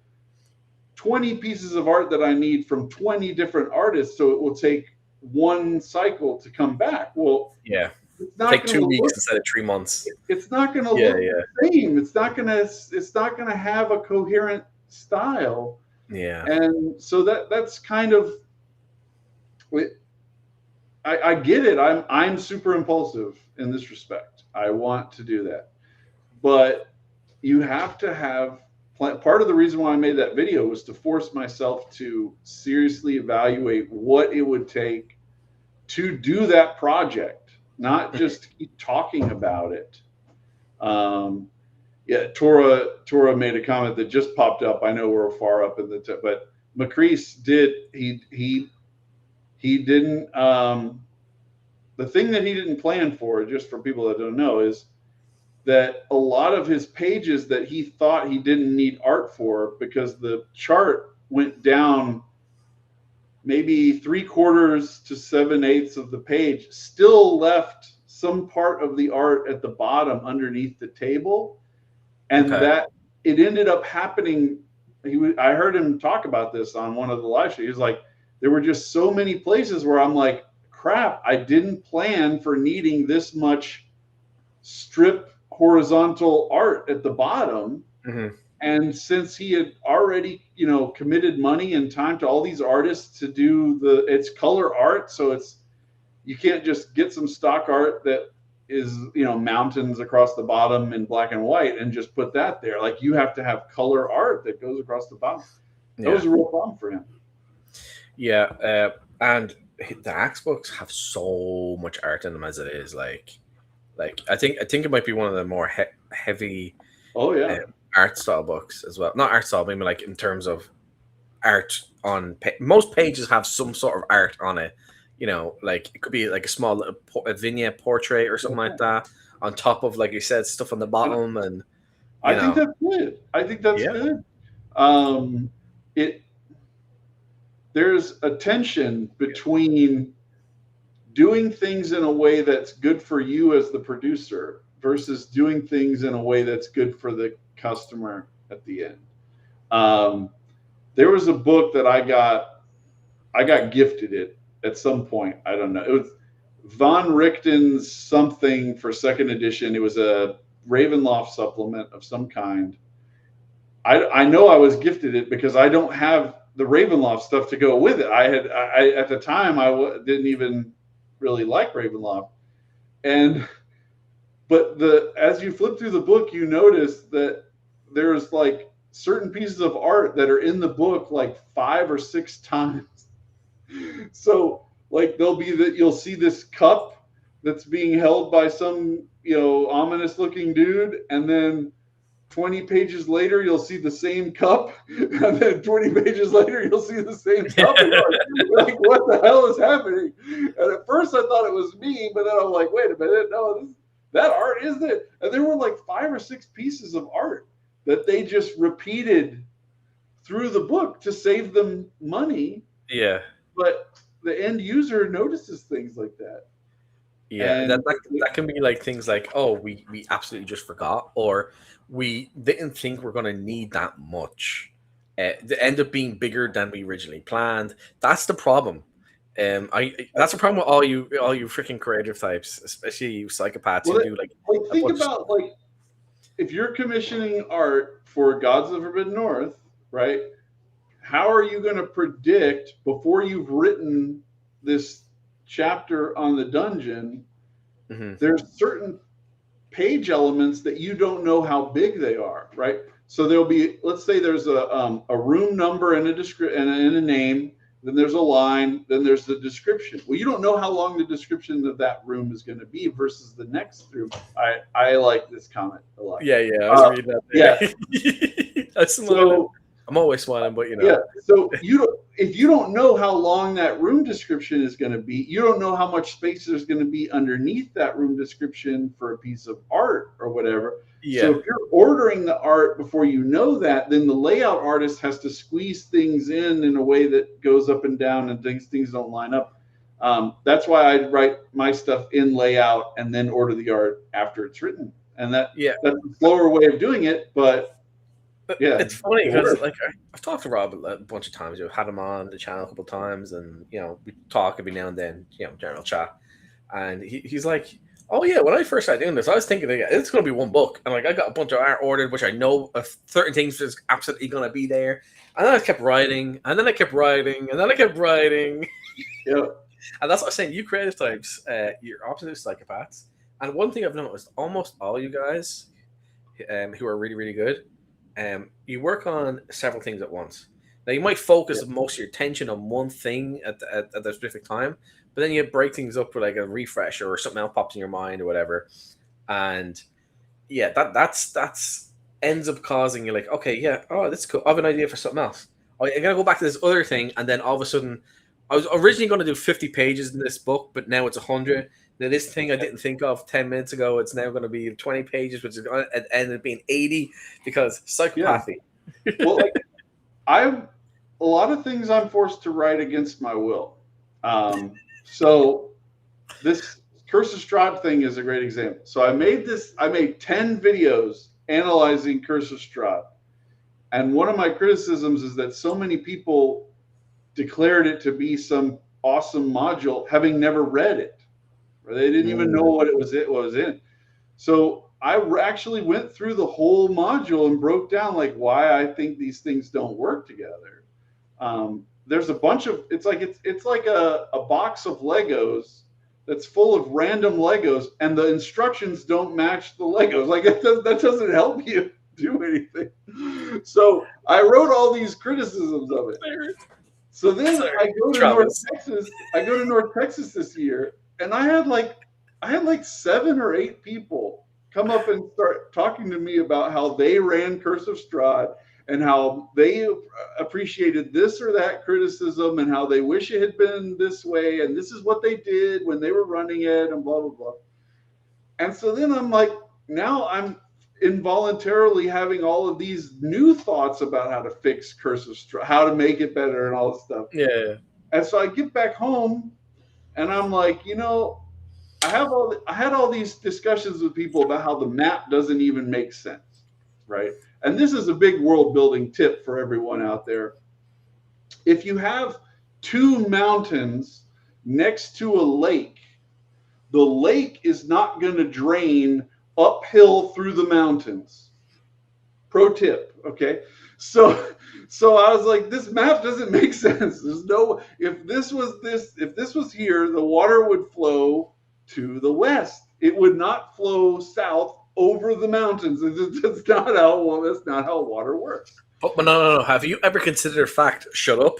20 pieces of art that I need from 20 different artists. So it will take one cycle to come back. Well, Yeah. it's not Take 2 weeks look, instead of 3 months. It's not going to look the same. It's not going to have a coherent style. Yeah. And so that's kind of, I get it. I'm super impulsive in this respect. I want to do that, but you have to have part of the reason why I made that video was to force myself to seriously evaluate what it would take to do that project, not just keep talking about it. Yeah, Tora made a comment that just popped up. I know we're far up in but Macrease he didn't. The thing that he didn't plan for, just for people that don't know, is that a lot of his pages that he thought he didn't need art for, because the chart went down maybe 3/4 to 7/8 of the page, still left some part of the art at the bottom underneath the table. And that it ended up happening. I heard him talk about this on one of the live shows. He was like, there were just so many places where I'm like, crap, I didn't plan for needing this much strip horizontal art at the bottom. Mm-hmm. And since he had already, committed money and time to all these artists to do it's color art, so you can't just get some stock art that is, mountains across the bottom in black and white and just put that there. Like, you have to have color art that goes across the bottom. That was a real problem for him. Yeah, and the Axe books have so much art in them as it is. Like I think it might be one of the more heavy. Oh yeah. Art style books as well. Not art style, maybe like in terms of art on most pages have some sort of art on it. Like it could be like a small little vignette portrait or something like that on top of, like you said, stuff on the bottom. And I think that's good. I think that's good. There's a tension between doing things in a way that's good for you as the producer versus doing things in a way that's good for the customer at the end. There was a book that I got gifted it at some point. I don't know. It was Von Richten's something for second edition. It was a Ravenloft supplement of some kind. I know I was gifted it because I don't have the Ravenloft stuff to go with it. I at the time didn't even really like Ravenloft, but as you flip through the book, you notice that there's like certain pieces of art that are in the book like 5 or 6 times. So like you'll see this cup that's being held by some, ominous looking dude, and then 20 pages later you'll see the same cup, and then 20 pages later you'll see the same cup. And you're like, what the hell is happening? And at first I thought it was me, but then I'm like, wait a minute, no, that art isn't it? And there were like 5 or 6 pieces of art that they just repeated through the book to save them money. Yeah. But the end user notices things like that. Yeah, that can be like things like, oh, we absolutely just forgot, or we didn't think we're going to need that much. They end up being bigger than we originally planned. That's the problem. That's the problem with all you freaking creative types, especially you psychopaths Well, who do like a think bunch of about stuff. like if you're commissioning art for Gods of the Forbidden North, right? How are you going to predict before you've written this chapter on the dungeon? Mm-hmm. There's certain page elements that you don't know how big they are, right? So there'll be, let's say there's a room number and a description and a name, then there's a line, then there's the description. Well, you don't know how long the description of that room is going to be versus the next room. I like this comment a lot. Yeah, I was reading that there. Yeah. I'm smiling. I'm always smiling, but Yeah. So if you don't know how long that room description is going to be, you don't know how much space there's going to be underneath that room description for a piece of art or whatever. Yeah. So if you're ordering the art before you know that, then the layout artist has to squeeze things in a way that goes up and down and things don't line up. That's why I write my stuff in layout and then order the art after it's written. And that's a slower way of doing it, but yeah, it's funny because like I've talked to Rob a bunch of times. I've had him on the channel a couple of times, and we talk every now and then, general chat. And he's like, "Oh yeah, when I first started doing this, I was thinking it's going to be one book, and like I got a bunch of art ordered, which I know of certain things is absolutely going to be there." And then I kept writing, and then I kept writing, and then I kept writing. Yeah, and that's what I'm saying. You creative types, you're absolute psychopaths. And one thing I've noticed, almost all you guys, who are really really good. You work on several things at once. Now you might focus most of your attention on one thing at the specific time, but then you break things up with like a refresh or something else pops in your mind or whatever. And yeah, that's ends up causing you like, okay, yeah, oh, that's cool. I have an idea for something else. Oh, I gotta go back to this other thing, and then all of a sudden, I was originally going to do 50 pages in this book, but now it's 100. Now, this thing I didn't think of 10 minutes ago, it's now going to be 20 pages, which is going to end up being 80 because psychopathy. Yeah. Well, like, a lot of things I'm forced to write against my will. So this Curse of Strahd thing is a great example. So I made 10 videos analyzing Curse of Strahd. And one of my criticisms is that so many people declared it to be some awesome module, having never read it. Or they didn't even know what it was in. So I actually went through the whole module and broke down like why I think these things don't work together. There's a bunch of it's like a box of Legos that's full of random Legos, and the instructions don't match the Legos. Like that doesn't help you do anything. So I wrote all these criticisms of it. So then I go to North Texas. I go to North Texas this year. And I had like 7 or 8 people come up and start talking to me about how they ran Curse of Strahd and how they appreciated this or that criticism and how they wish it had been this way and this is what they did when they were running it and blah blah blah. And so then I'm like, now I'm involuntarily having all of these new thoughts about how to fix Curse of Strahd, how to make it better and all this stuff. Yeah. And so I get back home. And I'm like, I had all these discussions with people about how the map doesn't even make sense, right? And this is a big world building tip for everyone out there. If you have 2 mountains next to a lake, the lake is not going to drain uphill through the mountains. Pro tip, okay? So I was like, this map doesn't make sense. There's no, if this was here, the water would flow to the west. It would not flow south over the mountains. That's not how water works. But no. Have you ever considered fact? Shut up.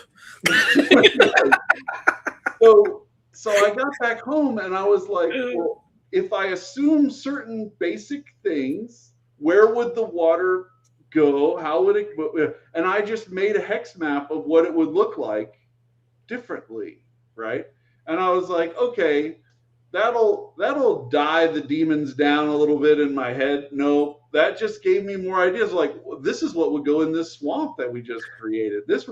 So I got back home and I was like, well, if I assume certain basic things, where would the water go? How would it? And I just made a hex map of what it would look like differently, right? And I was like, okay, that'll die the demons down a little bit in my head. No, that just gave me more ideas. Like, well, this is what would go in this swamp that we just created. This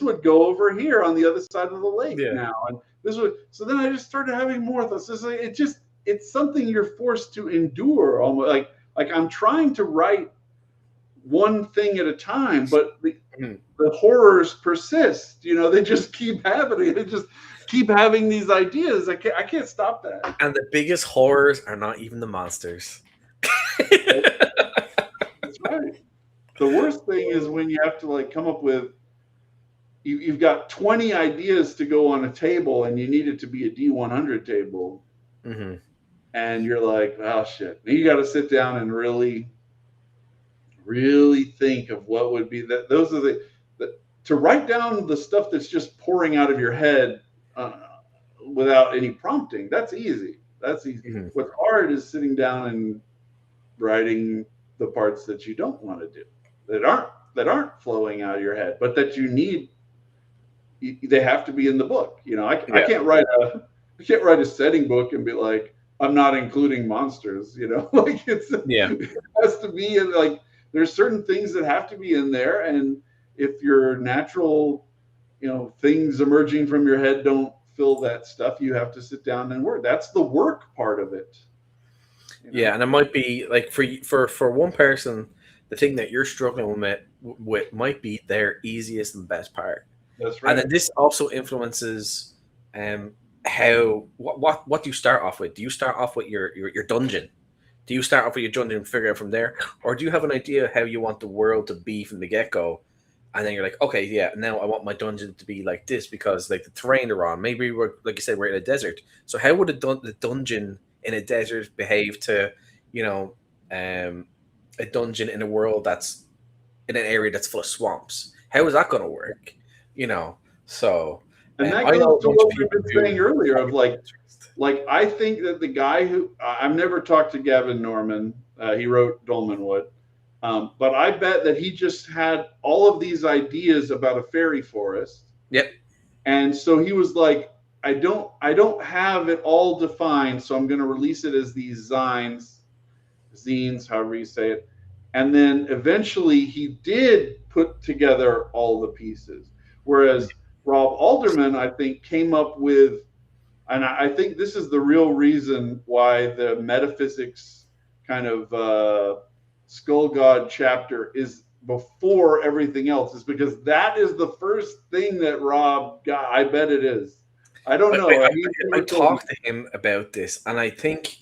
would go over here on the other side of the lake now, and this would. So then I just started having more thoughts. It's something you're forced to endure. Almost like I'm trying to write one thing at a time, but the horrors persist. You know, they just keep happening. They just keep having these ideas. I can't stop that. And the biggest horrors are not even the monsters. That's right. The worst thing is when you have to like come up with, you've got 20 ideas to go on a table and you need it to be a D100 table. Mm-hmm. And you're like, oh shit. You got to sit down and really think of what would be that. Those are the to write down the stuff that's just pouring out of your head without any prompting. That's easy. That's easy. Mm-hmm. What's hard is sitting down and writing the parts that you don't want to do, that aren't flowing out of your head, but that you need. They have to be in the book. You know, I can't write a setting book and be like, I'm not including monsters. You know, like it has to be in, like, there's certain things that have to be in there, and if your natural, you know, things emerging from your head don't fill that stuff, you have to sit down and work. That's the work part of it. You know? Yeah, and it might be like for one person, the thing that you're struggling with might be their easiest and best part. That's right. And then this also influences how what do you start off with? Do you start off with your dungeon? Do you start off with your dungeon and figure out from there, or do you have an idea how you want the world to be from the get-go? And then you're like, okay, yeah, now I want my dungeon to be like this because like the terrain they're on. Maybe we're, like you said, we're in a desert. So how would the dungeon in a desert behave to, you know, a dungeon in a world that's in an area that's full of swamps? How is that going to work? You know, so. And that goes to what we've been saying earlier of like I think that the guy who I've never talked to Gavin Norman. He wrote Dolmenwood. But I bet that he just had all of these ideas about a fairy forest. Yep. And so he was like, I don't have it all defined, so I'm going to release it as these zines, however you say it. And then eventually he did put together all the pieces. Whereas Rob Alderman, I think, came up with, and I think this is the real reason why the metaphysics kind of Skull God chapter is before everything else, is because that is the first thing that Rob got. I bet it is. I don't know. I talked to him about this, and I think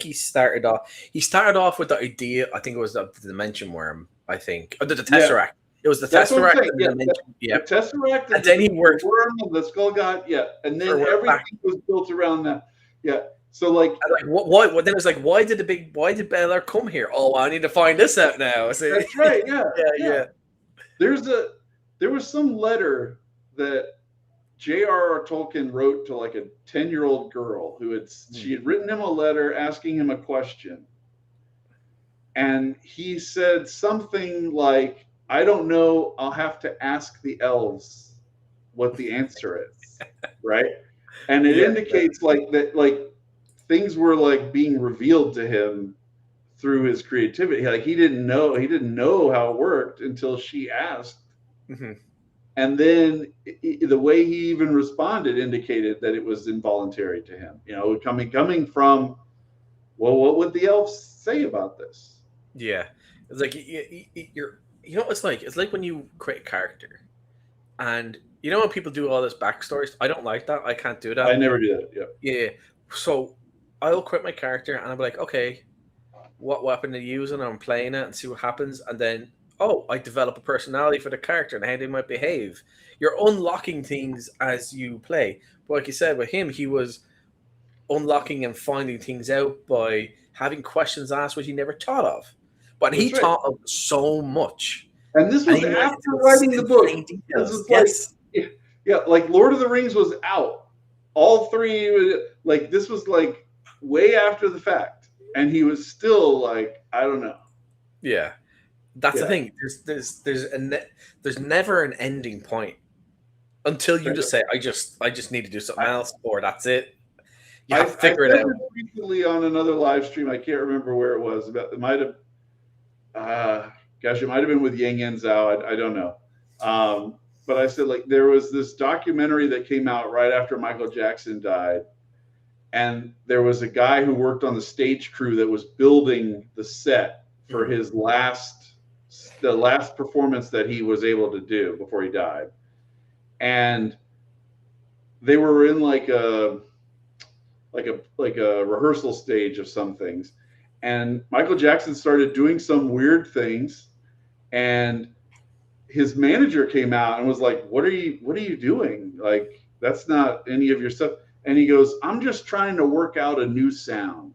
he started off with the idea. I think it was the dimension worm. I think the Tesseract. Yeah. It was the Tesseract. The Tesseract. And then he worked worm and the Skull God. Yeah, and then everything was built around that. Yeah. So like why? Then it's like, why did Bellar come here? Oh, I need to find this out now. So, that's right. Yeah. yeah. There was some letter that J.R.R. Tolkien wrote to like a 10-year-old girl she had written him a letter asking him a question, and he said something like, "I don't know. I'll have to ask the elves what the answer is." Right, and it indicates like that, like. Things were like being revealed to him through his creativity. Like he didn't know how it worked until she asked. Mm-hmm. And then the way he even responded indicated that it was involuntary to him. You know, coming from, well, what would the elves say about this? Yeah, it's like you're. You know, it's like when you create a character, and you know when people do all this backstories. I don't like that. I can't do that. I never do that. Yeah. Yeah. So I'll create my character and I'll be like, okay, what weapon are you using? I'm playing it and see what happens. And then, I develop a personality for the character and how they might behave. You're unlocking things as you play. But like you said, with him, he was unlocking and finding things out by having questions asked which he never thought of. But he thought of so much. And this was after writing the book. This was like Lord of the Rings was out. All three, like this was like way after the fact, and he was still like, I don't know. Yeah, that's the thing. There's never an ending point until you just say, I just need to do something else, or that's it. You have to figure it out. Recently on another live stream, I can't remember where it was. It might have, it might have been with Yang and Zhao. I don't know. But I said, like, there was this documentary that came out right after Michael Jackson died. And there was a guy who worked on the stage crew that was building the set for his last the last performance that he was able to do before he died, and they were in like a rehearsal stage of some things, and Michael Jackson started doing some weird things, and his manager came out and was like, what are you doing? Like, that's not any of your stuff. And he goes, I'm just trying to work out a new sound.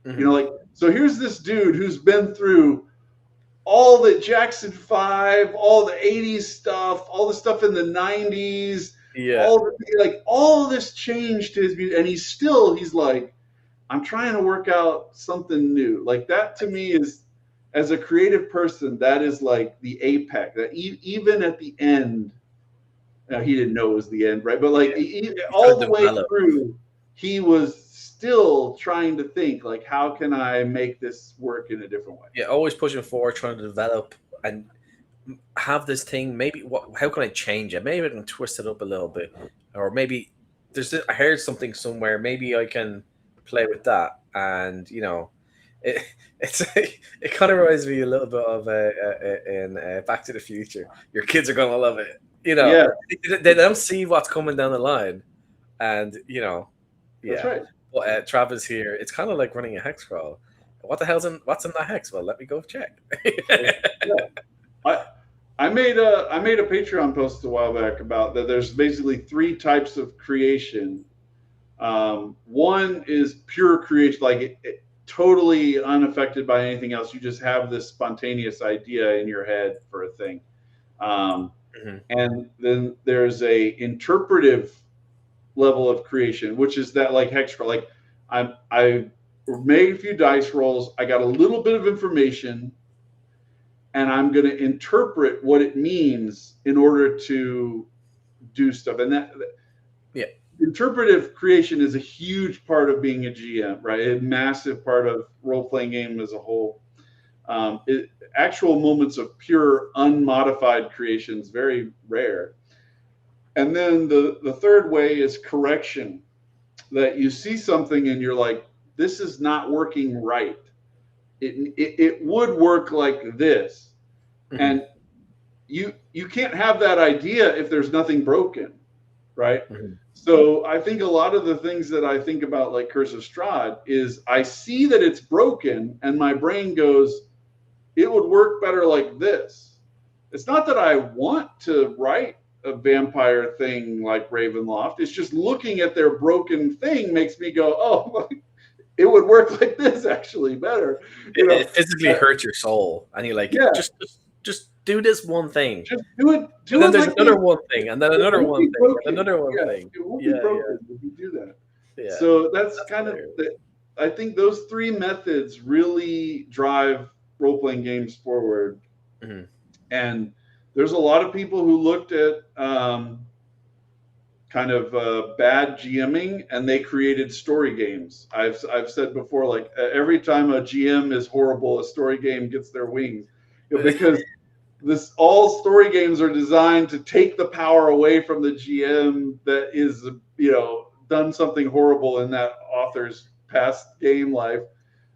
You know, like, so here's this dude who's been through all the Jackson 5, all the 80s stuff, all the stuff in the 90s, all of this changed his music, and he's like, I'm trying to work out something new. Like, that to me is, as a creative person, that is like the apex. That even at the end, he didn't know it was the end, right? But like all the way through, he was still trying to think, like, how can I make this work in a different way? Yeah, always pushing forward, trying to develop and have this thing. Maybe how can I change it? Maybe I can twist it up a little bit, or maybe I heard something somewhere. Maybe I can play with that, and you know, it kind of reminds me a little bit of in Back to the Future. Your kids are gonna love it. You know, yeah. They don't see what's coming down the line, and you know, yeah. That's right. Well, Travis here. It's kind of like running a hex crawl. What's in that hex? Well, let me go check. Yeah. I made a Patreon post a while back about that. There's basically 3 types of creation. One is pure creation, like it totally unaffected by anything else. You just have this spontaneous idea in your head for a thing. And then there's a interpretive level of creation, which is that like hex crawl. Like I made a few dice rolls. I got a little bit of information, and I'm going to interpret what it means in order to do stuff. And that interpretive creation is a huge part of being a GM, right? A massive part of role-playing game as a whole. Actual moments of pure unmodified creation is very rare. And then the third way is correction, that you see something and you're like, this is not working right. It would work like this. And you can't have that idea if there's nothing broken, right? So I think a lot of the things that I think about, like Curse of Strahd, is I see that it's broken and my brain goes, it would work better like this. It's not that I want to write a vampire thing like Ravenloft. It's just looking at their broken thing makes me go, oh, it would work like this actually better. It physically hurts your soul, and you're like, just do this one thing. Just do it. And then there's another one thing, and then another one thing, and another one thing. It won't be broken if you do that. Yeah. So that's kind of I think those 3 methods really drive role-playing games forward. And there's a lot of people who looked at kind of bad GMing, and they created story games. I've said before, like every time a GM is horrible, a story game gets their wings, because all story games are designed to take the power away from the GM that is, done something horrible in that author's past game life.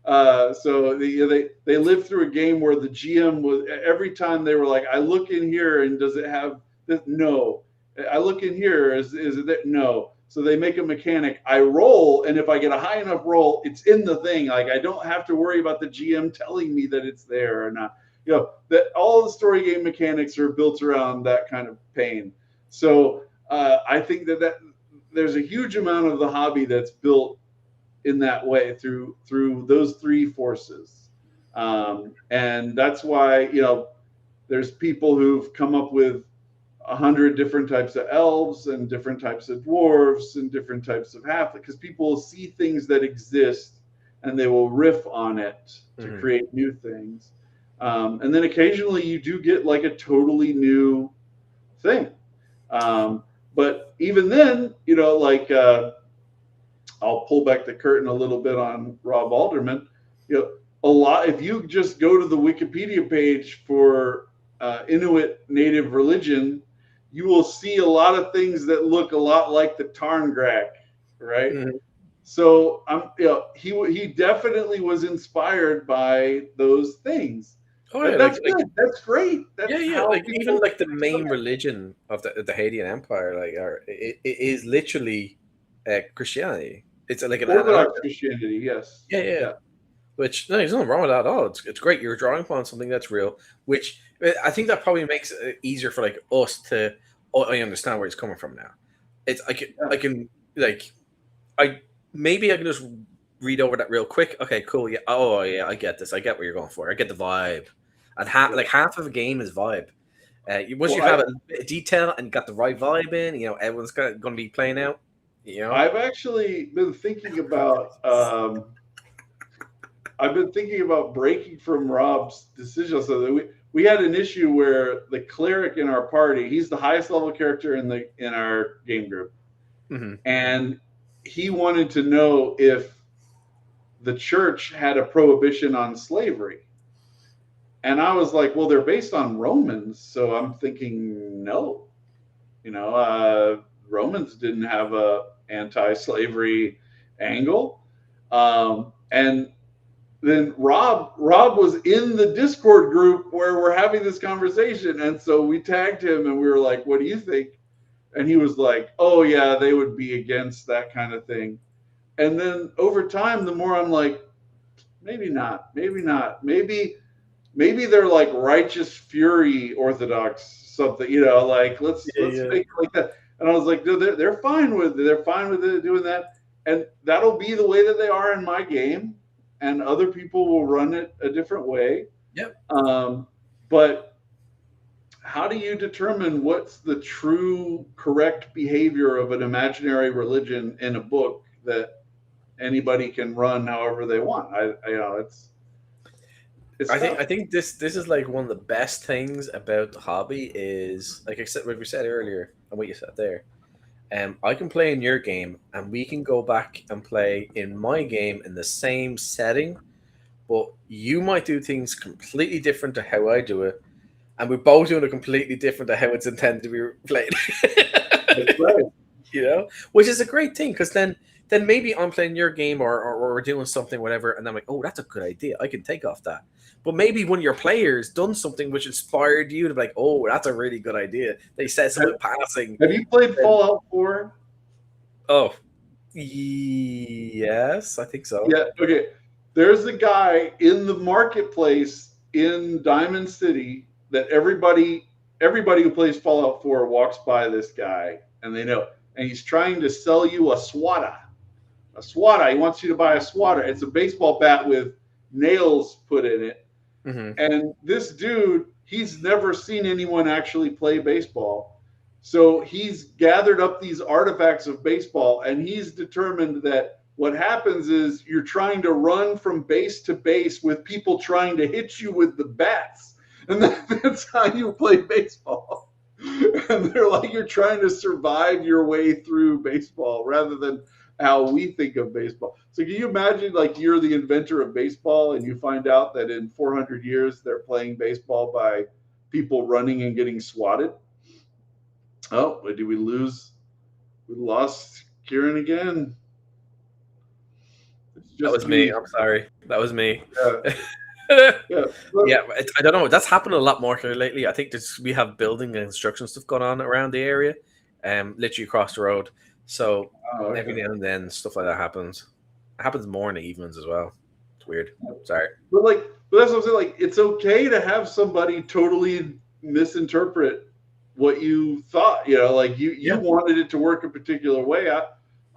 So they lived through a game where the GM was, every time they were like, I look in here and does it have this? No. I look in here, is it that? No. So they make a mechanic. I roll, and if I get a high enough roll, it's in the thing. Like, I don't have to worry about the GM telling me that it's there or not. That all the story game mechanics are built around that kind of pain. So I think that there's a huge amount of the hobby that's built in that way through those 3 forces. And that's why, there's people who've come up with 100 different types of elves and different types of dwarves and different types of halflings, because people see things that exist and they will riff on it to create new things. And then occasionally you do get like a totally new thing. But even then, I'll pull back the curtain a little bit on Rob Alderman. If you just go to the Wikipedia page for Inuit native religion, you will see a lot of things that look a lot like the Tarngrak, right? So he definitely was inspired by those things. Oh yeah, That's good. That's great. yeah, That's yeah. how Like even people like the main religion of the Haitian Empire, like, it is literally Christianity. It's like an Orthodox Christianity. Yes. yeah, yeah. Yeah. Which no, there's nothing wrong with that at all. It's great. You're drawing upon something that's real. Which I think that probably makes it easier for like us to. Oh, I understand where he's coming from now. It's Yeah. I can like I maybe I can just read over that real quick. Okay, cool. Yeah. Oh yeah, I get this. I get what you're going for. I get the vibe. And Yeah. like half of a game is vibe. Once Well, you have a bit of detail and got the right vibe in, everyone's going to be playing out. I've actually been thinking about. I've been thinking about breaking from Rob's decision. So that we had an issue where the cleric in our party, he's the highest level character in our game group, and he wanted to know if the church had a prohibition on slavery. And I was like, well, they're based on Romans, so I'm thinking no. Romans didn't have a anti-slavery angle, and then Rob was in the Discord group where we're having this conversation, and so we tagged him and we were like, "What do you think?" And he was like, "Oh yeah, they would be against that kind of thing." And then over time, the more I'm like, maybe not, maybe not, maybe they're like righteous fury Orthodox something, like let's make it like that. And I was like, they're fine with it. They're fine with it doing that, and that'll be the way that they are in my game, and other people will run it a different way. Yep. But how do you determine what's the true correct behavior of an imaginary religion in a book that anybody can run however they want? I think this is like one of the best things about the hobby is like we said earlier and what you said there. I can play in your game and we can go back and play in my game in the same setting, but you might do things completely different to how I do it, and we're both doing it completely different to how it's intended to be played. That's right. Which is a great thing because then maybe I'm playing your game or we're doing something, whatever, and I'm like, oh, that's a good idea. I can take off that. But maybe one of your players done something which inspired you to be like, oh, that's a really good idea. They said something passing. Have you played Fallout 4? Oh, yes, I think so. Yeah, okay. There's a guy in the marketplace in Diamond City that everybody who plays Fallout 4 walks by this guy and they know. And he's trying to sell you a swada. A swada. He wants you to buy a swada. It's a baseball bat with nails put in it. And this dude, he's never seen anyone actually play baseball. So he's gathered up these artifacts of baseball, and he's determined that what happens is you're trying to run from base to base with people trying to hit you with the bats. And that's how you play baseball. And they're like, you're trying to survive your way through baseball rather than how we think of baseball. So can you imagine, like, you're the inventor of baseball and you find out that in 400 years they're playing baseball by people running and getting swatted? Oh, did we lose? We lost Kieran again. That was me. I'm sorry. That was me. Yeah, I don't know. That's happened a lot more lately. I think we have building and construction stuff going on around the area, literally across the road. So every now and then stuff like that happens. It happens more in the evenings as well. It's weird. Sorry. But that's what I'm saying. Like, it's okay to have somebody totally misinterpret what you thought. Like you wanted it to work a particular way.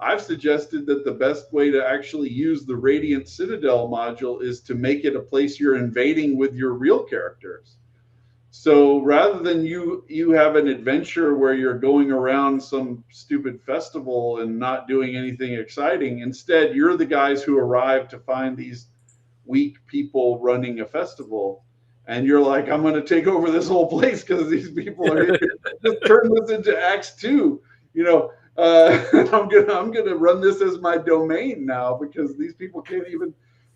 I've suggested that the best way to actually use the Radiant Citadel module is to make it a place you're invading with your real characters. So rather than you have an adventure where you're going around some stupid festival and not doing anything exciting, instead you're the guys who arrive to find these weak people running a festival, and you're like, I'm going to take over this whole place because these people are here. Just turn this into Acts 2. I'm gonna run this as my domain now because these people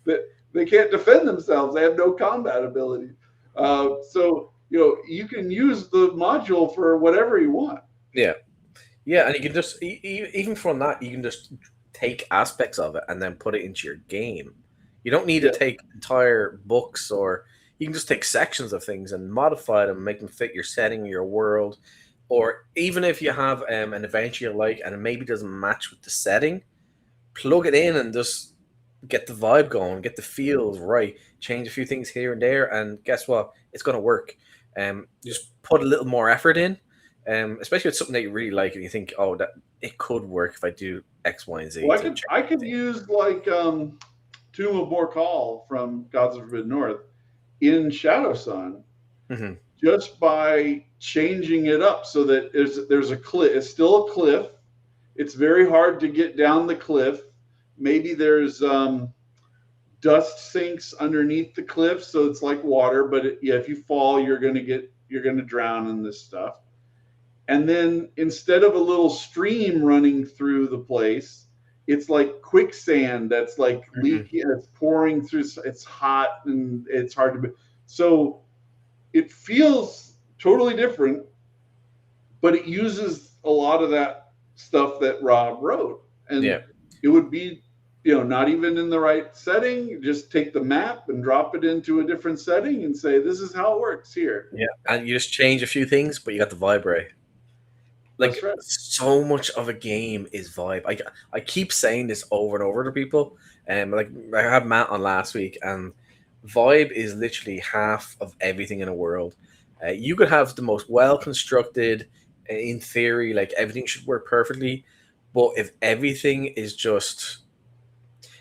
they can't defend themselves. They have no combat ability. So you can use the module for whatever you want. Yeah, and you can just even from that you can just take aspects of it and then put it into your game. You don't need to take entire books, or you can just take sections of things and modify them, make them fit your setting, your world, or even if you have an adventure you like and it maybe doesn't match with the setting, plug it in and just get the vibe going, get the feels right, change a few things here and there, and guess what? It's going to work. Just put a little more effort in, especially with something that you really like and you think, oh, that it could work if I do X, Y, and Z. Well, I could use like Tomb of Morkal from Gods of Forbidden North in Shadow Sun, Mm-hmm. just by changing it up so that there's a cliff. It's still a cliff. It's very hard to get down the cliff. Maybe there's dust sinks underneath the cliff, so it's like water. But if you fall, you're gonna drown in this stuff. And then instead of a little stream running through the place, it's like quicksand that's like leaking, it's pouring through. It's hot and it's hard to. So it feels totally different, but it uses a lot of that stuff that Rob wrote, and it would be, not even in the right setting. Just take the map and drop it into a different setting and say, this is how it works here. Yeah, and you just change a few things, but you got the vibe right. Like, That's right. So much of a game is vibe. I keep saying this over and over to people. Like I had Matt on last week, and vibe is literally half of everything in a world. You could have the most well constructed, in theory, like everything should work perfectly, but if everything is just,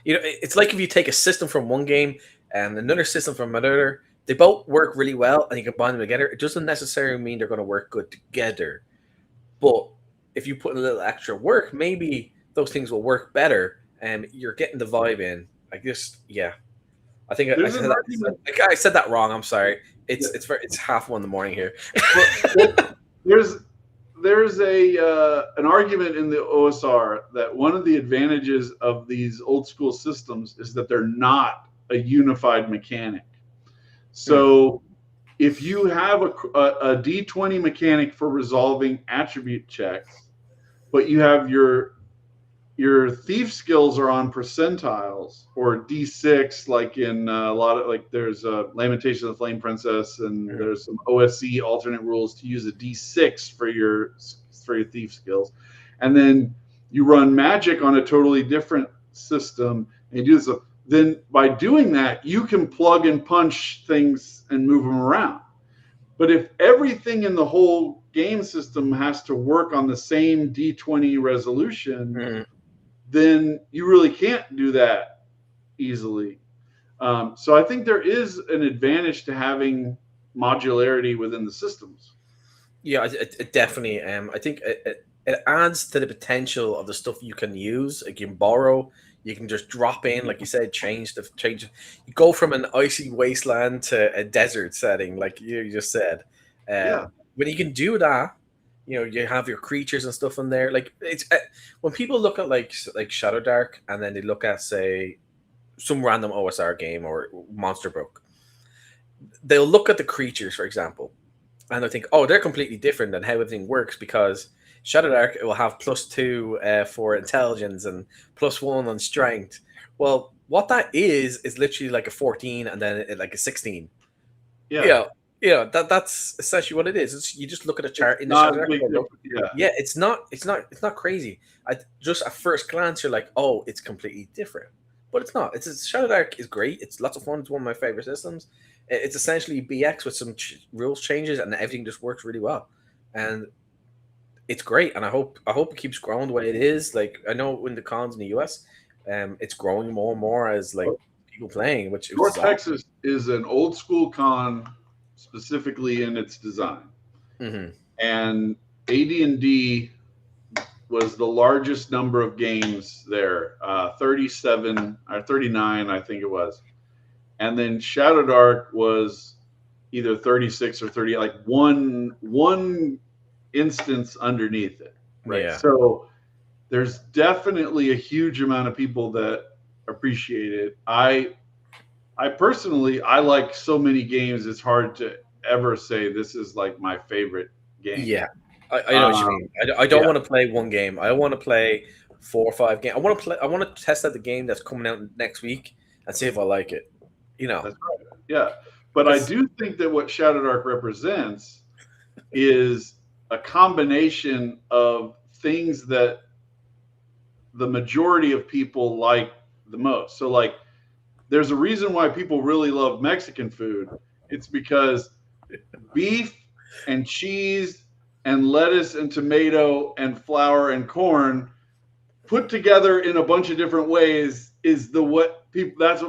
it's like if you take a system from one game and another system from another, they both work really well, and you combine them together. It doesn't necessarily mean they're going to work good together. But if you put in a little extra work, maybe those things will work better, and you're getting the vibe in. I think I said that wrong. I'm sorry. It's 1:30 in the morning here. There's an argument in the OSR that one of the advantages of these old school systems is that they're not a unified mechanic. So if you have a D20 mechanic for resolving attribute checks, but you have your thief skills are on percentiles or D6, like in a lot of, like there's Lamentation of the Flame Princess, and there's some OSC alternate rules to use a D6 for your thief skills, and then you run magic on a totally different system and you do this. Then by doing that, you can plug and punch things and move them around. But if everything in the whole game system has to work on the same D20 resolution, then you really can't do that easily. So I think there is an advantage to having modularity within the systems. Yeah, it definitely. I think it adds to the potential of the stuff you can use. You can borrow. You can just drop in, like you said, change. You go from an icy wasteland to a desert setting, like you just said. When you can do that, you have your creatures and stuff in there. Like it's when people look at like Shadow Dark, and then they look at, say, some random OSR game or monster book, they'll look at the creatures, for example, and they'll think, oh, they're completely different than how everything works, because Shadow Dark, it will have +2 for intelligence and +1 on strength. Well, what that is literally like a 14 and then like a 16. That's essentially what it is. You just look at a chart in the Shadow Dark. It's not crazy. Just at first glance, you're like, oh, it's completely different, but it's not. Shadow Dark is great. It's lots of fun. It's one of my favorite systems. It's essentially BX with some rules changes, and everything just works really well. And it's great, and I hope it keeps growing the way it is. Like, I know in the cons in the US, it's growing more and more as like people playing. Which North Texas is an old school con, specifically in its design, and AD&D was the largest number of games there, 37 or 39, I think it was, and then Shadow Dark was either 36 or 30, like one instance underneath it, right? Yeah. So there's definitely a huge amount of people that appreciate it. I personally, I like so many games, it's hard to ever say this is like my favorite game. Yeah, I know what you mean. I don't want to play one game. I want to play 4 or 5 games. I want to test out the game that's coming out next week and see if I like it. That's right. Yeah. But I do think that what Shadow Dark represents is a combination of things that the majority of people like the most. So like there's a reason why people really love Mexican food. It's because beef and cheese and lettuce and tomato and flour and corn put together in a bunch of different ways is that's what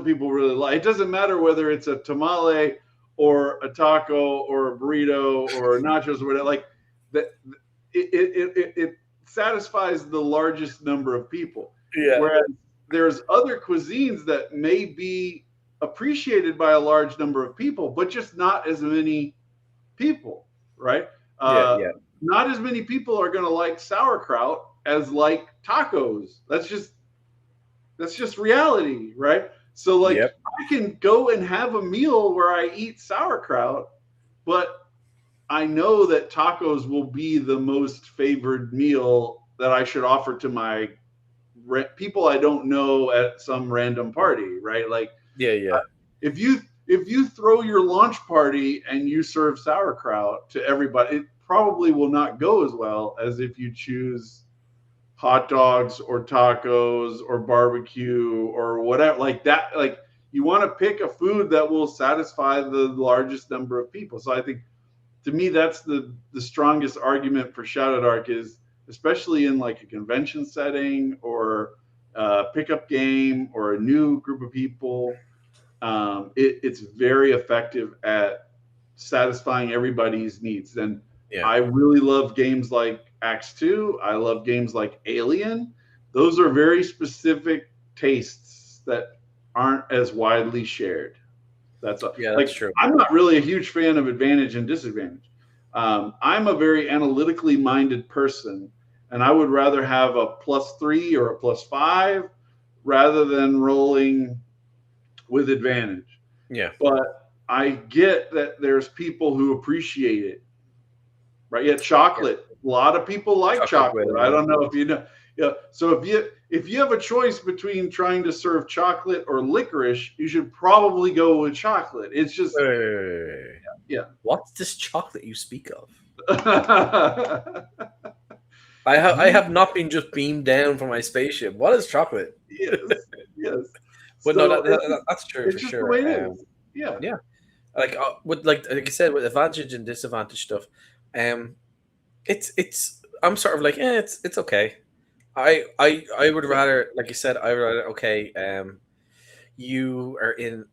people really like. It doesn't matter whether it's a tamale or a taco or a burrito or nachos or whatever. Like that, it satisfies the largest number of people. Yeah. Whereas there's other cuisines that may be appreciated by a large number of people, but just not as many people, right? Yeah. Not as many people are going to like sauerkraut as like tacos. That's just reality, right? So like I can go and have a meal where I eat sauerkraut, but I know that tacos will be the most favored meal that I should offer to my people I don't know at some random party, right? Like if you throw your launch party and you serve sauerkraut to everybody, it probably will not go as well as if you choose hot dogs or tacos or barbecue or whatever like that. Like you want to pick a food that will satisfy the largest number of people. So I think to me that's the strongest argument for Shadow Dark, is especially in like a convention setting or a pickup game or a new group of people. It's very effective at satisfying everybody's needs. And I really love games like Axe 2. I love games like Alien. Those are very specific tastes that aren't as widely shared. That's true. I'm not really a huge fan of advantage and disadvantage. I'm a very analytically minded person, and I would rather have a +3 or a +5 rather than rolling with advantage. Yeah. But I get that there's people who appreciate it, right? Yeah, chocolate. A lot of people like chocolate. I don't know if you know. Yeah. So if you have a choice between trying to serve chocolate or licorice, you should probably go with chocolate. It's just yeah. What's this chocolate you speak of? I have not been just beamed down from my spaceship. What is chocolate? Yes. But so no, that's true for sure. The way it is. Yeah. Like I said, with advantage and disadvantage stuff, it's I'm sort of like it's okay. I would rather, like you said, I would rather you are in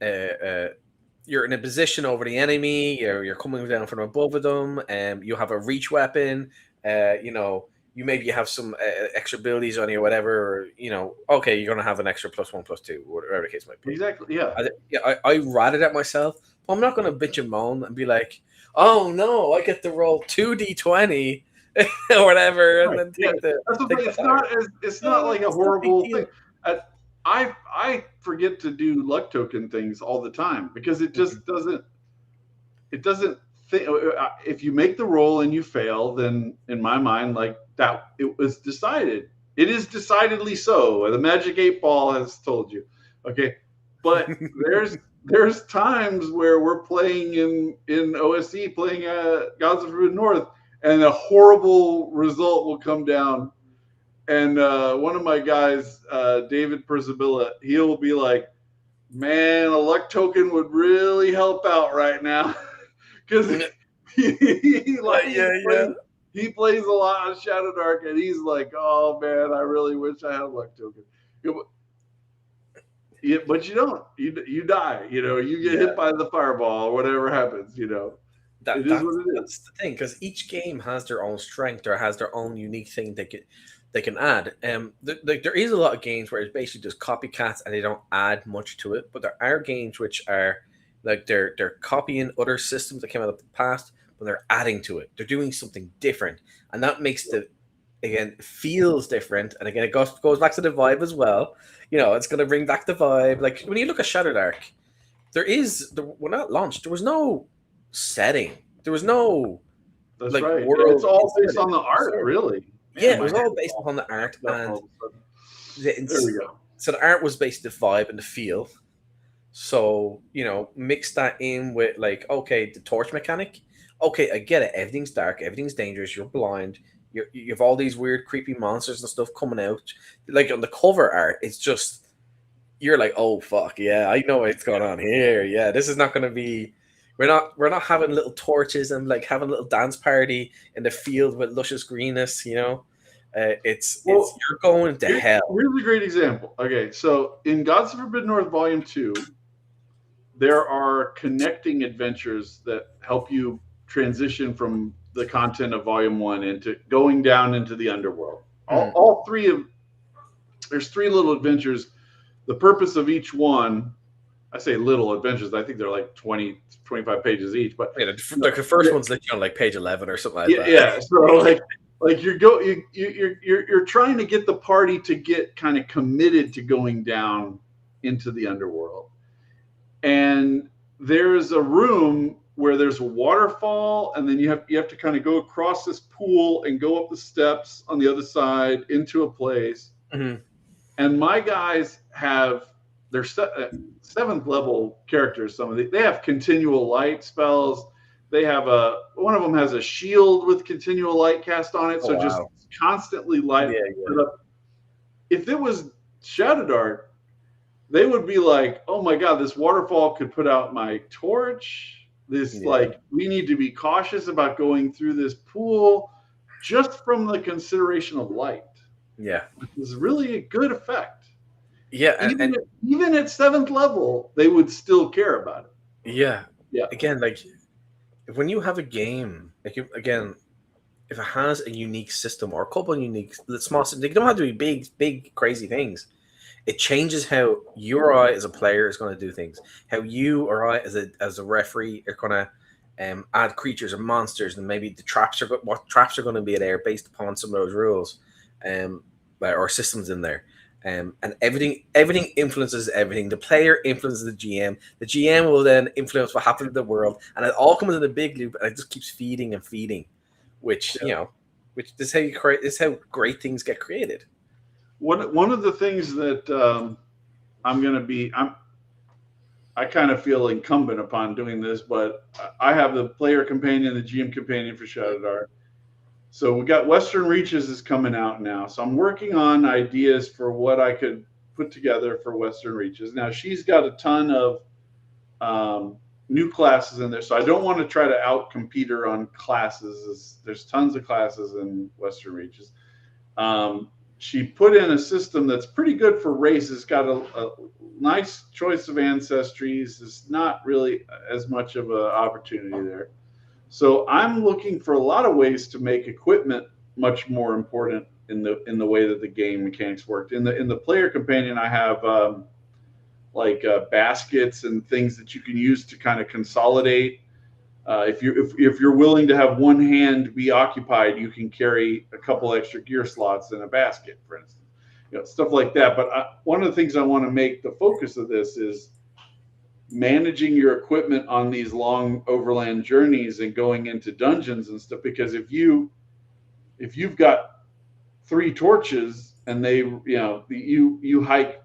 you're in a position over the enemy. You're coming down from above them, you have a reach weapon. You maybe have some extra abilities on you, or whatever. Or, you're gonna have an extra +1, +2, whatever the case might be. Exactly. Yeah. I rather that myself. But I'm not gonna bitch and moan and be like, oh no, I get to roll 2d20 or whatever, and then take the. It's not like a horrible thing. I forget to do luck token things all the time because it just doesn't. It doesn't think. If you make the roll and you fail, then in my mind, like that, it was decided. It is decidedly so. The Magic 8 Ball has told you. Okay, but there's times where we're playing in OSC, playing Gods of the North, and a horrible result will come down. And one of my guys, David Persabilla, he'll be like, man, a luck token would really help out right now. Because he plays a lot of Shadow Dark, and he's like, oh, man, I really wish I had a luck token. But you don't. You die. You get hit by the fireball or whatever happens, It is what it is. That's the thing, because each game has their own strength or has their own unique thing they can add. There is a lot of games where it's basically just copycats and they don't add much to it. But there are games which are like they're copying other systems that came out of the past, but they're adding to it. They're doing something different, and that makes it feels different. And again, it goes back to the vibe as well. It's going to bring back the vibe. Like when you look at Shadow Dark, when that launched, there was no setting. There was no. That's right. It's all based on the art, really. Yeah, it was all based upon the art, and there we go. So the art was based on the vibe and the feel, So, mix that in with like, okay, the torch mechanic. Okay, I get it. Everything's dark, everything's dangerous, you're blind, you have all these weird, creepy monsters and stuff coming out. Like on the cover art, it's just you're like, oh fuck, yeah, I know what's going on here. Yeah, this is not gonna be we're not having little torches and like having a little dance party in the field with luscious greenness, it's Well, you're going to hell. here's a great example. Okay, so in Gods of Forbidden North Volume 2, there are connecting adventures that help you transition from the content of Volume 1 into going down into the underworld. Mhm. All three of there's three little adventures. The purpose of each one, I say little adventures, I think they're like 20, 25 pages each, but Yeah, the first one's literally on like page 11 or something like yeah, that. yeah. So like you're trying to get the party to get kind of committed to going down into the underworld. And there's a room where there's a waterfall, and then you have to kind of go across this pool and go up the steps on the other side into a place. Mhm. And my guys have their seventh level characters. Some of they have continual light spells. They have one of them has a shield with continual light cast on it, Oh so just wow. constantly light. Yeah, yeah. If it was Shadow Dark, they would be like, "Oh my god, this waterfall could put out my torch. This Yeah. like we need to be cautious about going through this pool just from the consideration of light." Yeah. It's really a good effect. Yeah, Even at seventh level, they would still care about it. yeah. Yeah. Again, like when you have a game, like again, if it has a unique system or a couple of unique small, they don't have to be big, crazy things. It changes how you or I as a player is going to do things. How you or I as a referee are going to add creatures or monsters, and maybe what traps are going to be there based upon some of those rules, um, or systems in there. And everything influences everything. The player influences the GM. The GM will then influence what happens in the world, and it all comes in a big loop, and it just keeps feeding and feeding. Which which this is how you create. This is how great things get created. One of the things that I'm going to be, I kind of feel incumbent upon doing this, but I have the player companion, the GM companion for Shadow Dark. So we got Western Reaches is coming out now. So I'm working on ideas for what I could put together for Western Reaches. Now she's got a ton of new classes in there, so I don't want to try to outcompete her on classes. There's tons of classes in Western Reaches. She put in a system that's pretty good for race. It's got a nice choice of ancestries. It's not really as much of an opportunity there. So I'm looking for a lot of ways to make equipment much more important in the way that the game mechanics worked. In the player companion, I have baskets and things that you can use to kind of consolidate. If you're willing to have one hand be occupied, you can carry a couple extra gear slots in a basket, for instance. Stuff like that. But one of the things I want to make the focus of this is managing your equipment on these long overland journeys and going into dungeons and stuff. Because if you've got 3 torches and you hike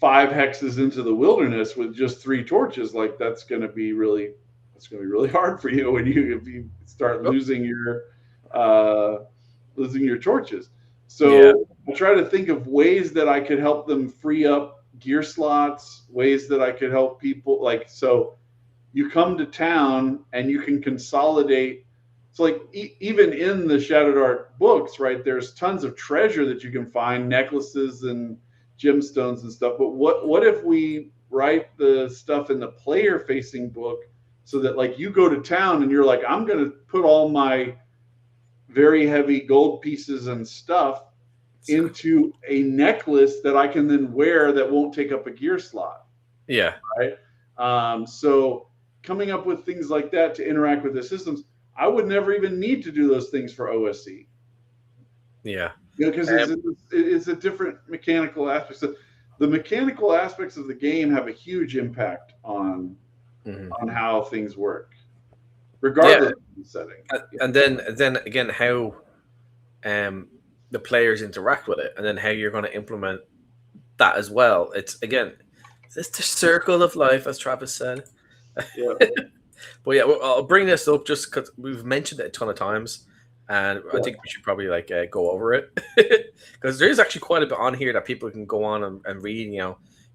5 hexes into the wilderness with just 3 torches, like that's going to be really hard for you when if you start losing your torches. Yeah, So I try to think of ways that I could help them free up gear slots, ways that I could help people. Like, so you come to town and you can consolidate. It's like even in the Shadow Dark books, right? There's tons of treasure that you can find, necklaces and gemstones and stuff. But what if we write the stuff in the player facing book so that like you go to town and you're like, I'm going to put all my very heavy gold pieces and stuff into a necklace that I can then wear that won't take up a gear slot. yeah, Right. So coming up with things like that to interact with the systems, I would never even need to do those things for OSC. yeah. Because it's a different mechanical aspect. So the mechanical aspects of the game have a huge impact on how things work, regardless of the setting. And then again, how the players interact with it, and then how you're going to implement that as well. It's again, It's the circle of life, as Travis said. Yeah. But yeah, I'll bring this up just because we've mentioned it a ton of times, and I Yeah. think we should probably go over it because there is actually quite a bit on here that people can go on and read.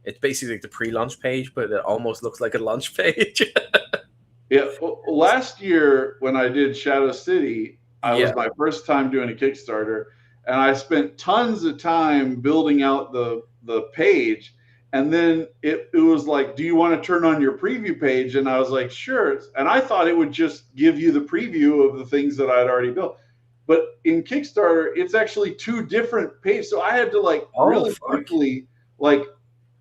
It's basically like the pre-launch page, but it almost looks like a launch page. Yeah. Well, last year when I did Shadow City, I was Yeah. my first time doing a Kickstarter, and I spent tons of time building out the page. And then it was like, do you want to turn on your preview page? And I was like, sure. And I thought it would just give you the preview of the things that I'd already built. But in Kickstarter, it's actually two different pages. So I had to really quickly,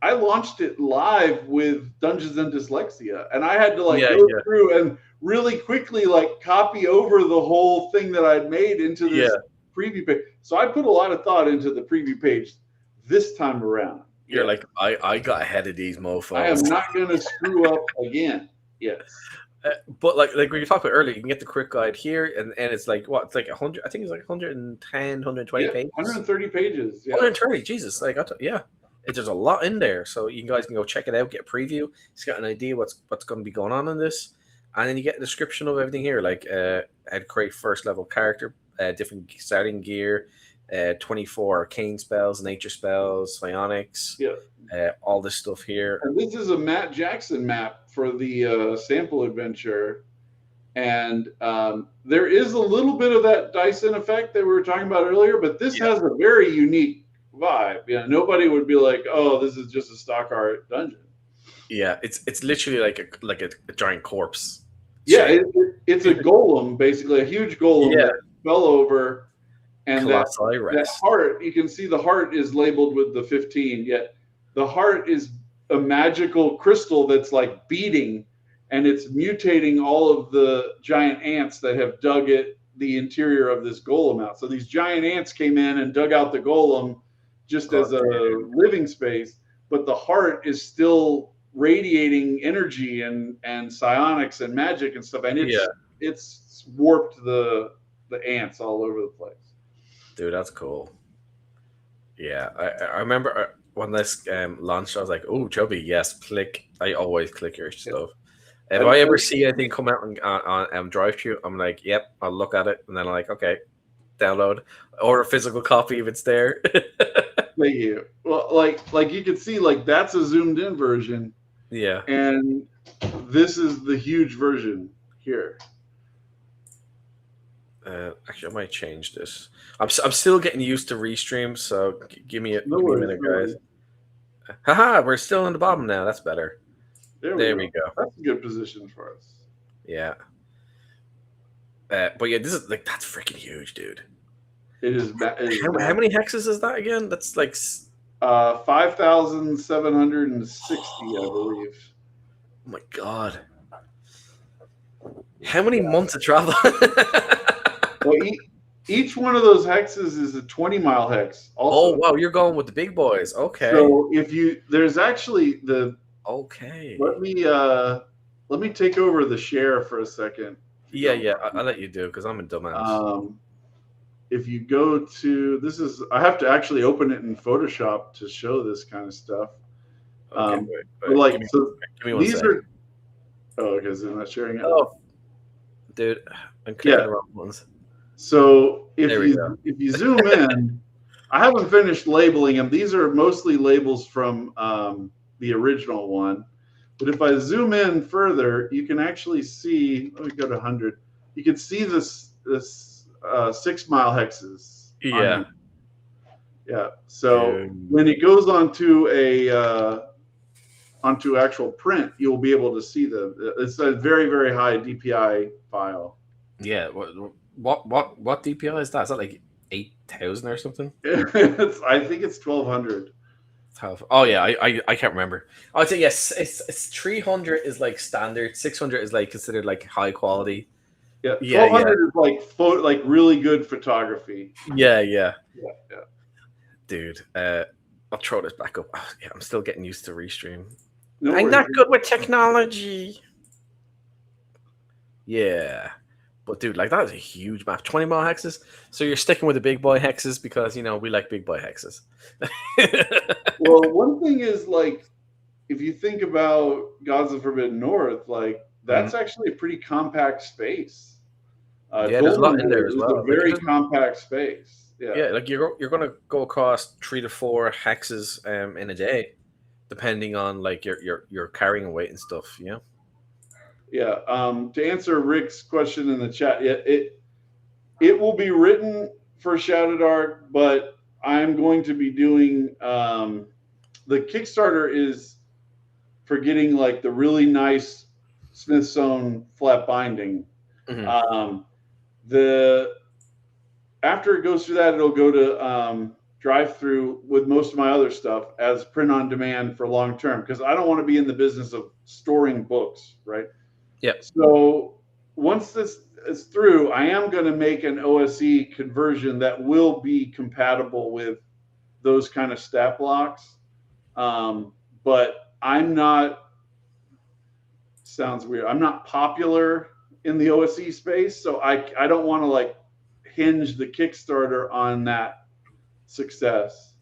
I launched it live with Dungeons and Dyslexia, and I had to go through and really quickly copy over the whole thing that I'd made into this preview page. So I put a lot of thought into the preview page this time around. You're like, I got ahead of these mofos. I am not going to screw up again. Yes. But like when you talked about earlier, you can get the quick guide here, and it's like what? It's like 100. I think it's like 110, 120 pages. 130 pages. Yeah. 130. Jesus, there's a lot in there, so you guys can go check it out, get a preview. It's got an idea what's going to be going on in this, and then you get a description of everything here, like how to create first level character, different starting gear, 24 arcane spells, nature spells, psionics, all this stuff here. And this is a Matt Jackson map for the sample adventure, and there is a little bit of that Dyson effect that we were talking about earlier, but this has a very unique vibe. Nobody would be like, oh, this is just a stock art dungeon. Yeah, it's literally like a giant corpse. Yeah, it's a golem, basically a huge golem that fell over. And that heart, you can see the heart is labeled with the 15, yet the heart is a magical crystal that's beating, and it's mutating all of the giant ants that have dug the interior of this golem out. So these giant ants came in and dug out the golem just as a living space, but the heart is still radiating energy and psionics and magic and stuff, and it's warped the ants all over the place. Dude, that's cool. Yeah, I remember when this launched, I was like, "Oh, Chubby, yes, click." I always click your stuff. If I ever see anything come out on drive-thru, I'm like, "Yep," I'll look at it, and then I'm like, "Okay, download or a physical copy if it's there." Thank you. Well, like you can see, that's a zoomed-in version. Yeah. And this is the huge version here. Actually, I might change this. I'm still getting used to restream, so give me a minute, guys. Haha, we're still in the bottom now. That's better. There we go. That's a good position for us. Yeah. But yeah, this is that's freaking huge, dude. It is. How many hexes is that again? That's 5,760, I believe. Oh my god! How many months of travel? Well, each one of those hexes is a 20-mile hex. Also. Oh wow, you're going with the big boys. Okay. So there's actually Okay. Let me take over the share for a second. Yeah. I'll let you do because I'm a dumbass. If you go to I have to actually open it in Photoshop to show this kind of stuff. Okay, wait. Give me one second. Okay, so I'm not sharing it. Oh, dude, I'm clicking the wrong ones. So if you zoom in, I haven't finished labeling them. These are mostly labels from the original one. But if I zoom in further, you can actually see. Let me go to 100. You can see this 6-mile hexes. Yeah. Yeah. So when it goes onto onto actual print, you'll be able to see it's a very, very high DPI file. Yeah. What DPI is that? Is that like 8,000 or something? I think it's 1,200. Oh yeah, I can't remember. I'd say yes. It's 300 is like standard. 600 is considered high quality. Yeah, 1,200 is like really good photography. Yeah. Dude, I'll throw this back up. Oh, yeah, I'm still getting used to restream. I'm not good with technology. Yeah. But dude, that is a huge map. 20-mile hexes. So you're sticking with the big boy hexes because we like big boy hexes. Well, one thing is if you think about Gods of Forbidden North, like that's actually a pretty compact space. Yeah, there's a lot in there Goldenwood as is a well. Like it very doesn't. compact space. Yeah. Yeah, like you're gonna go across 3 to 4 hexes in a day, depending on like your carrying weight and stuff. You know. Yeah. To answer Rick's question in the chat, it will be written for Shouted Art, but I'm going to be doing the Kickstarter is for getting like the really nice Smithsonian flat binding. Um, the After it goes through that, it'll go to drive through with most of my other stuff as print on demand for long term because I don't want to be in the business of storing books, right? Yep. So once this is through, I am going to make an OSE conversion that will be compatible with those kind of stat blocks. But I'm not, sounds weird, I'm not popular in the OSE space. So I don't want to like hinge the Kickstarter on that success.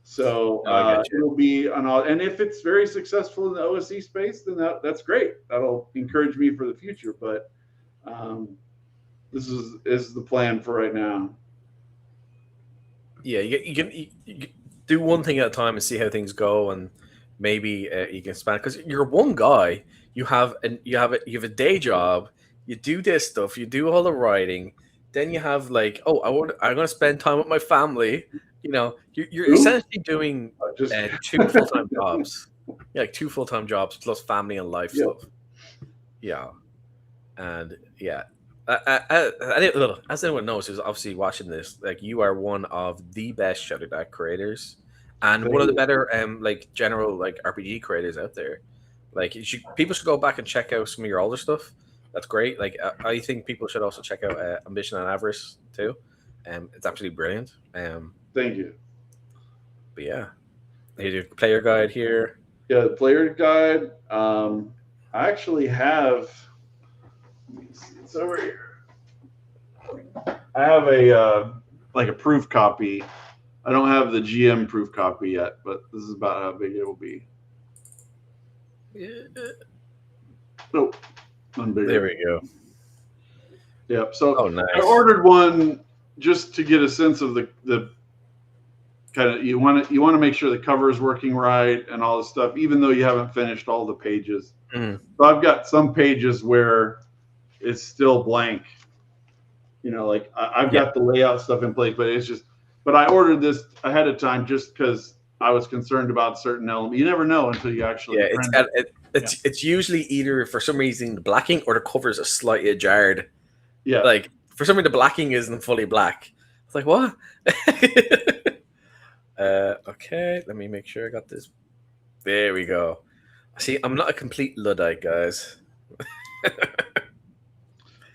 So Oh, I get you. it'll be on all, and if it's very successful in the OSE space, then that's great. That'll encourage me for the future. But this is the plan for right now. Yeah, you can do one thing at a time and see how things go, and maybe you can expand because you're one guy. You have a day job. You do this stuff. You do all the writing. Then you have like, oh, I'm going to spend time with my family. You know, you're Ooh, essentially doing just 2 full-time jobs. Yeah, like 2 full-time jobs plus family and life yeah. stuff. Yeah, and yeah, as anyone knows who's obviously watching this, like you are one of the best Shadow Dark creators, and Thank one of the you. better like general like RPG creators out there. Like people should go back and check out some of your older stuff. That's great. Like I think people should also check out Ambition and Avarice too. It's absolutely brilliant. Thank you. But yeah, here's your player guide here. Yeah, the player guide. I actually have. Let me see, it's over here. I have a like a proof copy. I don't have the GM proof copy yet, but this is about how big it will be. Nope, one bigger. There we go. Yep. So Oh, nice. I ordered one just to get a sense of the kind of you want to make sure the cover is working right and all this stuff, even though you haven't finished all the pages. Mm. So I've got some pages where it's still blank. You know, like I've got the layout stuff in place, but it's just. But I ordered this ahead of time just because I was concerned about certain elements. You never know until you actually. Yeah, it's usually either for some reason the blacking or the covers are slightly ajarred. Yeah. Like for some reason the blacking isn't fully black. It's like what? Okay, let me make sure I got this. There we go. See, I'm not a complete Luddite, guys.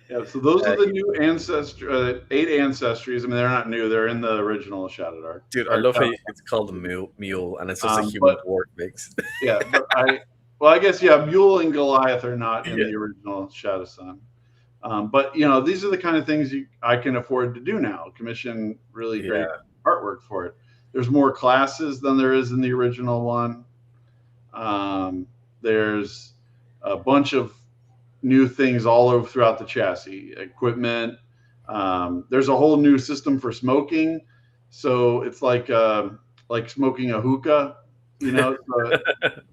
Yeah, so those are the new 8 ancestries. I mean, they're not new; they're in the original Shadow Dark. Dude, I love how it's called a mule, and it's just a human dwarf mix. Yeah, but I guess Mule and Goliath are not in the original Shadow Sun. But these are the kind of things I can afford to do now. Commission really great artwork for it. There's more classes than there is in the original one. There's a bunch of new things all over throughout the chassis, equipment. There's a whole new system for smoking, so it's like smoking a hookah. So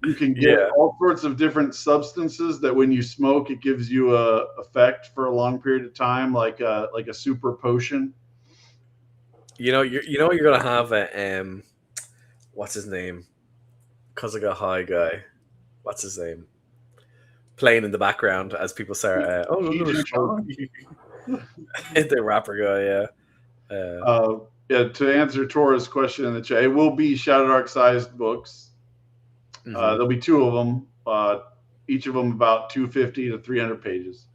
you can get all sorts of different substances that when you smoke, it gives you a effect for a long period of time, like a super potion. You're gonna have a what's his name? Cause I got high guy. What's his name? Playing in the background as people start. The rapper guy, yeah. To answer Tora's question in the chat, it will be Shadow Dark sized books. Mm-hmm. There'll be 2 of them, each of them about 250 to 300 pages.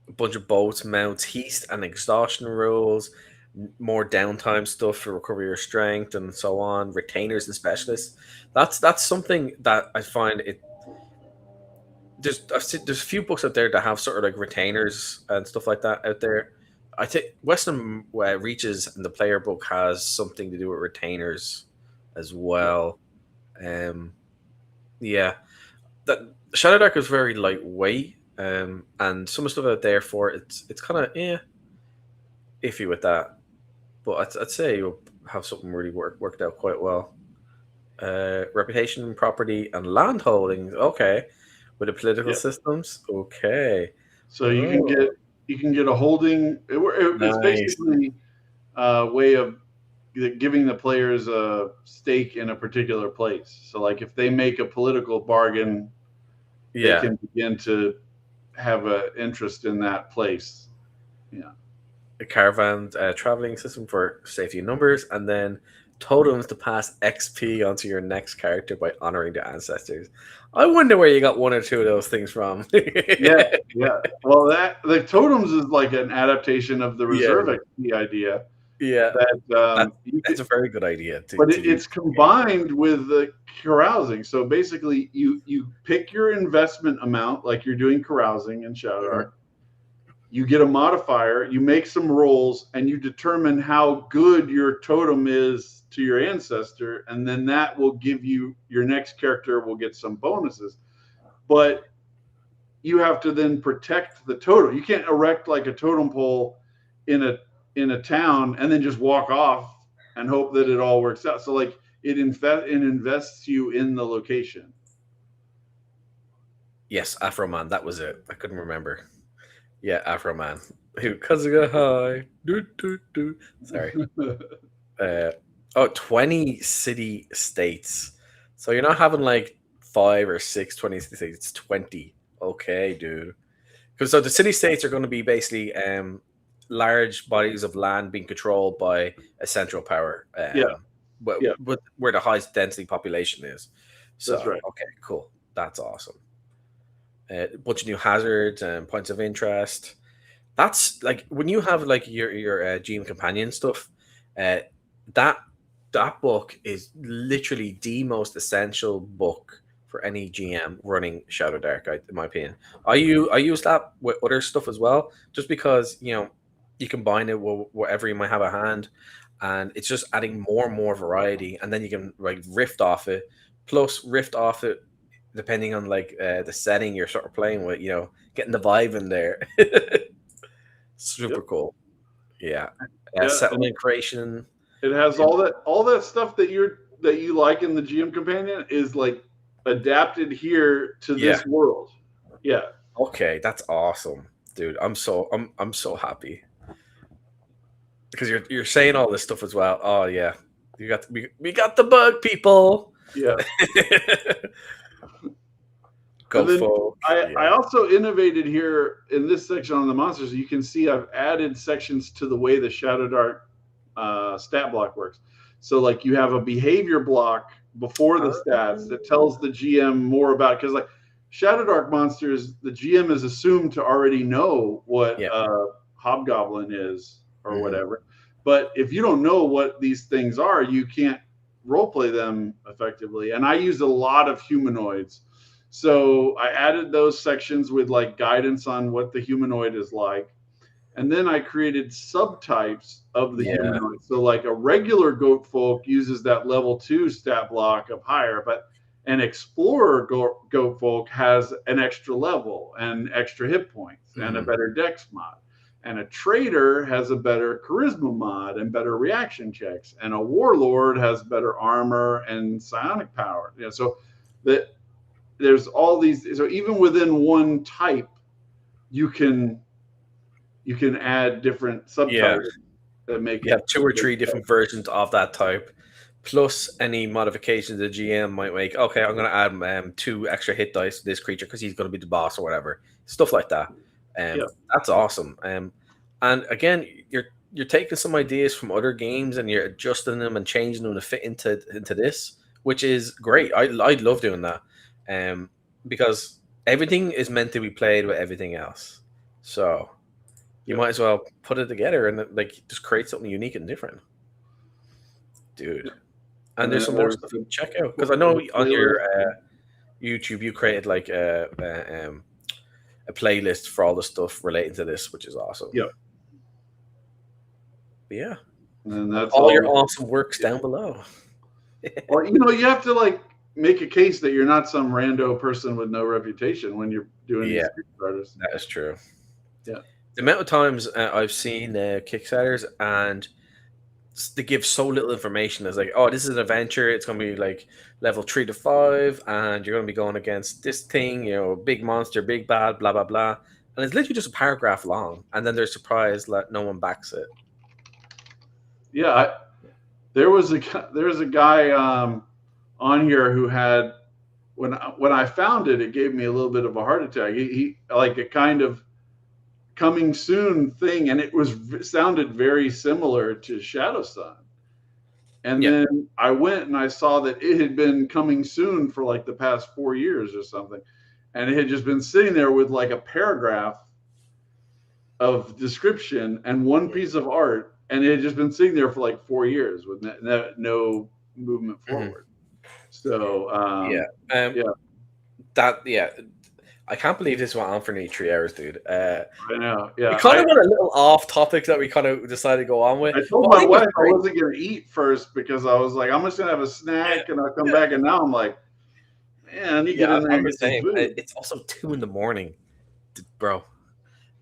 A bunch of bolts, mounts, heat and exhaustion rules, more downtime stuff for recover your strength and so on. Retainers and specialists. That's something that I find it. There's a few books out there that have sort of like retainers and stuff like that out there. I think Western Reaches and the player book has something to do with retainers as well. Yeah, that Shadow Dark is very lightweight, and some of the stuff out there for it's kind of iffy with that. But I'd say you'll have something really worked out quite well. Reputation, property, and land holdings. Okay, with the political Yeah. systems. Okay. So Oh, you can get a holding. It's nice. basically a way of giving the players a stake in a particular place. So like if they make a political bargain, they Yeah, can begin to have an interest in that place. Yeah. a caravan traveling system for safety in numbers, and then totems to pass XP onto your next character by honoring the ancestors. I wonder where you got one or two of those things from. Yeah, yeah. Well, that the totems is like an adaptation of the Yeah, reserve XP idea yeah. that That you that's could, a very good idea but to use. it's combined with the carousing. So basically, you pick your investment amount like you're doing carousing in Shadow Mhm. Arc. You get a modifier, you make some rolls, and you determine how good your totem is to your ancestor, and then that will give you your next character will get some bonuses. But you have to then protect the totem. You can't erect like a totem pole in a town and then just walk off and hope that it all works out. So like it invests you in the location. Yes, Afro Man. That was it. I couldn't remember. Yeah, Afro Man. Who? Cause I got high. Do, do, do. Sorry. Uh, 20 city states. So you're not having like 5 or 6 20 states. It's 20. Okay, dude. Because so the city states are going to be basically large bodies of land being controlled by a central power, Yeah, yeah, where the highest density population is. So that's right. okay, cool. That's awesome. A bunch of new hazards and points of interest. That's like when you have like your GM companion stuff. Uh, that that book is literally the most essential book for any GM running Shadow Dark, in my opinion. I use that with other stuff as well, just because you combine it with whatever you might have at hand, and it's just adding more and more variety, and then you can like rift off it, plus rift off it depending on like the setting you're sort of playing with, getting the vibe in there. Super Yep. cool. Yeah. Yeah, and Settlement creation. it has all that stuff that you like in the GM companion is like adapted here to Yeah. this world. Yeah. Okay, that's awesome, dude. I'm so happy because you're saying all this stuff as well. Oh yeah, we got the bug, people. Yeah. Go And then folk. I Yeah. also innovated here in this section on the monsters. You can see I've added sections to the way the Shadow Dark stat block works. So like you have a behavior block before the stats that tells the GM more about, because like Shadow Dark monsters, the GM is assumed to already know what Yeah. Hobgoblin is or Hmm. whatever. But if you don't know what these things are, you can't roleplay them effectively. And I used a lot of humanoids. So I added those sections with like guidance on what the humanoid is like. And then I created subtypes of the Yeah. humanoid. So like a regular goat folk uses that level 2 stat block of higher, but an explorer goat folk has an extra level and extra hit points and a Hmm. better dex mod. And a trader has a better charisma mod and better reaction checks. And a warlord has better armor and psionic power. So that there's all these. So even within one type, you can add different Yeah. subtypes that make You have it. two or three different versions of that type, plus any modifications the GM might make. Okay, I'm going to add 2 extra hit dice to this creature because he's going to be the boss or whatever. Stuff like that. Yeah, That's awesome. And again, you're taking some ideas from other games and you're adjusting them and changing them to fit into this, which is great. I love doing that, um, because everything is meant to be played with everything else. So you yeah, might as well put it together and like just create something unique and different, dude. yeah. And And there's then some more there's stuff you the can check out because I know on your playlist. YouTube you created like a playlist for all the stuff relating to this, which is awesome. Yeah, But yeah, and then that's all your all. awesome works down below. Or you have to like make a case that you're not some rando person with no reputation when you're doing these Yeah, Kickstarters. that is true. Yeah. The amount of times I've seen Kickstarters and they give so little information. It's like, oh, this is an adventure. It's going to be like level 3 to 5, and you're going to be going against this thing, big monster, big bad, blah blah blah. And it's literally just a paragraph long, and then they're surprised that no one backs it. Yeah, there was a guy on here who had when I found it, it gave me a little bit of a heart attack. He like a kind of coming soon thing, and it sounded very similar to Shadow Sun. And then I went and I saw that it had been coming soon for like the past 4 years or something, and it had just been sitting there with like a paragraph of description and one piece of art, and it had just been sitting there for like 4 years with no movement forward. So I can't believe this went on for nearly 3 hours, dude. I know. Yeah, we kind of went a little off topic that we kind of decided to go on with. I told my wife I wasn't going to eat first because I was like, I'm just going to have a snack and I'll come back. And now I'm like, man, I need to get in there and get some food. It's also 2 a.m, bro.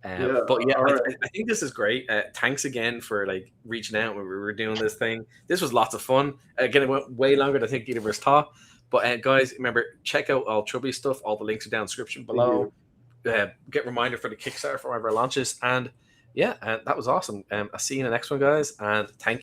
But I think this is great. Thanks again for like reaching out when we were doing this thing. This was lots of fun. Again, it went way longer than I think either of us thought. But guys, remember, check out all Chubby stuff. All the links are down in the description below. Get reminder for the Kickstarter for one of our launches. And that was awesome. I'll see you in the next one, guys. And thank you.